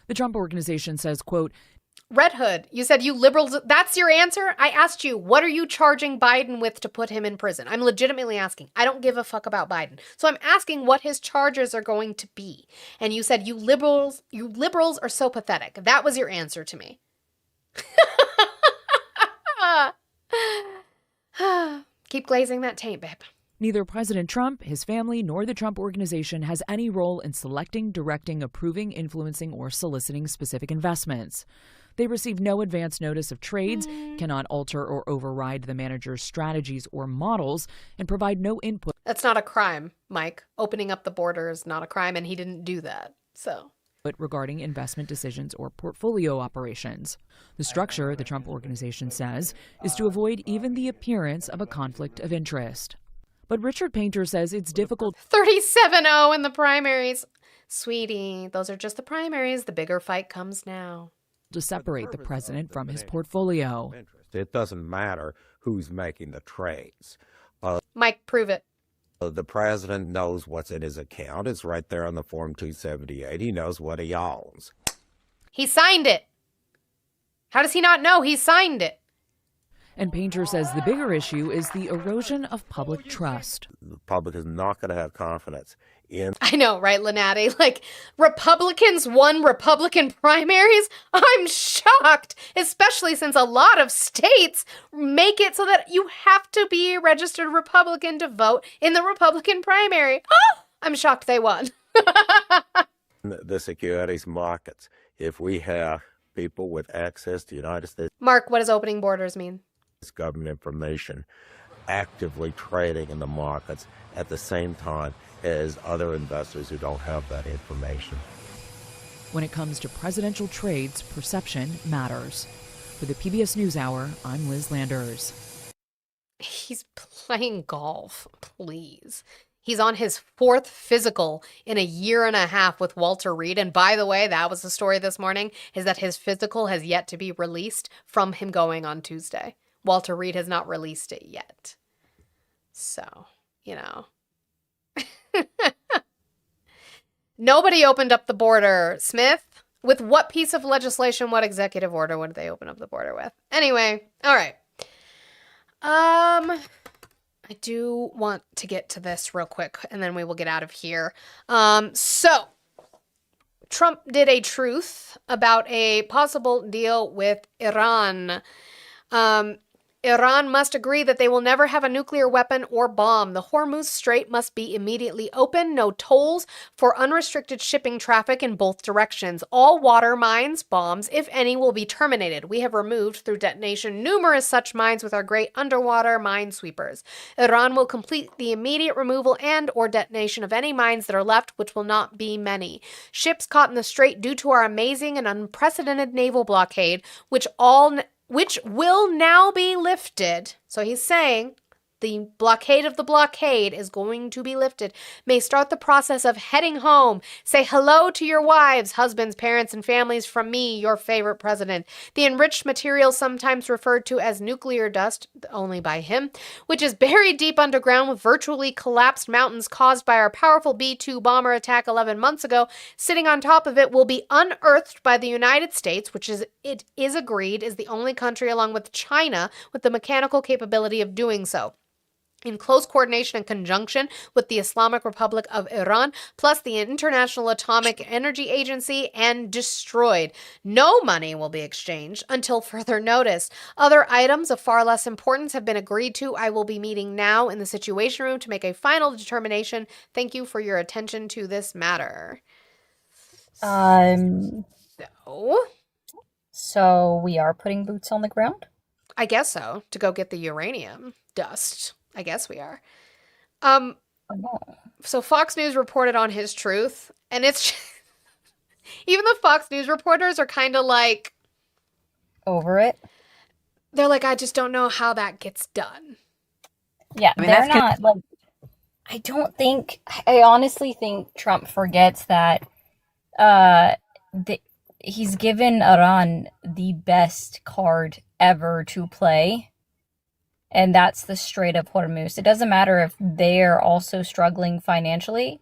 The Trump Organization says, quote, Red Hood, you said you liberals, that's your answer? I asked you, what are you charging Biden with to put him in prison? I'm legitimately asking. I don't give a fuck about Biden. So I'm asking what his charges are going to be. And you said, you liberals are so pathetic. That was your answer to me. Keep glazing that taint, babe. Neither President Trump, his family, nor the Trump Organization has any role in selecting, directing, approving, influencing, or soliciting specific investments. They receive no advance notice of trades, cannot alter or override the manager's strategies or models, and provide no input. That's not a crime, Mike. Opening up the border is not a crime, and he didn't do that. So. Regarding investment decisions or portfolio operations. The structure, the Trump Organization says, is to avoid even the appearance of a conflict of interest. But Richard Painter says it's difficult. 37-0 in the primaries. Sweetie, those are just the primaries. The bigger fight comes now. To separate the president from his portfolio. It doesn't matter who's making the trades. Mike, prove it. The president knows what's in his account. It's right there on the Form 278. He knows what he owns. He signed it. How does he not know he signed it? And Painter says the bigger issue is the erosion of public trust. The public is not going to have confidence in. I know, right, Lennati? Like, Republicans won Republican primaries? I'm shocked, especially since a lot of states make it so that you have to be a registered Republican to vote in the Republican primary. Oh, I'm shocked they won. The securities markets. If we have people with access to United States. Mark, what does opening borders mean? Government information actively trading in the markets at the same time as other investors who don't have that information. When it comes to presidential trades, perception matters. For the PBS NewsHour, I'm Liz Landers. He's playing golf, please. He's on his 4th physical in a year and a half with Walter Reed. And by the way, that was the story this morning, is that his physical has yet to be released from him going on Tuesday. Walter Reed has not released it yet. So, you know. Nobody opened up the border. Smith, with what piece of legislation, what executive order would they open up the border with? Anyway, all right. I do want to get to this real quick, and then we will get out of here. So, Trump did a truth about a possible deal with Iran. Iran must agree that they will never have a nuclear weapon or bomb. The Hormuz Strait must be immediately open. No tolls for unrestricted shipping traffic in both directions. All water mines, bombs, if any, will be terminated. We have removed through detonation numerous such mines with our great underwater minesweepers. Iran will complete the immediate removal and or detonation of any mines that are left, which will not be many. Ships caught in the strait due to our amazing and unprecedented naval blockade, which will now be lifted. So he's saying the blockade of the blockade is going to be lifted. May start the process of heading home. Say hello to your wives, husbands, parents, and families from me, your favorite president. The enriched material, sometimes referred to as nuclear dust, only by him, which is buried deep underground with virtually collapsed mountains caused by our powerful B-2 bomber attack 11 months ago, sitting on top of it, will be unearthed by the United States, which it is agreed is the only country along with China with the mechanical capability of doing so, in close coordination and conjunction with the Islamic Republic of Iran, plus the International Atomic Energy Agency, and destroyed. No money will be exchanged until further notice. Other items of far less importance have been agreed to. I will be meeting now in the Situation Room to make a final determination. Thank you for your attention to this matter. So we are putting boots on the ground? I guess so, to go get the uranium dust. I guess we are. So Fox News reported on his truth, and it's even the Fox News reporters are kind of like over it. They're like, I just don't know how that gets done. Yeah, they're not like. I honestly think Trump forgets that he's given Iran the best card ever to play. And that's the Strait of Hormuz. It doesn't matter if they're also struggling financially,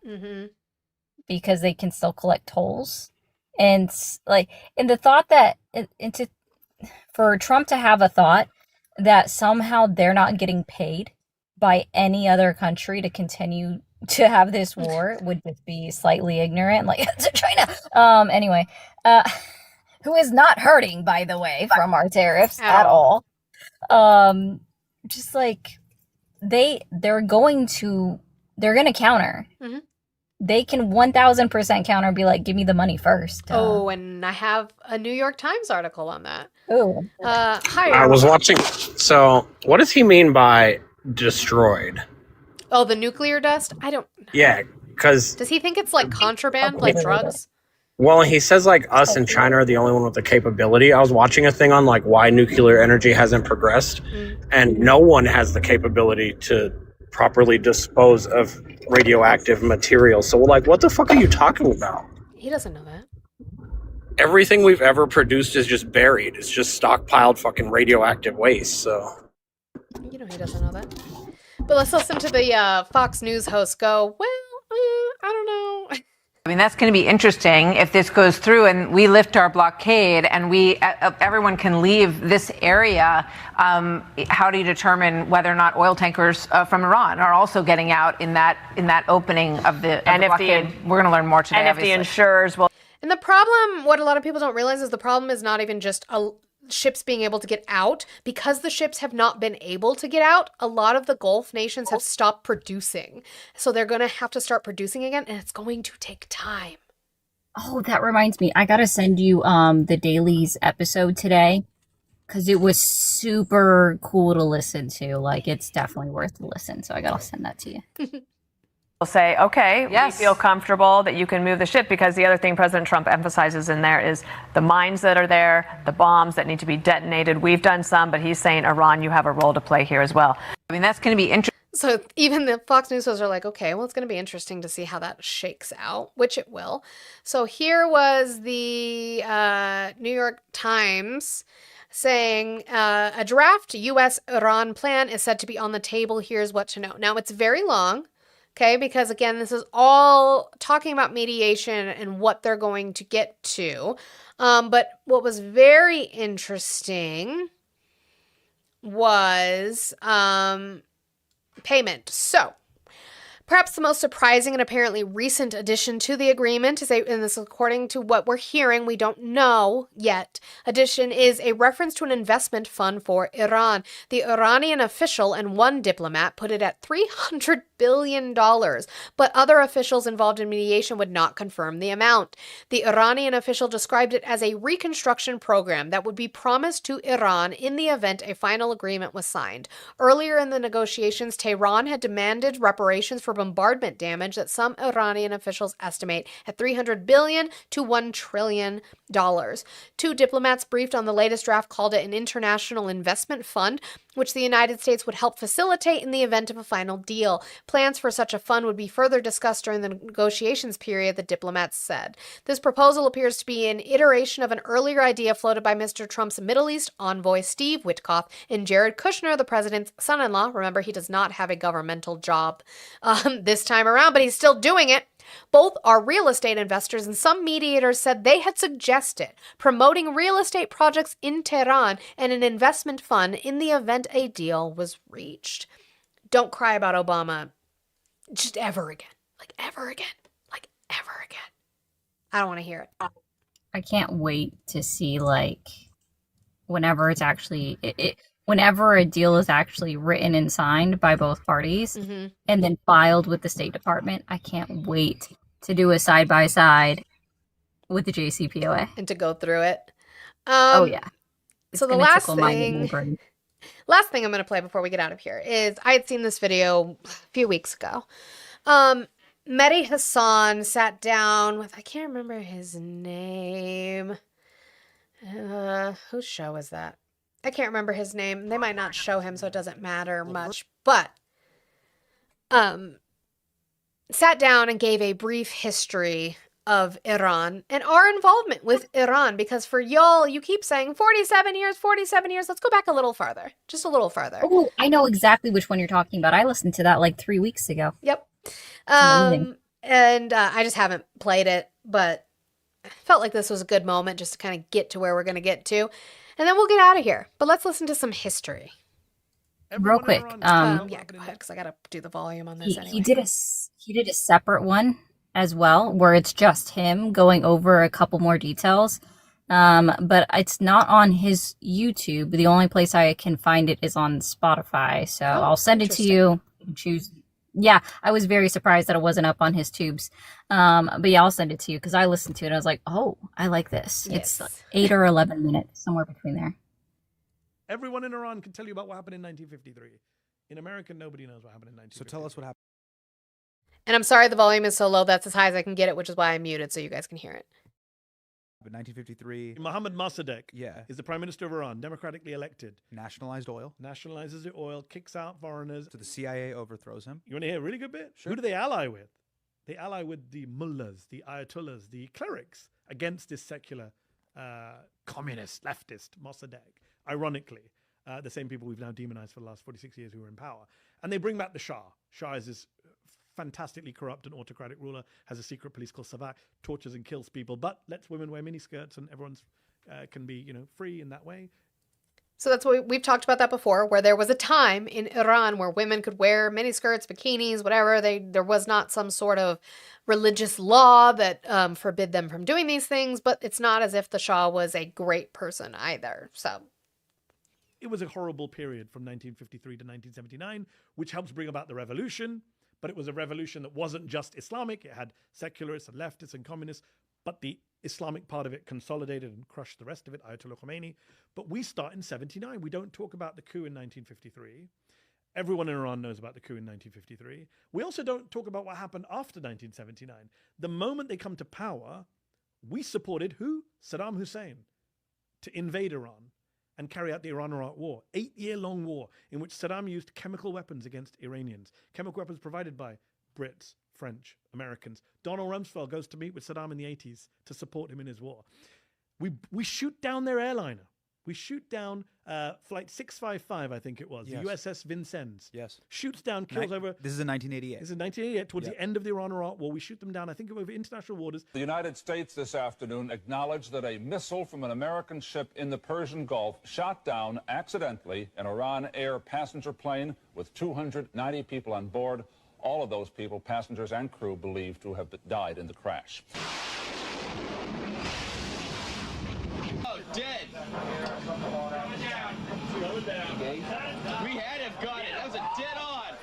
because they can still collect tolls. And the thought that for Trump to have a thought that somehow they're not getting paid by any other country to continue to have this war would just be slightly ignorant. Like, it's China. Anyway, who is not hurting, by the way, from our tariffs at all. Just like they're going to counter. They can 1000% counter and be like, give me the money first. And I have a New York Times article on that. Hi. I was watching. So what does he mean by destroyed? Oh, the nuclear dust? I don't. Yeah, because. Does he think it's like contraband, like drugs? Well, he says like us and China are the only one with the capability. I was watching a thing on like why nuclear energy hasn't progressed, and no one has the capability to properly dispose of radioactive material. So like, what the fuck are you talking about? He doesn't know that. Everything we've ever produced is just buried. It's just stockpiled fucking radioactive waste. So. You know he doesn't know that. But let's listen to the Fox News host go, well, I don't know. I mean, that's going to be interesting if this goes through and we lift our blockade and everyone can leave this area. How do you determine whether or not oil tankers from Iran are also getting out in that opening of the blockade? We're going to learn more today. And if the insurers will. And the problem, what a lot of people don't realize is the problem is not even just ships being able to get out. Because the ships have not been able to get out, a lot of the Gulf nations have stopped producing. So they're going to have to start producing again, and it's going to take time. Oh, that reminds me. I got to send you the Daily's episode today, because it was super cool to listen to. Like, it's definitely worth the listen. So I got to send that to you. Will say, okay, we feel comfortable that you can move the ship, because the other thing President Trump emphasizes in there is the mines that are there, the bombs that need to be detonated. We've done some, but he's saying, Iran, you have a role to play here as well. I mean, that's going to be interesting. So even the Fox News hosts are like, okay, well, it's going to be interesting to see how that shakes out, which it will. So here was the New York Times saying a draft U.S.-Iran plan is said to be on the table. Here's what to know. Now, it's very long. Okay, because again, this is all talking about mediation and what they're going to get to. But what was very interesting was payment. So, Perhaps the most surprising and apparently recent addition to the agreement is and this is according to what we're hearing, we don't know yet, addition is a reference to an investment fund for Iran. The Iranian official and one diplomat put it at $300 billion, but other officials involved in mediation would not confirm the amount. The Iranian official described it as a reconstruction program that would be promised to Iran in the event a final agreement was signed. Earlier in the negotiations, Tehran had demanded reparations for bombardment damage that some Iranian officials estimate at $300 billion to $1 trillion. Two diplomats briefed on the latest draft called it an international investment fund, which the United States would help facilitate in the event of a final deal. Plans for such a fund would be further discussed during the negotiations period, the diplomats said. This proposal appears to be an iteration of an earlier idea floated by Mr. Trump's Middle East envoy Steve Witkoff and Jared Kushner, the president's son-in-law. Remember, he does not have a governmental job this time around, but he's still doing it. Both are real estate investors, and some mediators said they had suggested promoting real estate projects in Tehran and an investment fund in the event a deal was reached. Don't cry about Obama just ever again. Like ever again. Like ever again. I don't want to hear it. I can't wait to see, like, whenever it's actually whenever a deal is actually written and signed by both parties and then filed with the State Department. I can't wait to do a side-by-side with the JCPOA. And to go through it. Oh, yeah. So the last thing I'm going to play before we get out of here is I had seen this video a few weeks ago. Mehdi Hassan sat down with, I can't remember his name. Whose show is that? I can't remember his name. They might not show him, so it doesn't matter much. But sat down and gave a brief history of Iran and our involvement with Iran. Because for y'all, you keep saying 47 years, 47 years. Let's go back a little farther. Just a little farther. Oh, I know exactly which one you're talking about. I listened to that like 3 weeks ago. Yep. And I just haven't played it, but I felt like this was a good moment just to kind of get to where we're going to get to. And then we'll get out of here. But let's listen to some history. Real quick. Yeah, go ahead, because I got to do the volume on this anyway. He did a separate one as well, where it's just him going over a couple more details. But it's not on his YouTube. The only place I can find it is on Spotify. So I'll send it to you. Choose. Yeah, I was very surprised that it wasn't up on his tubes. But yeah, I'll send it to you because I listened to it and I was like, oh, I like this. Yes. It's 8 or 11 minutes, somewhere between there. Everyone in Iran can tell you about what happened in 1953. In America, nobody knows what happened in 1953. So tell us what happened. And I'm sorry the volume is so low. That's as high as I can get it, which is why I muted so you guys can hear it. In 1953, Mohammad Mossadegh is the prime minister of Iran, democratically elected. Nationalized oil. Nationalizes the oil, kicks out foreigners. So the CIA overthrows him. You want to hear a really good bit? Sure. Who do they ally with? They ally with the mullahs, the ayatollahs, the clerics against this secular communist, leftist Mossadegh. Ironically, the same people we've now demonized for the last 46 years who were in power. And they bring back the Shah. Shah is this fantastically corrupt and autocratic ruler, has a secret police called Savak, tortures and kills people, but lets women wear miniskirts and everyone's can be, free in that way. So that's what we've talked about that before, where there was a time in Iran where women could wear miniskirts, bikinis, whatever. There was not some sort of religious law that forbid them from doing these things, but it's not as if the Shah was a great person either. So it was a horrible period from 1953 to 1979, which helps bring about the revolution. But it was a revolution that wasn't just Islamic. It had secularists and leftists and communists, but the Islamic part of it consolidated and crushed the rest of it, Ayatollah Khomeini. But we start in 79. We don't talk about the coup in 1953. Everyone in Iran knows about the coup in 1953. We also don't talk about what happened after 1979. The moment they come to power, we supported who? Saddam Hussein to invade Iran and carry out the Iran-Iraq War, 8-year-long war in which Saddam used chemical weapons against Iranians, chemical weapons provided by Brits, French, Americans. Donald Rumsfeld goes to meet with Saddam in the 80s to support him in his war. We shoot down their airliner. We shoot down Flight 655, I think it was, the USS Vincennes. Yes. Shoots down, kills over... This is in 1988. This is in 1988, towards the end of the Iran-Iraq War. We shoot them down, I think, over international waters. The United States this afternoon acknowledged that a missile from an American ship in the Persian Gulf shot down accidentally an Iran Air passenger plane with 290 people on board. All of those people, passengers and crew, believed to have died in the crash. Oh, dead. We had him, got it. That was a dead on.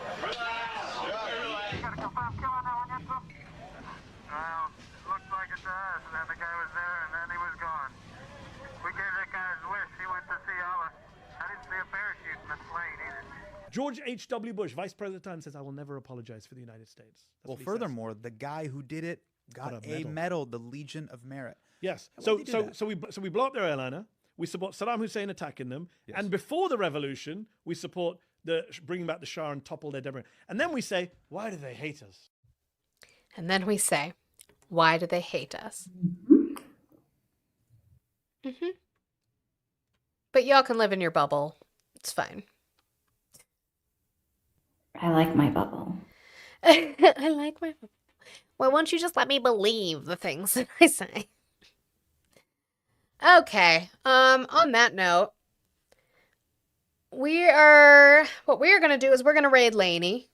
Looked like it to us, and then the guy was there, and then he was gone. We gave that guy his wish. He went to see Allah. I didn't see a parachute in the plane either. George H.W. Bush, Vice President of the time, says, "I will never apologize for the United States." That's Well, what he says. furthermore, the guy who did it got a medal, the Legion of Merit. Yes. Why So would they do that? we blow up their airliner. We support Saddam Hussein attacking them, and before the revolution, we support bringing back the Shah and topple their debris. And then we say, why do they hate us? And then we say, why do they hate us? But y'all can live in your bubble. It's fine. I like my bubble. I like my bubble. Why won't you just let me believe the things that I say? Okay. On that note, what we are gonna do is we're gonna raid Lainey.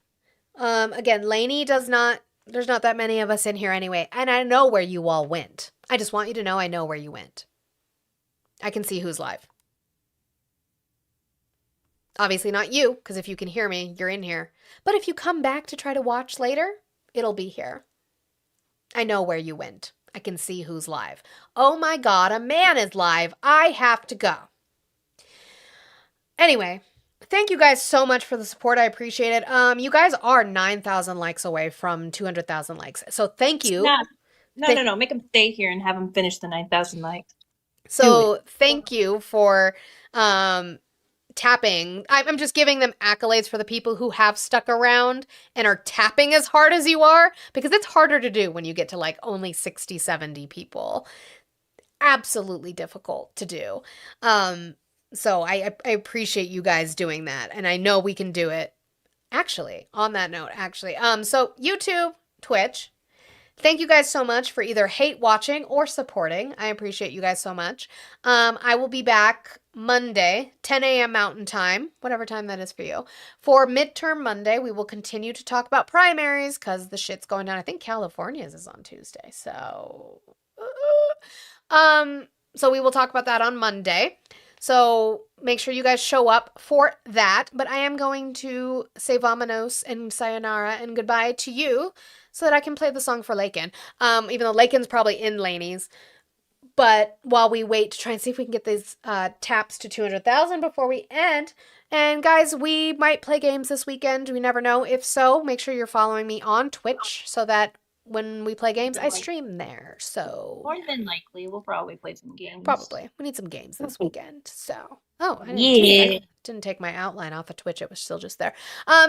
Again, Lainey there's not that many of us in here anyway, and I know where you all went. I just want you to know I know where you went. I can see who's live. Obviously not you, because if you can hear me, you're in here. But if you come back to try to watch later, it'll be here. I know where you went. I can see who's live. Oh my God, a man is live. I have to go. Anyway, thank you guys so much for the support. I appreciate it. You guys are 9,000 likes away from 200,000 likes. So thank you. No. Make him stay here and have him finish the 9,000 likes. So thank you for tapping. I'm just giving them accolades for the people who have stuck around and are tapping as hard as you are, because it's harder to do when you get to like only 60, 70 people. Absolutely difficult to do. So I appreciate you guys doing that, and I know we can do it. Actually, on that note, so YouTube, Twitch, thank you guys so much for either hate watching or supporting. I appreciate you guys so much. I will be back Monday, 10 a.m. Mountain Time, whatever time that is for you. For Midterm Monday, we will continue to talk about primaries because the shit's going down. I think California's is on Tuesday. So we will talk about that on Monday. So make sure you guys show up for that. But I am going to say vamonos and sayonara and goodbye to you so that I can play the song for Lakin. Even though Lakin's probably in Laney's. But while we wait to try and see if we can get these taps to 200,000 before we end. And guys, we might play games this weekend. We never know. If so, make sure you're following me on Twitch so that when we play games, I stream there. So More than likely, we'll probably play some games. probably. We need some games this weekend. So, I didn't take my outline off of Twitch. It was still just there.